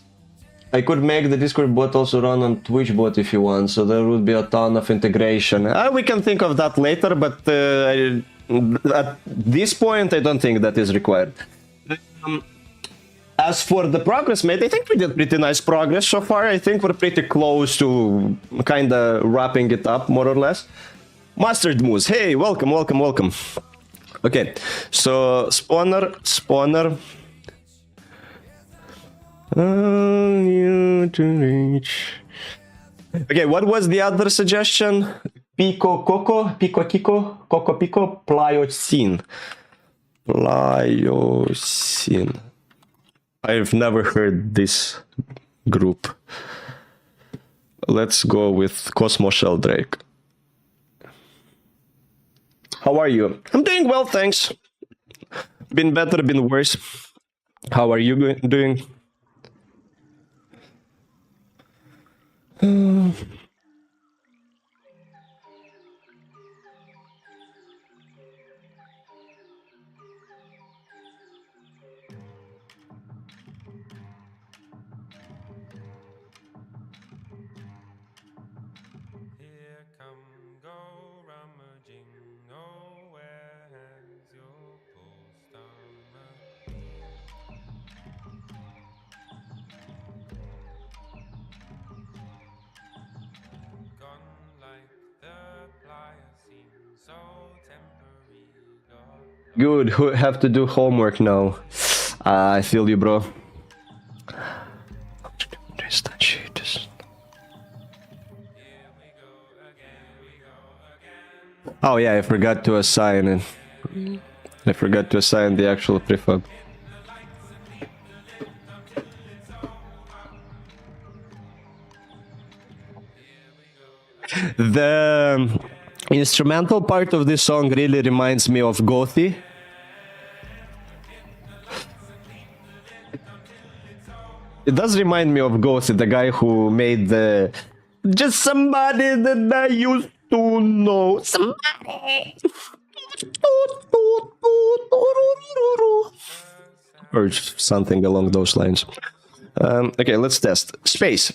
I could make the Discord bot also run on Twitch bot if you want, so there would be a ton of integration. We can think of that later, but at this point I don't think that is required. As for the progress made, I think we did pretty nice progress so far. I think we're pretty close to kind of wrapping it up, more or less. Mustard Moose, hey, welcome, welcome, welcome. Okay, so spawner. You to reach. Okay, what was the other suggestion? Pico Kiko, Coco Pico, Pliocene. Pliocene. I've never heard this group. Let's go with Cosmo Sheldrake. How are you? I'm doing well, thanks. Been better, been worse. How are you doing? Good, have to do homework now. I feel you, bro. Oh yeah, I forgot to assign it. I forgot to assign the actual prefab. The instrumental part of this song really reminds me of Gothy. It does remind me of Gothy, the guy who made the just somebody that I used to know. Somebody. Or something along those lines. Okay, let's test. Space.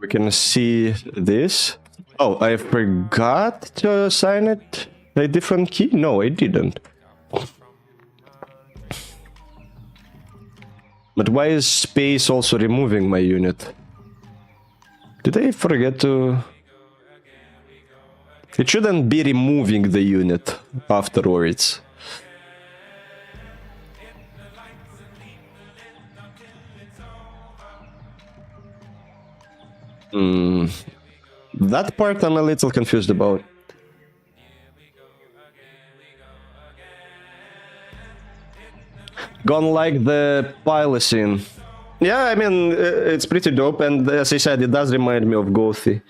We can see this. Oh, I forgot to assign it a different key? No, I didn't. But why is space also removing my unit? Did I forget to... It shouldn't be removing the unit afterwards. That part I'm a little confused about. Gone like the Pylocene. Yeah, I mean, it's pretty dope, and as I said, it does remind me of Gothi.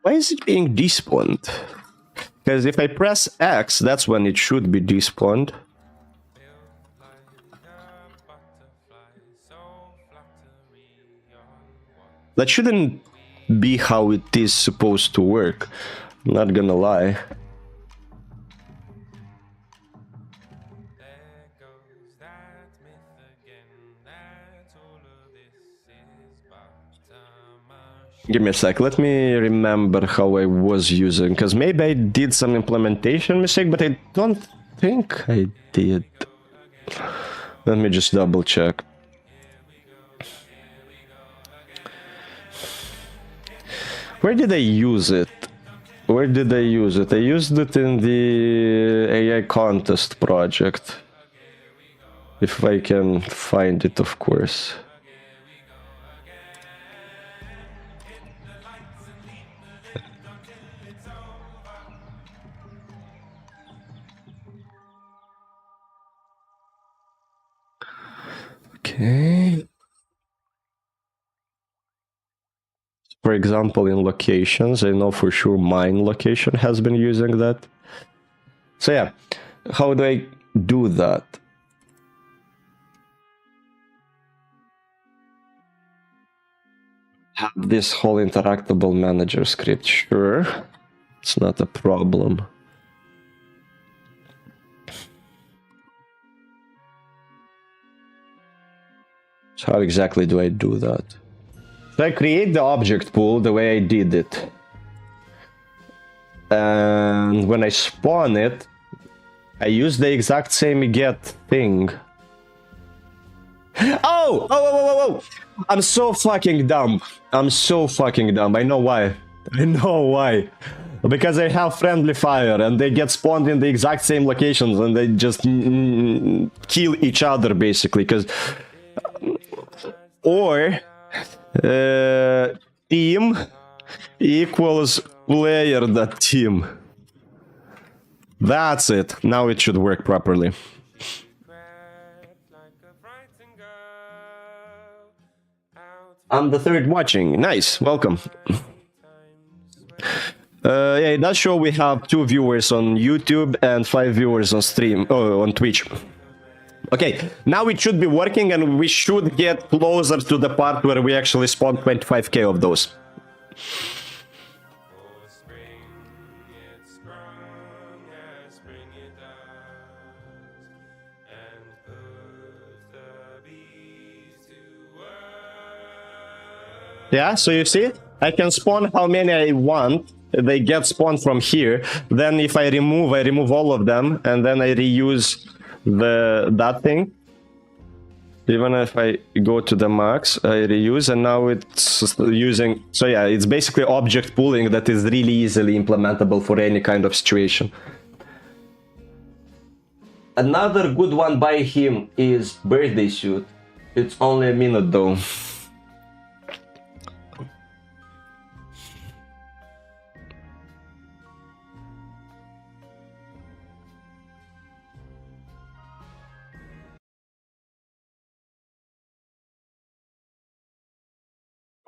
Why is it being despawned? Because if I press X, that's when it should be despawned. That shouldn't be how it is supposed to work. I'm not gonna lie. Give me a sec, let me remember how I was using, because maybe I did some implementation mistake, but I don't think I did. Let me just double check. Where did I use it? Where did I use it? I used it in the AI contest project. If I can find it, of course. Okay. For example, in locations, I know for sure mine location has been using that. So yeah, how do I do that? Have this whole interactable manager script, sure. It's not a problem. So how exactly do I do that? So I create the object pool the way I did it. And when I spawn it, I use the exact same get thing. Oh! I'm so fucking dumb. I'm so fucking dumb. I know why. I know why. Because I have friendly fire and they get spawned in the exact same locations and they just kill each other basically. Because or team equals player.team. That's it. Now it should work properly. I'm the third watching. Nice. Welcome. Yeah, it does show we have 2 viewers on YouTube and 5 viewers on stream. Oh, on Twitch. Okay, now it should be working and we should get closer to the part where we actually spawn 25k of those. Yeah, so you see, I can spawn how many I want. They get spawned from here. Then if I remove all of them, and then I reuse that thing. Even if I go to the max, I reuse, and now it's using. So yeah, it's basically object pooling that is really easily implementable for any kind of situation. Another good one by him is Birthday Suit. It's only a minute though.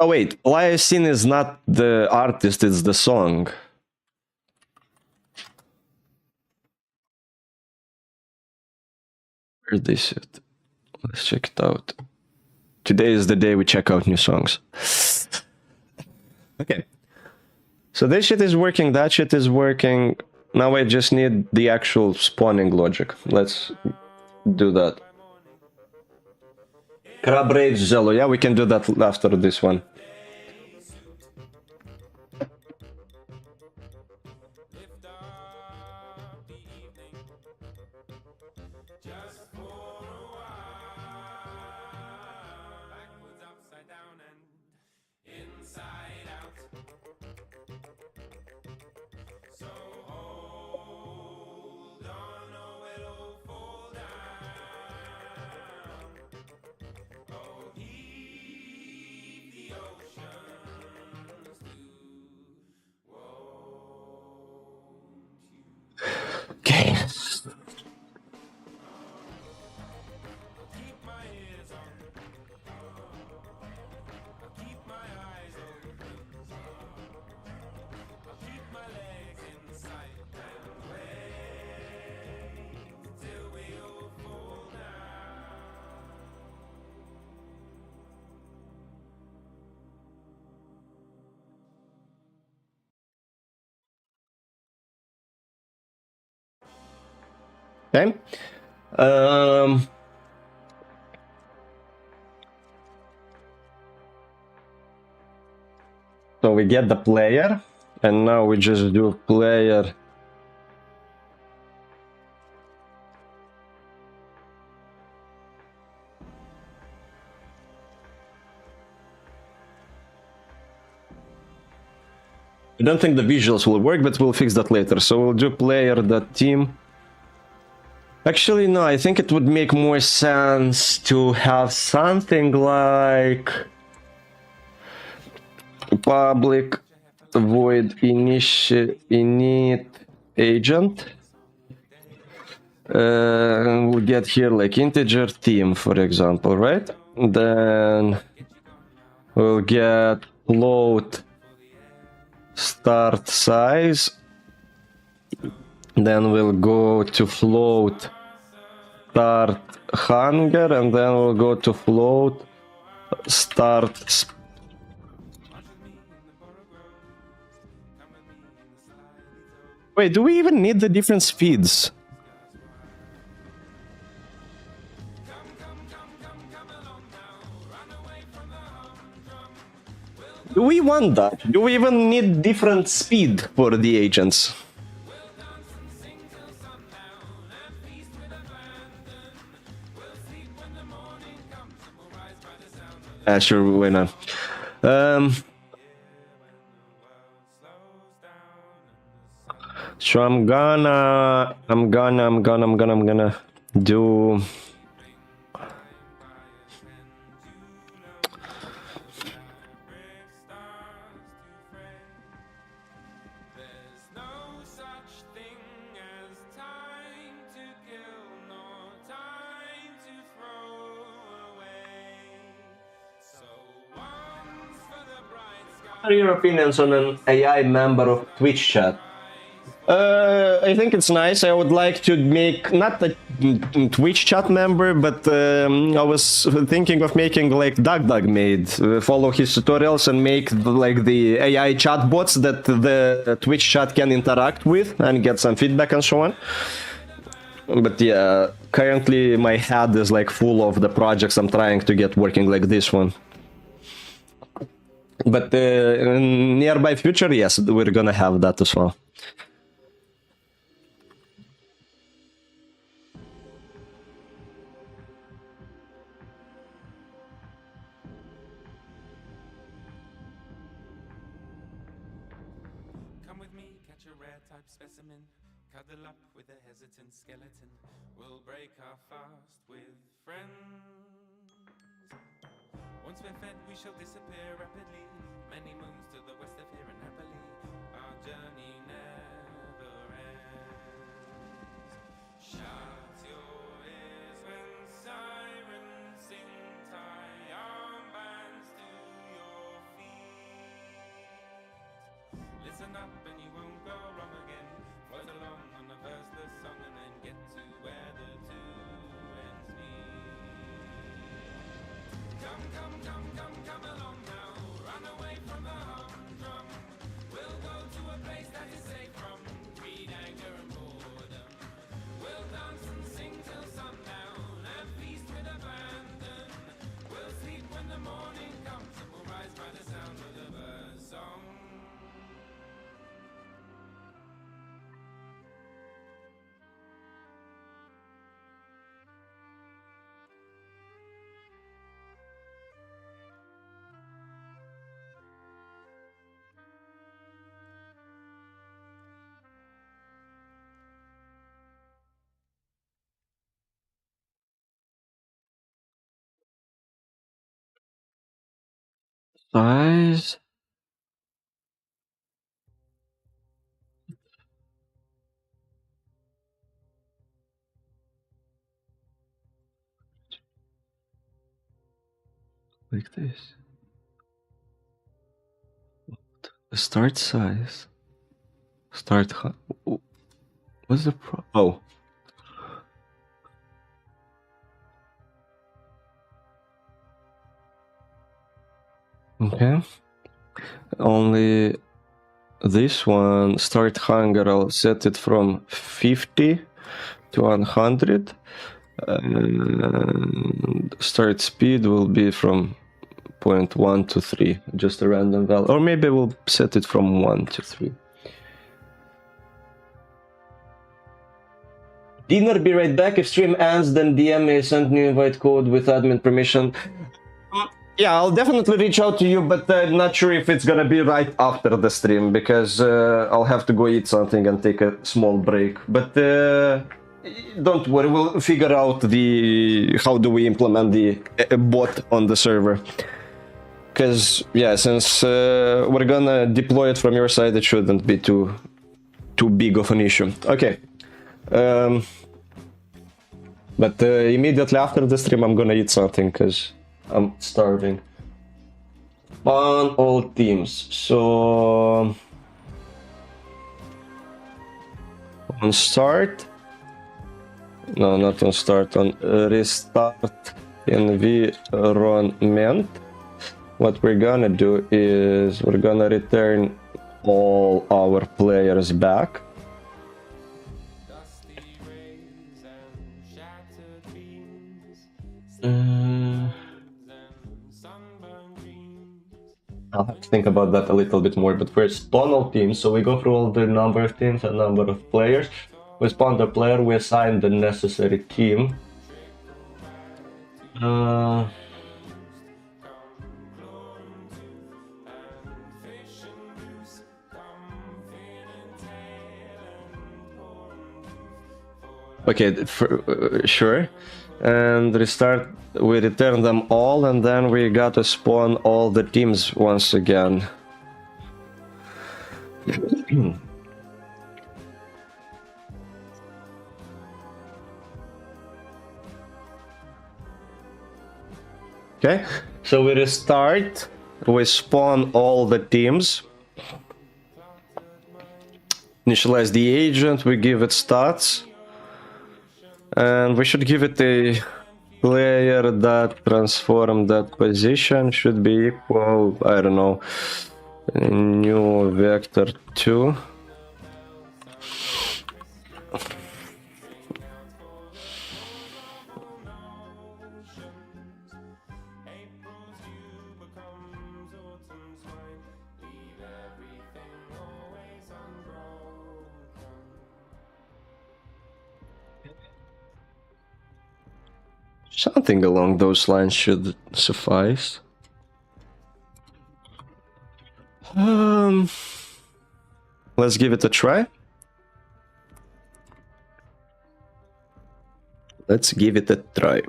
Oh wait, Lyocene is not the artist, it's the song. Where's this shit? Let's check it out. Today is the day we check out new songs. Okay. So this shit is working, that shit is working. Now I just need the actual spawning logic. Let's do that. Crab Rage Zello, yeah, we can do that after this one. Okay. So we get the player, and now we just do player. I don't think the visuals will work, but we'll fix that later. So we'll do player.team. Actually, no, I think it would make more sense to have something like public void init agent. We'll get here like integer team, for example, right? Then we'll get float start size. Then we'll go to float start hunger, and then we'll go to float start. Wait, do we even need the different speeds? Do we want that? Do we even need different speed for the agents? Sure, why not? So I'm gonna do. What are your opinions on an AI member of Twitch chat? I think it's nice. I would like to make not a Twitch chat member, but I was thinking of making like DuckDuck made. Follow his tutorials and make like the AI chatbots that the Twitch chat can interact with and get some feedback and so on. But yeah, currently my head is like full of the projects I'm trying to get working, like this one. But in nearby future, yes, we're gonna have that as well. Come with me, catch a rare type specimen, cuddle up with a hesitant skeleton. We'll break our fast with friends. Once we're fed, we shall disappear rapidly. Many moons to the west of here and happily. Our journey never ends. Shut your ears when sirens sing. Tie armbands to your feet. Listen up and you won't go wrong again. Float along on the verseless song and then get to where the two ends meet. Come, come, come, come, come along now. Run away from the humdrum. We'll go to a place that is safe from greed, anger and boredom. We'll dance and sing till sundown and feast with abandon. We'll sleep when the morning comes and we'll rise by the sound of the bird song. Size. Like this. Start size. Start. What's the pro? Oh. Okay. Only this one, start hunger, I'll set it from 50 to 100. And start speed will be from 0.1 to 3, just a random value. Or maybe we'll set it from 1 to 3. Dinner, be right back. If stream ends, then DM me, send new invite code with admin permission. Yeah, I'll definitely reach out to you, but I'm not sure if it's gonna be right after the stream, because I'll have to go eat something and take a small break. But don't worry, we'll figure out how do we implement the bot on the server. Because, yeah, since we're gonna deploy it from your side, it shouldn't be too big of an issue. Okay. But immediately after the stream, I'm gonna eat something, because I'm starving. On all teams. So on start. No, not on start. On restart environment. What we're gonna do is we're gonna return all our players back. I'll have to think about that a little bit more, but first spawn all teams. So we go through all the number of teams and number of players. We spawn the player, we assign the necessary team. Okay, sure. And restart, we return them all, and then we gotta spawn all the teams once again. Okay, so we restart, we spawn all the teams. Initialize the agent, we give it stats. And we should give it a player that transform that position should be equal, I don't know, new vector 2. Something along those lines should suffice. Let's give it a try. Let's give it a try.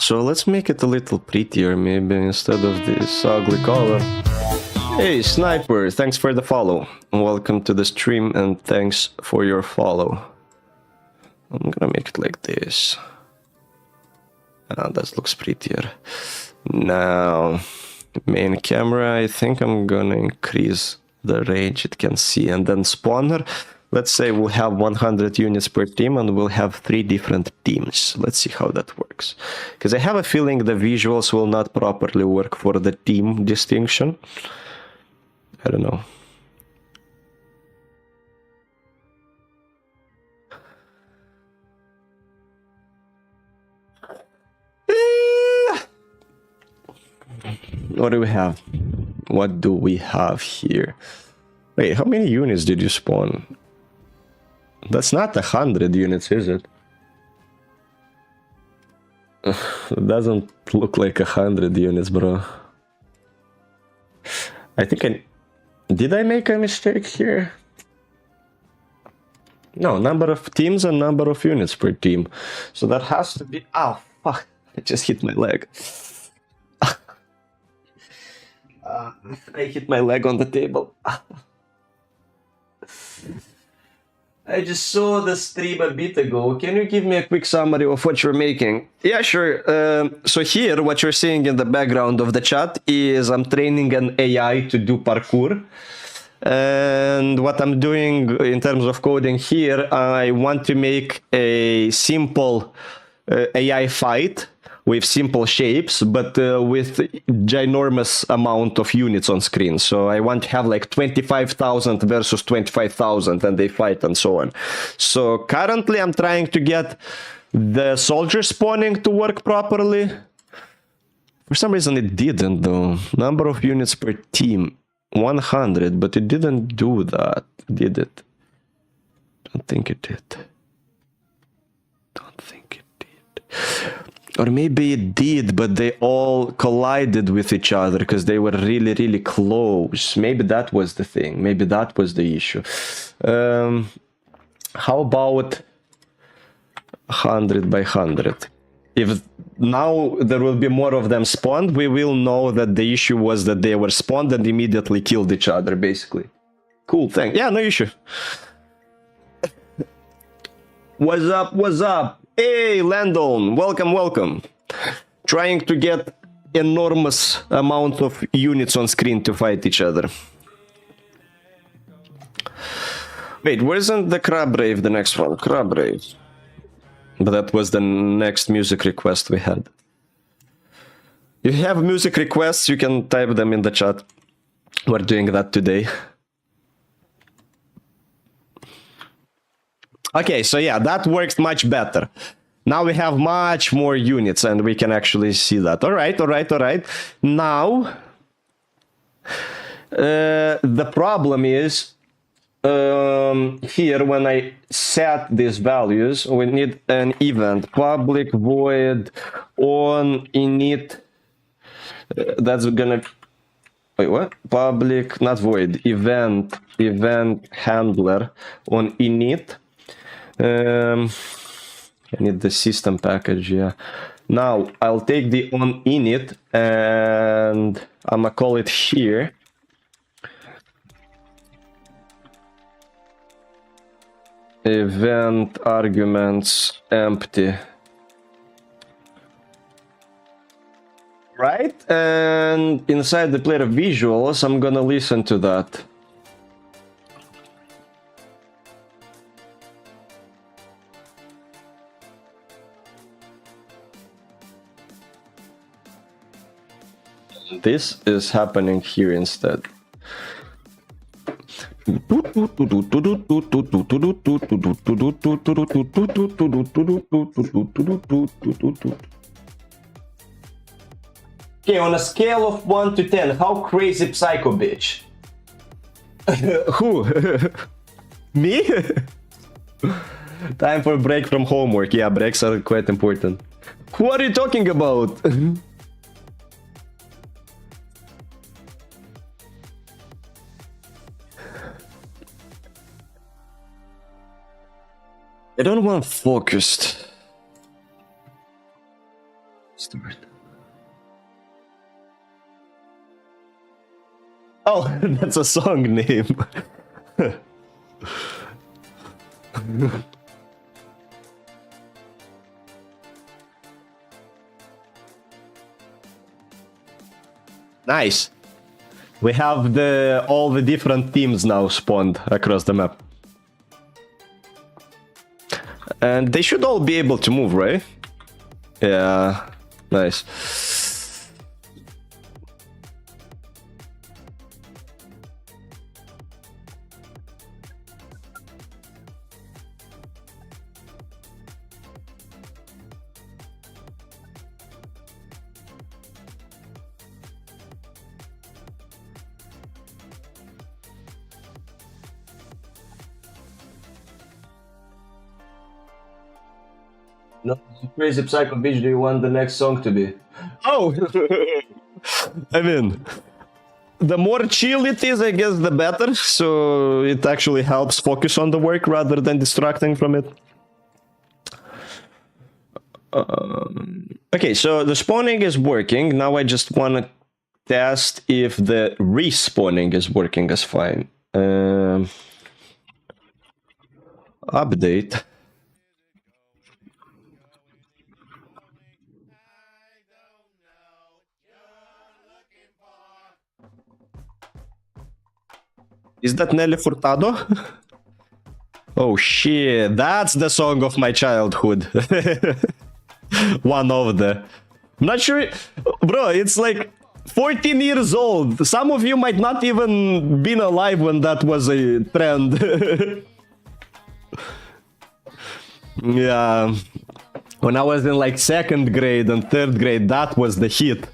So let's make it a little prettier, maybe, instead of this ugly color. Hey, Sniper, thanks for the follow. Welcome to the stream, and thanks for your follow. I'm gonna make it like this. That looks prettier. Now, main camera, I think I'm gonna increase the range it can see. And then spawner, let's say we'll have 100 units per team and we'll have 3 different teams. Let's see how that works. Because I have a feeling the visuals will not properly work for the team distinction. I don't know. What do we have? What do we have here? Wait, how many units did you spawn? That's not 100 units, is it? It doesn't look like 100 units, bro. I think Did I make a mistake here? No, number of teams and number of units per team. So that has to be... Oh, fuck. I just hit my leg. I hit my leg on the table. I just saw the stream a bit ago. Can you give me a quick summary of what you're making? Yeah, sure. So here, what you're seeing in the background of the chat is I'm training an AI to do parkour. And what I'm doing in terms of coding here, I want to make a simple AI fight with simple shapes, but with ginormous amount of units on screen. So I want to have like 25,000 versus 25,000 and they fight and so on. So currently I'm trying to get the soldier spawning to work properly. For some reason it didn't though. Number of units per team, 100, but it didn't do that, did it? Don't think it did. Don't think it did. Or maybe it did, but they all collided with each other because they were really, really close. Maybe that was the thing. Maybe that was the issue. How about 100 by 100? If now there will be more of them spawned, we will know that the issue was that they were spawned and immediately killed each other, basically. Cool, thanks. Yeah, no issue. What's up, what's up? Hey, Landon, welcome, welcome. Trying to get enormous amount of units on screen to fight each other. Wait, where isn't the Crab Rave, the next one? Crab Rave. But that was the next music request we had. If you have music requests, you can type them in the chat. We're doing that today. Okay, so yeah, that works much better. Now we have much more units and we can actually see that. All right, all right, all right. Now, the problem is here when I set these values, we need an event, public void on init. That's gonna, wait, what? Public, not void, event handler on init. I need the system package, yeah. Now I'll take the on init and I'm gonna call it here. Event arguments empty. Right? And inside the player visuals, I'm gonna listen to that. This is happening here instead. Okay, on a scale of 1 to 10, how crazy psycho bitch? Who? Me? Time for a break from homework. Yeah, breaks are quite important. Who are you talking about? I don't want focused. Start. Oh, that's a song name. Nice. We have all the different teams now spawned across the map. And they should all be able to move, right? Yeah, nice. No, crazy psycho bitch, do you want the next song to be? Oh! I mean, the more chill it is, I guess, the better. So it actually helps focus on the work rather than distracting from it. Okay, so the spawning is working. Now I just want to test if the respawning is working as fine. Update. Is that Nelly Furtado? Oh shit, that's the song of my childhood. One of the. I'm not sure. Bro, it's like 14 years old. Some of you might not even been alive when that was a trend. Yeah. When I was in like 2nd grade and 3rd grade, that was the hit.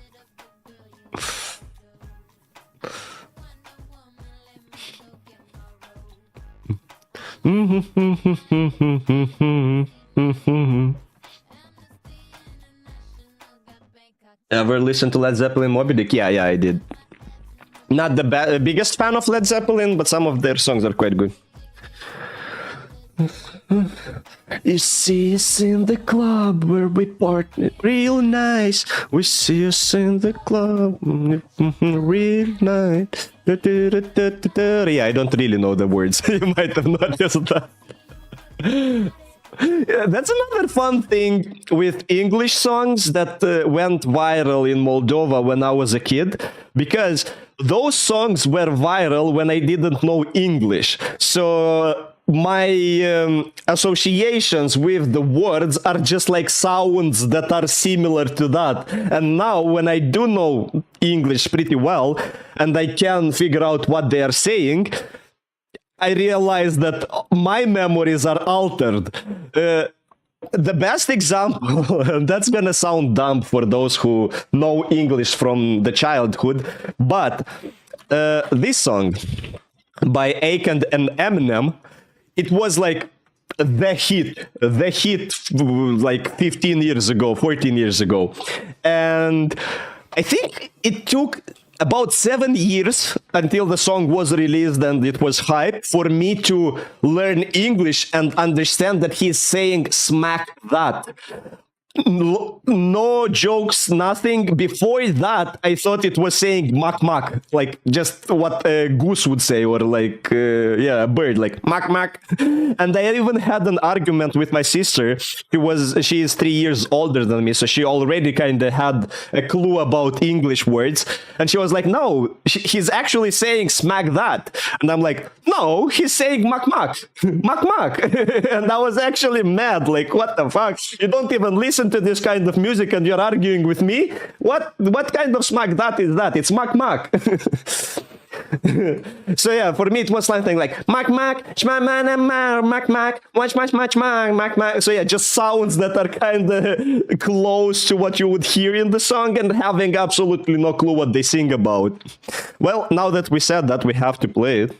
Ever listen to Led Zeppelin Moby Dick? Yeah, I did. Not the biggest fan of Led Zeppelin, but some of their songs are quite good. You see us in the club where we party real nice. We see us in the club real nice. Yeah, I don't really know the words. You might have noticed that. Yeah, that's another fun thing with English songs that went viral in Moldova when I was a kid, because those songs were viral when I didn't know English. So my associations with the words are just like sounds that are similar to that. And now when I do know English pretty well and I can figure out what they are saying, I realize that my memories are altered. The best example, and that's gonna sound dumb for those who know English from the childhood, but this song by Akon and Eminem, it was like the hit like 15 years ago, 14 years ago. And I think it took about 7 years until the song was released and it was hype for me to learn English and understand that he's saying smack that. No jokes, nothing. Before that, I thought it was saying mak mak, like just what a goose would say, or like, a bird, like mak mak. And I even had an argument with my sister. She is 3 years older than me, so she already kind of had a clue about English words. And she was like, no, he's actually saying smack that. And I'm like, no, he's saying mak mak, mak mak. And I was actually mad, like, what the fuck? You don't even listen to this kind of music and you're arguing with me? What kind of smack that is that? It's mak mak. So yeah, for me it was something like mak mak, mak mak, mak mak. So yeah, just sounds that are kind of close to what you would hear in the song and having absolutely no clue what they sing about. Well, now that we said that, we have to play it.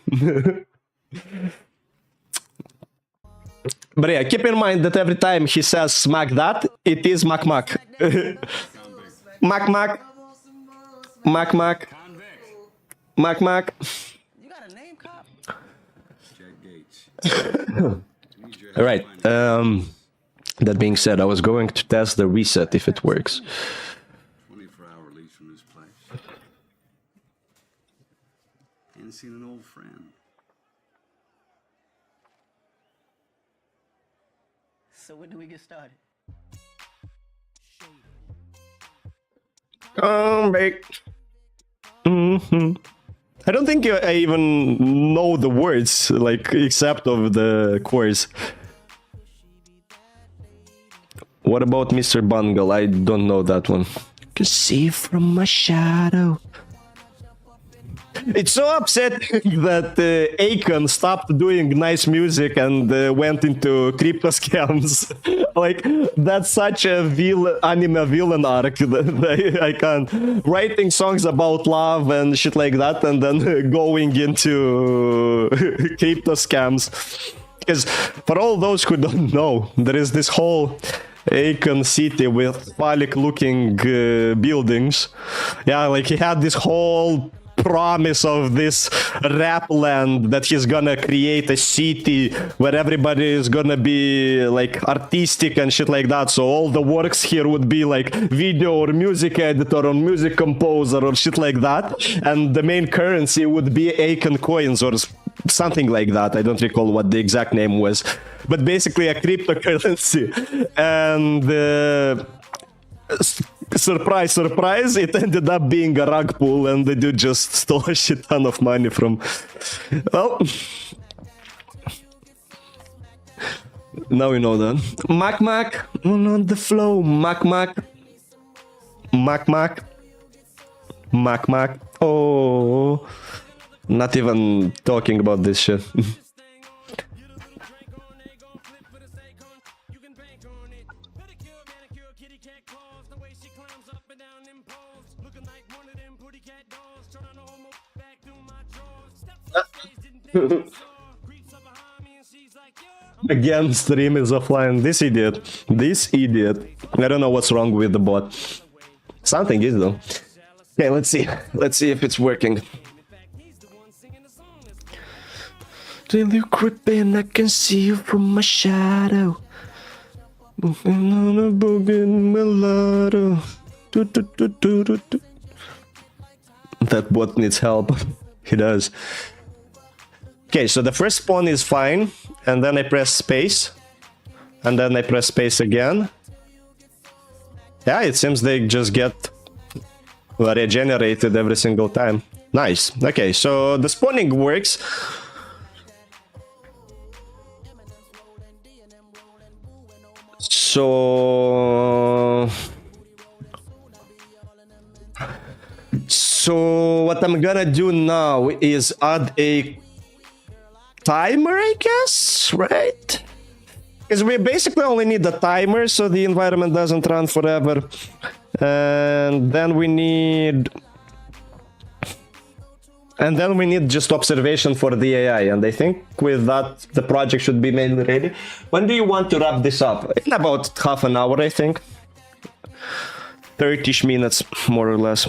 But yeah, keep in mind that every time he says smack that, it is mak mak. Mak mak. Mak mak. Mak mak. You got a name, cop? Jack Gates. All right. That being said, I was going to test the reset if it works. 24-hour lease from this place. Ain't seen an old friend. So when do we get started? Come back. I don't think I even know the words, like, except of the chorus. What about Mr. Bungle? I don't know that one. Can see from my shadow. It's so upsetting that Akon stopped doing nice music and went into crypto scams. Like, that's such a anime villain arc that I can't. Writing songs about love and shit like that and then going into crypto scams. Because for all those who don't know, there is this whole Akon city with phallic looking buildings. Yeah, like he had this whole promise of this rap land that he's gonna create a city where everybody is gonna be like artistic and shit like that. So all the works here would be like video or music editor or music composer or shit like that. And the main currency would be Akon coins or something like that. I don't recall what the exact name was, but basically a cryptocurrency. And surprise, surprise, it ended up being a rug pull and the dude just stole a shit ton of money from... Well... Now we know that. Mac Mac, on the flow, Mac Mac. Mac Mac. Mac Mac. Oh... Not even talking about this shit. Again, stream is offline. This idiot. This idiot. I don't know what's wrong with the bot. Something is though. Okay, let's see. Let's see if it's working. Till you creep in, I can see you from my shadow. On a boogie mulatto. That bot needs help. He does. Okay, so the first pawn is fine, and then I press space, and then I press space again. Yeah, it seems they just get regenerated every single time. Nice. Okay, so the spawning works. So what I'm gonna do now is add a timer, I guess, right? Because we basically only need the timer so the environment doesn't run forever. And then we need... And then we need just observation for the AI. And I think with that, the project should be mainly ready. When do you want to wrap this up? In about half an hour, I think. 30-ish minutes, more or less.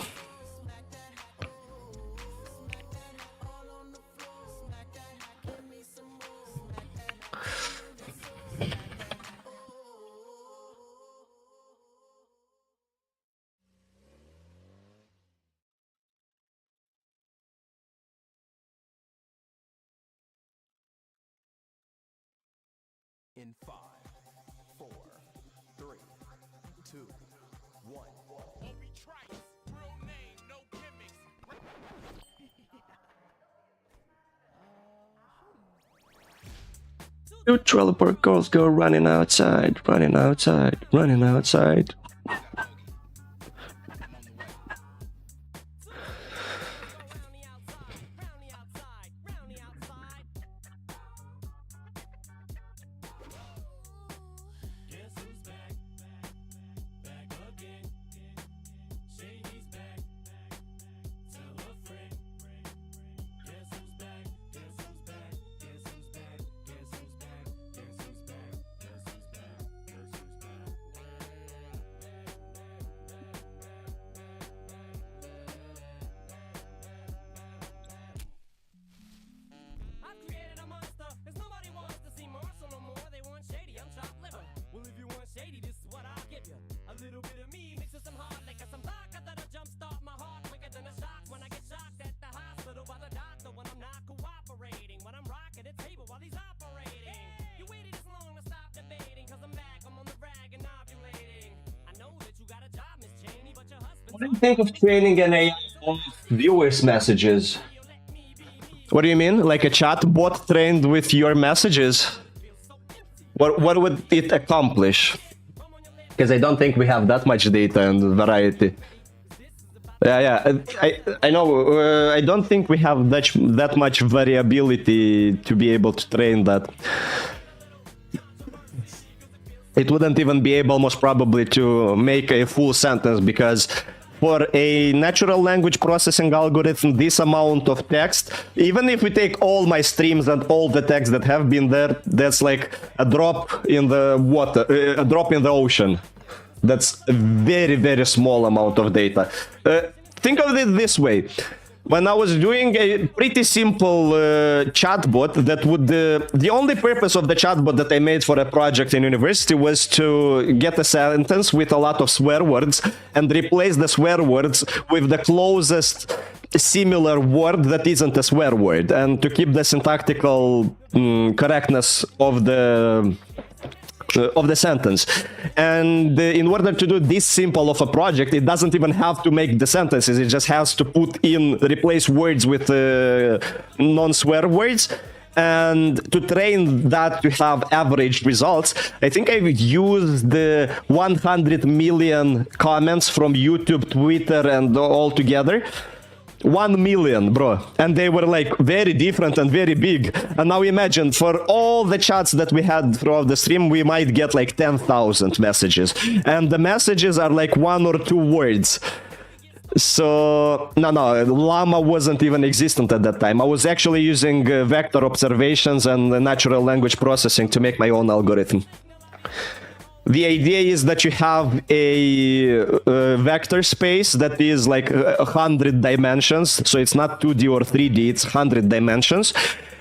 In 5, 4, 3, 2, 1. Obi Trice, real name, no gimmicks. Two trailer park girls go running outside, running outside, running outside. I've created a monster, 'cause nobody wants to see Marshall no more. They want shady, I'm chopped liver. Well, if you want shady, this is what I'll give you. A little bit of me mixed with some hard liquor, some vodka that'll jumpstart my heart quicker than a shock when I get shocked at the hospital by the doctor when I'm not cooperating. When I'm rocking the table while he's operating. You waited this long to stop debating, 'cause I'm back, I'm on the rag and ovulating. I know that you got a job, Miss Cheney, but your husband's What do you think of training an AI on viewers' messages? What do you mean? Like a chat bot trained with your messages? What would it accomplish? Because I don't think we have that much data and variety. Yeah, I know. I don't think we have that much variability to be able to train that. It wouldn't even be able, most probably, to make a full sentence because for a natural language processing algorithm, this amount of text, even if we take all my streams and all the text that have been there, that's like a drop in the water, a drop in the ocean. That's a very, very small amount of data. Think of it this way. When I was doing a pretty simple chatbot that would... the only purpose of the chatbot that I made for a project in university was to get a sentence with a lot of swear words and replace the swear words with the closest similar word that isn't a swear word, and to keep the syntactical correctness of the sentence. And in order to do this simple of a project, it doesn't even have to make the sentences. It just has to replace words with non-swear words. And to train that to have average results, I think I've used the 100 million comments from YouTube, Twitter, and all together. 1 million, bro. And they were like very different and very big. And now imagine, for all the chats that we had throughout the stream, we might get like 10,000 messages. And the messages are like 1 or 2 words. So, no, Llama wasn't even existent at that time. I was actually using vector observations and natural language processing to make my own algorithm. The idea is that you have a vector space that is like 100 dimensions. So it's not 2D or 3D, it's 100 dimensions.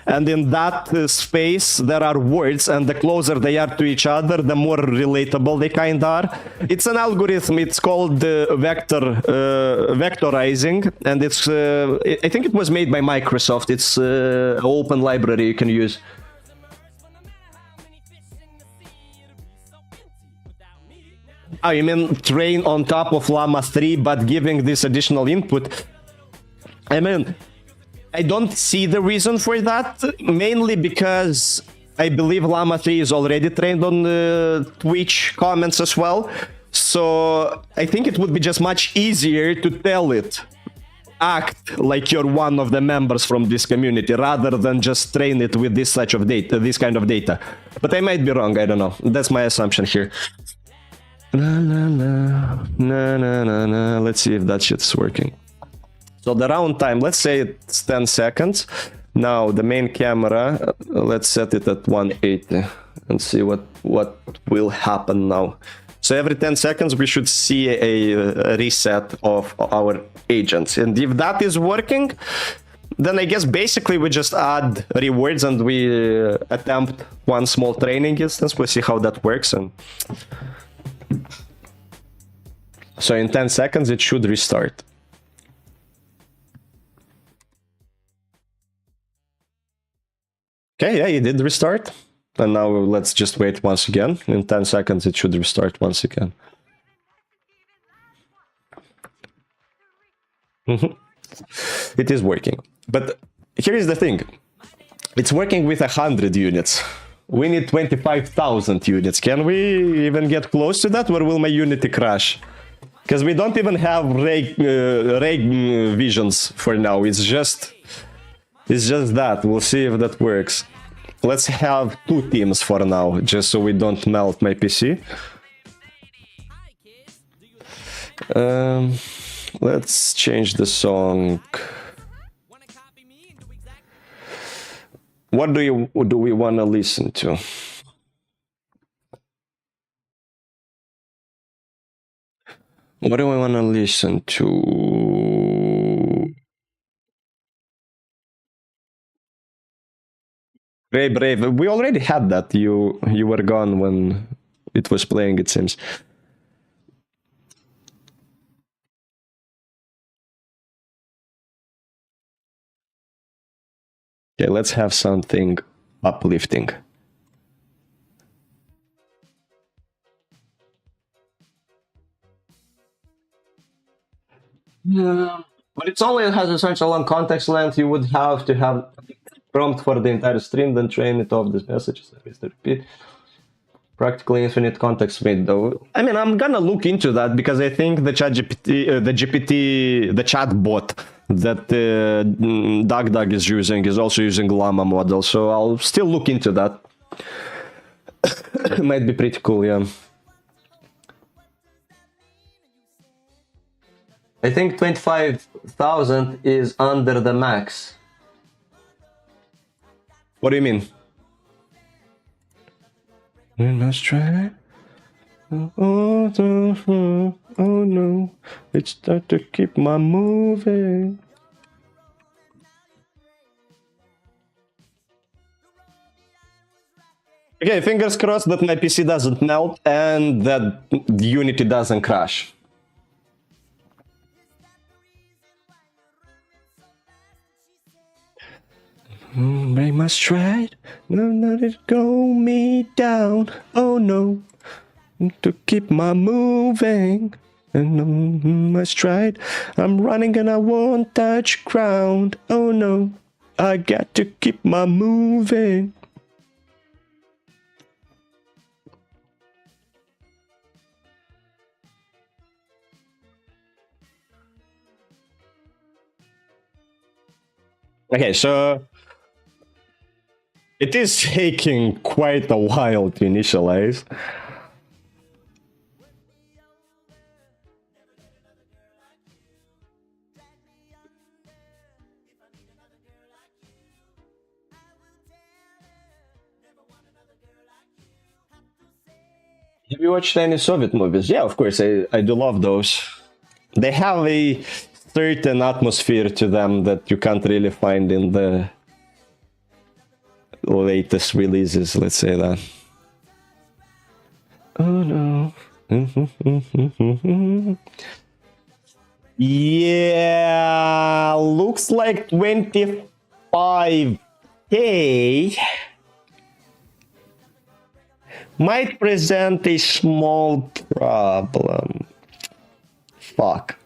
And in that space, there are words, and the closer they are to each other, the more relatable they kind are. It's an algorithm. It's called vectorizing, and it's I think it was made by Microsoft. It's an open library you can use. Oh, you mean train on top of Llama 3, but giving this additional input? I mean, I don't see the reason for that, mainly because I believe Llama 3 is already trained on Twitch comments as well. So I think it would be just much easier to tell it, act like you're one of the members from this community, rather than just train it with this kind of data. But I might be wrong, I don't know. That's my assumption here. Let's see if that shit's working. So the round time, let's say it's 10 seconds. Now the main camera, let's set it at 180 and see what will happen now. So every 10 seconds we should see a reset of our agents. And if that is working, then I guess basically we just add rewards and we attempt one small training instance. We'll see how that works. And so in 10 seconds it should restart. Okay, yeah, it did restart. And now let's just wait once again. In 10 seconds, it should restart once again. It is working. But here is the thing. It's working with 100 units. We need 25,000 units. Can we even get close to that, or will my Unity crash? Because we don't even have ray visions for now. It's just that. We'll see if that works. Let's have 2 teams for now, just so we don't melt my PC. Let's change the song. What do we want to listen to? What do I want to listen to? Ray Brave. We already had that. You were gone when it was playing, it seems. Okay, let's have something uplifting. Yeah, but it only has such a long context length. You would have to have prompt for the entire stream, then train it off these messages. Repeat. Practically infinite context window. I mean, I'm gonna look into that because I think the chat bot that DuckDuck is using is also using Llama model. So I'll still look into that. Might be pretty cool, yeah. I think 25,000 is under the max. What do you mean? We must try. Oh no, it's time to keep my moving. Okay, fingers crossed that my PC doesn't melt and that Unity doesn't crash. Break my stride, no, let it go me down. Oh no, to keep my moving and on my stride. I'm running and I won't touch ground. Oh no, I got to keep my moving. Okay, so it is taking quite a while to initialize. Have you watched any Soviet movies? Yeah, of course, I do love those. They have a certain atmosphere to them that you can't really find in the latest releases, let's say that. Oh no. Yeah, looks like 25k might present a small problem. Fuck.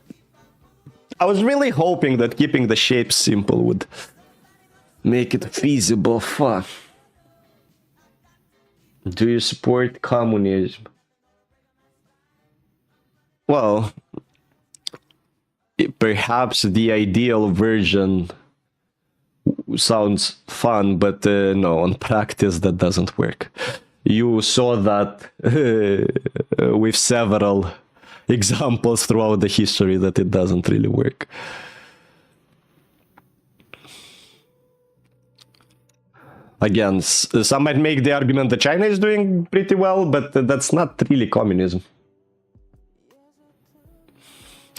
I was really hoping that keeping the shape simple would make it feasible. Fuck. Do you support communism? Well, perhaps the ideal version sounds fun, but no, on practice that doesn't work. You saw that with several examples throughout the history that it doesn't really work. Again, some might make the argument that China is doing pretty well, but that's not really communism.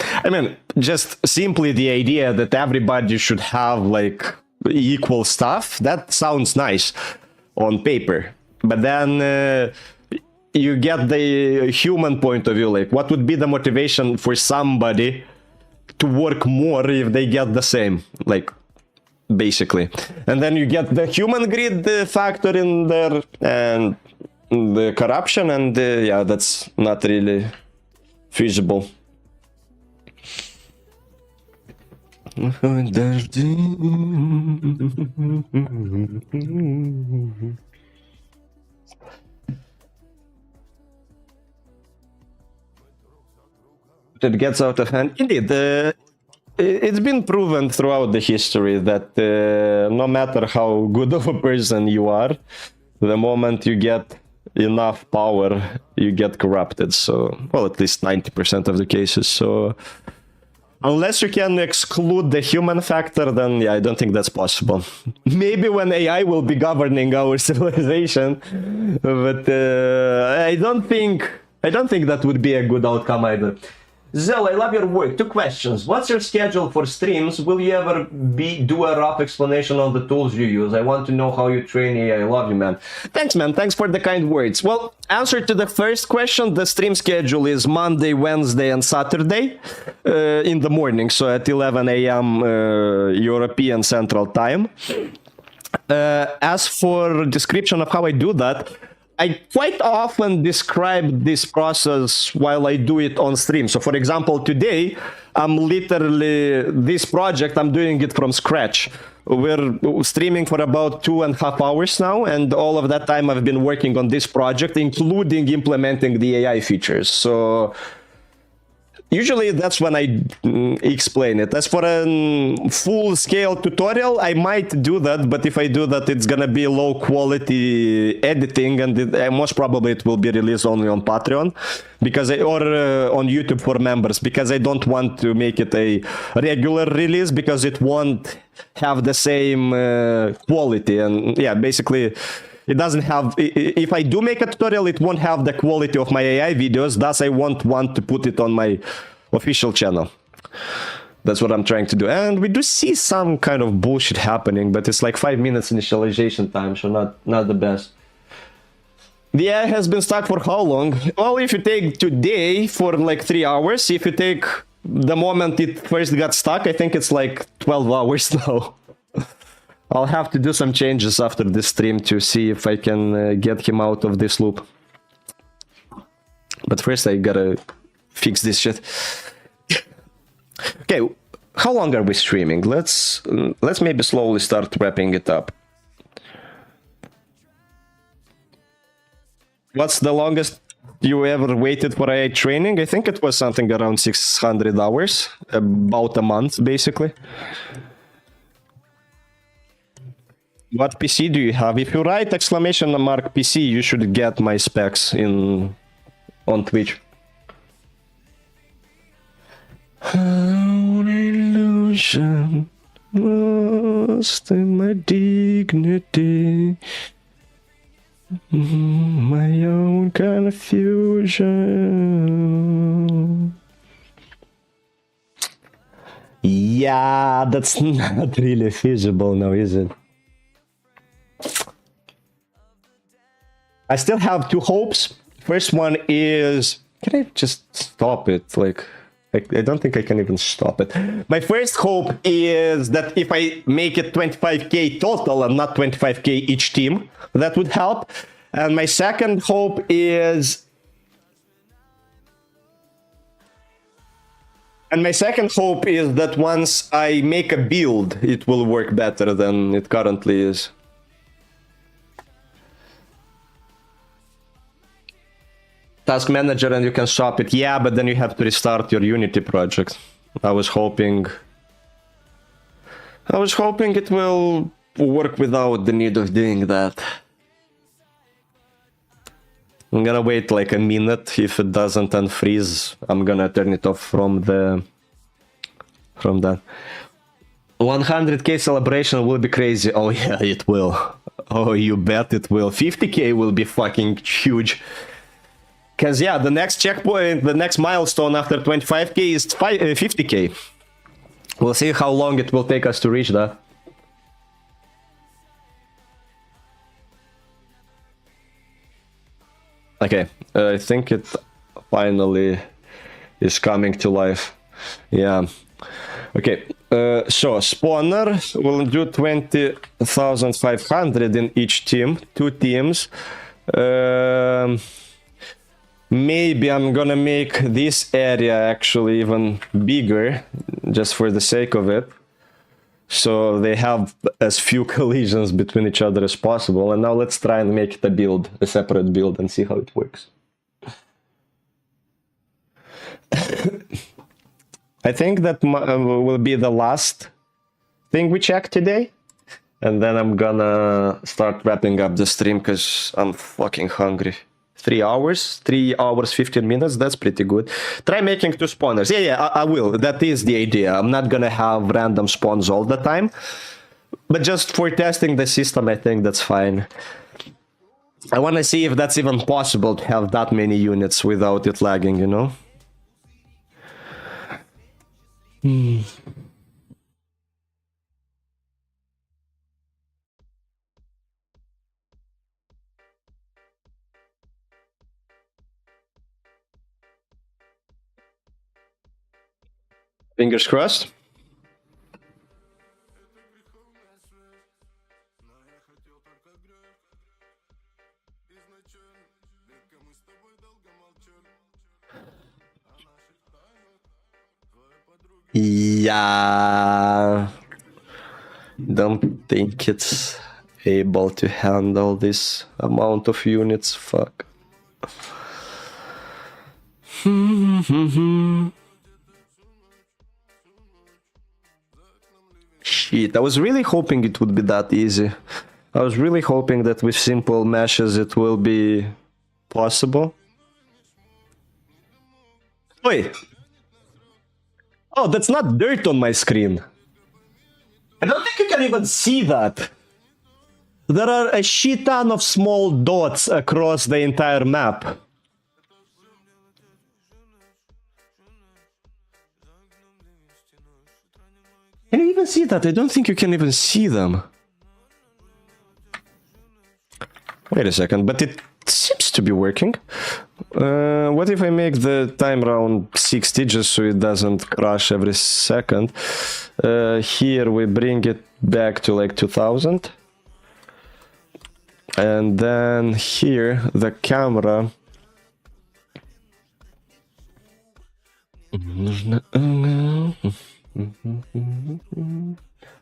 I mean, just simply the idea that everybody should have like equal stuff, that sounds nice on paper. But then you get the human point of view, like what would be the motivation for somebody to work more if they get the same, like basically. And then you get the human greed factor in there and the corruption, and yeah, that's not really feasible. It gets out of hand. Indeed, it's been proven throughout the history that no matter how good of a person you are, the moment you get enough power, you get corrupted. So, well, at least 90% of the cases. So, unless you can exclude the human factor, then yeah, I don't think that's possible. Maybe when AI will be governing our civilization, but I don't think that would be a good outcome either. Zell, I love your work. 2 questions. What's your schedule for streams? Will you ever do a rough explanation on the tools you use? I want to know how you train AI. I love you, man. Thanks, man. Thanks for the kind words. Well, answer to the first question, the stream schedule is Monday, Wednesday, and Saturday in the morning, so at 11 a.m. European Central Time. As for description of how I do that, I quite often describe this process while I do it on stream. So for example, today, I'm literally, this project, I'm doing it from scratch. We're streaming for about 2.5 hours now, and all of that time I've been working on this project, including implementing the AI features. So usually that's when I explain it. As for a full-scale tutorial, I might do that, but if I do that, it's gonna be low-quality editing, and most probably it will be released only on Patreon, or on YouTube for members, because I don't want to make it a regular release, because it won't have the same quality. And yeah, basically, it doesn't have, if I do make a tutorial, it won't have the quality of my AI videos, thus I won't want to put it on my official channel. That's what I'm trying to do. And we do see some kind of bullshit happening, but it's like 5 minutes initialization time, so not the best. The AI has been stuck for how long? Well, if you take today for like 3 hours, if you take the moment it first got stuck, I think it's like 12 hours now. I'll have to do some changes after this stream to see if I can get him out of this loop. But first I gotta fix this shit. Okay, how long are we streaming? Let's maybe slowly start wrapping it up. What's the longest you ever waited for AI training? I think it was something around 600 hours, about a month basically. What PC do you have? If you write !PC, you should get my specs on Twitch. An illusion lost in my dignity, my own confusion. Yeah, that's not really feasible now, is it? I still have two hopes. First one is, can I just stop it? Like, I don't think I can even stop it. My first hope is that if I make it 25k total and not 25k each team, that would help. And my second hope is... that once I make a build, it will work better than it currently is. Task manager and you can shop it. Yeah, but then you have to restart your Unity project. I was hoping it will work without the need of doing that. I'm gonna wait like a minute. If it doesn't unfreeze, I'm gonna turn it off from that. 100k celebration will be crazy. Oh yeah, it will. Oh, you bet it will. 50k will be fucking huge. Because, yeah, the next checkpoint, the next milestone after 25k is 50k. We'll see how long it will take us to reach that. Okay, I think it finally is coming to life. Yeah. Okay, so spawner will do 20,500 in each team, 2 teams. Maybe I'm gonna make this area actually even bigger, just for the sake of it. So they have as few collisions between each other as possible. And now let's try and make it a separate build, and see how it works. I think that will be the last thing we check today. And then I'm gonna start wrapping up the stream because I'm fucking hungry. 3 hours, 15 minutes, that's pretty good. Try making 2 spawners. Yeah, I will. That is the idea. I'm not gonna have random spawns all the time. But just for testing the system, I think that's fine. I wanna see if that's even possible to have that many units without it lagging, you know? Fingers crossed. Yeah, don't think it's able to handle this amount of units. Fuck. Shit, I was really hoping it would be that easy. I was really hoping that with simple meshes it will be possible. Wait. Oh, that's not dirt on my screen. I don't think you can even see that. There are a shit ton of small dots across the entire map. Can you even see that? I don't think you can even see them. Wait a second, but it seems to be working. What if I make the time around 60 just so it doesn't crash every second? Here we bring it back to like 2000. And then here, the camera.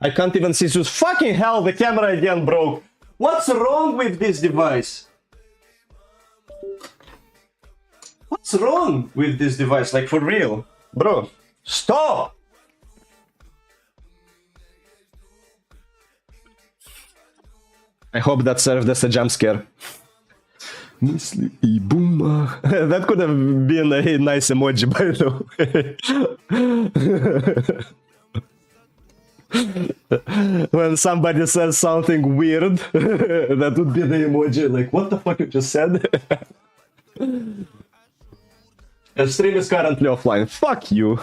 I can't even see this. Fucking hell, the camera again broke. What's wrong with this device? What's wrong with this device? Like, for real? Bro, stop! I hope that served as a jump scare. That could have been a nice emoji, by the way. When somebody says something weird, that would be the emoji. Like, what the fuck you just said? The stream is currently offline. Fuck you.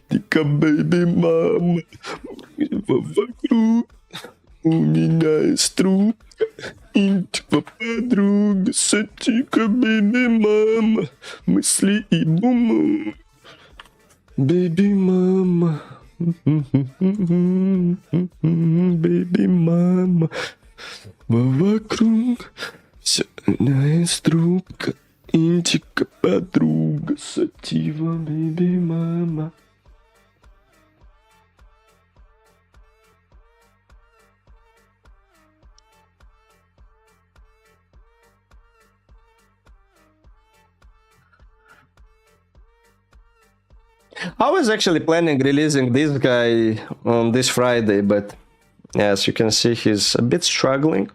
Тика, baby mama, вокруг у меня есть трубка, и типа подруга, сатика, baby mama, мысли и бум, baby mama, baby mama, вокруг вся меня есть трубка, интика, подруга, сатива, baby mama. I was actually planning releasing this guy on this Friday, but as you can see, he's a bit struggling.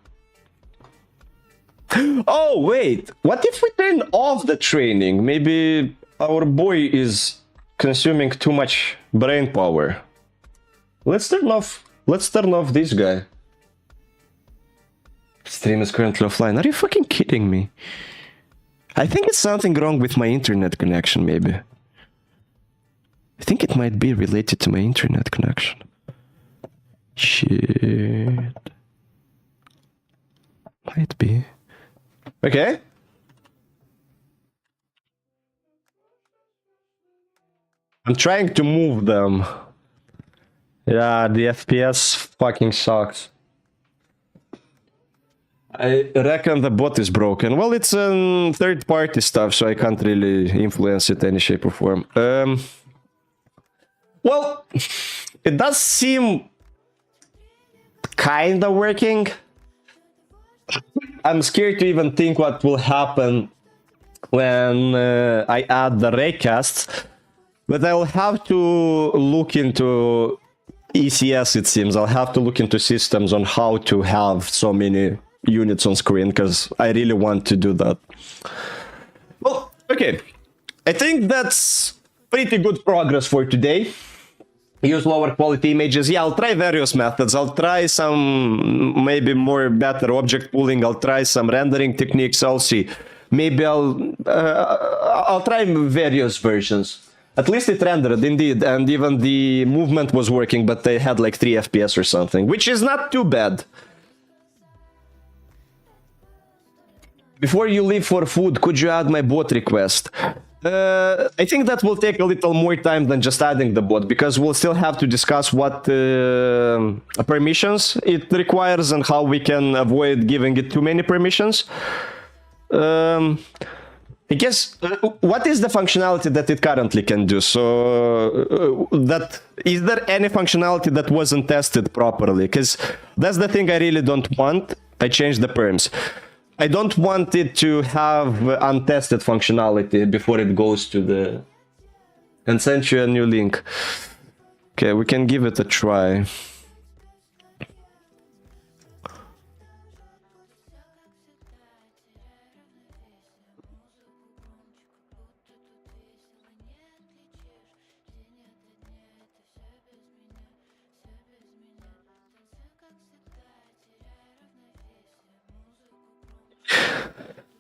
Oh, wait! What if we turn off the training? Maybe our boy is consuming too much brain power. Let's turn off this guy. Stream is currently offline. Are you fucking kidding me? I think it's something wrong with my internet connection, maybe. I think it might be related to my internet connection. Shit. Might be. Okay. I'm trying to move them. Yeah, the FPS fucking sucks. I reckon the bot is broken. Well, it's third-party stuff, so I can't really influence it any shape or form. Well, it does seem kinda working. I'm scared to even think what will happen when I add the raycasts, but I'll have to look into ECS, it seems. I'll have to look into systems on how to have so many units on screen, because I really want to do that. Well, okay. I think that's pretty good progress for today. Use lower quality images. Yeah, I'll try various methods. I'll try some maybe more better object pooling. I'll try some rendering techniques. I'll see. Maybe I'll try various versions. At least it rendered indeed, and even the movement was working, but they had like 3 FPS or something, which is not too bad. Before you leave for food, could you add my bot request? I think that will take a little more time than just adding the bot, because we'll still have to discuss what permissions it requires and how we can avoid giving it too many permissions. I guess, what is the functionality that it currently can do? So, is there any functionality that wasn't tested properly? Because that's the thing I really don't want. I changed the perms. I don't want it to have untested functionality before it goes to the... And send you a new link. Okay, we can give it a try.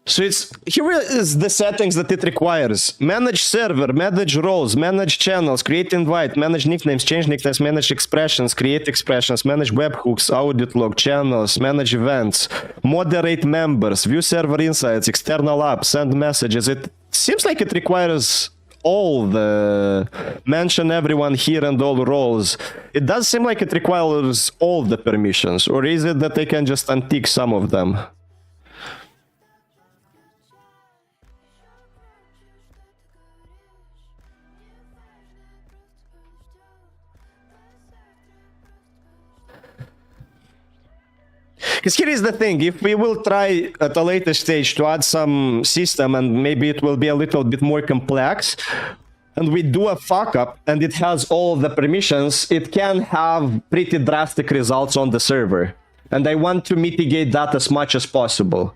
So here is the settings that it requires. Manage server, manage roles, manage channels, create invite, manage nicknames, change nicknames, manage expressions, create expressions, manage webhooks, audit log, channels, manage events, moderate members, view server insights, external apps, send messages. It seems like it requires all the mention everyone here and all roles, it does seem like it requires all the permissions, or is it that they can just untick some of them? Because here is the thing, if we will try at a later stage to add some system and maybe it will be a little bit more complex, and we do a fuck up and it has all the permissions, it can have pretty drastic results on the server. And I want to mitigate that as much as possible.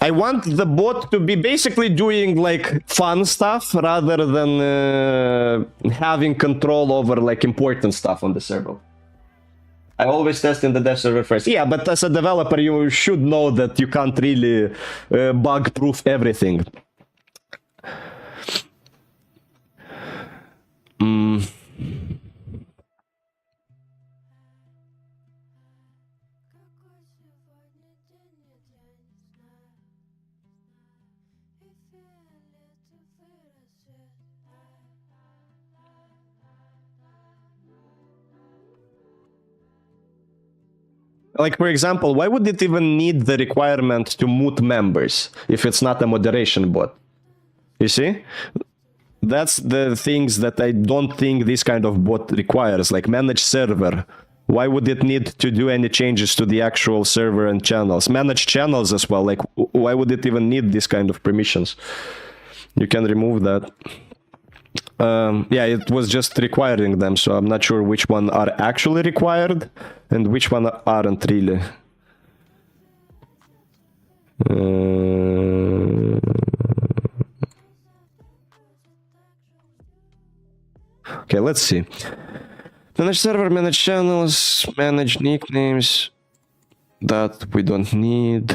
I want the bot to be basically doing like fun stuff rather than having control over like important stuff on the server. I always test in the dev server first. Yeah, but as a developer, you should know that you can't really bug-proof everything. Like, for example, why would it even need the requirement to mute members if it's not a moderation bot? You see? That's the things that I don't think this kind of bot requires, like manage server. Why would it need to do any changes to the actual server and channels? Manage channels as well, like why would it even need this kind of permissions? You can remove that. Yeah, it was just requiring them, so I'm not sure which one are actually required and which one aren't really. Okay, let's see. Manage server, manage channels, manage nicknames. That we don't need.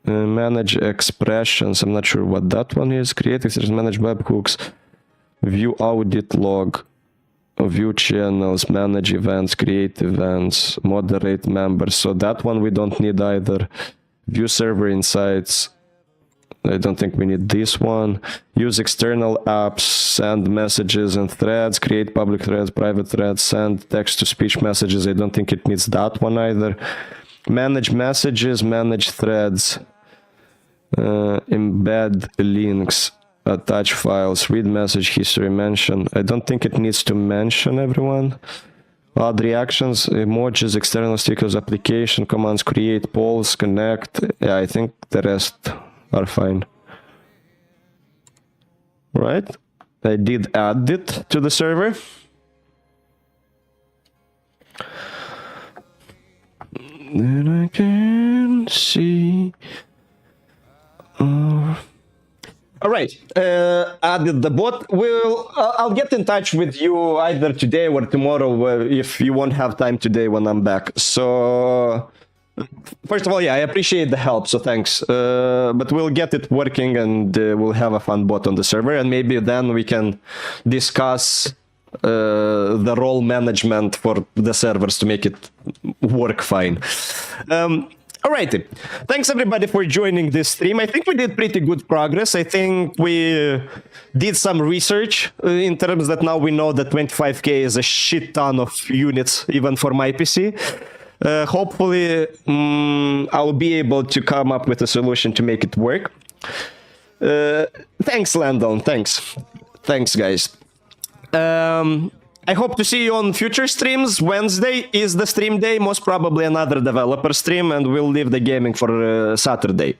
Manage expressions. I'm not sure what that one is. Create expressions, manage webhooks. View audit log, view channels, manage events, create events, moderate members. So that one we don't need either. View server insights. I don't think we need this one. Use external apps, send messages and threads, create public threads, private threads, send text-to-speech messages. I don't think it needs that one either. Manage messages, manage threads, embed links. Attach files, read message history, mention. I don't think it needs to mention everyone. Add reactions, emojis, external stickers, application, commands, create, polls, connect. Yeah, I think the rest are fine. Right? I did add it to the server. Then I can see... All right, added the bot. I'll get in touch with you either today or tomorrow if you won't have time today when I'm back. So, first of all, yeah, I appreciate the help, so thanks. But we'll get it working and we'll have a fun bot on the server, and maybe then we can discuss the role management for the servers to make it work fine. Alrighty, thanks everybody for joining this stream. I think we did pretty good progress. I think we did some research in terms that now we know that 25k is a shit ton of units, even for my PC. Hopefully, I'll be able to come up with a solution to make it work. Thanks, Landon. Thanks. Thanks, guys. I hope to see you on future streams. Wednesday is the stream day, most probably another developer stream, and we'll leave the gaming for Saturday.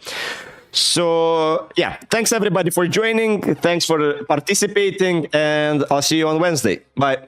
So, yeah, thanks everybody for joining. Thanks for participating, and I'll see you on Wednesday. Bye.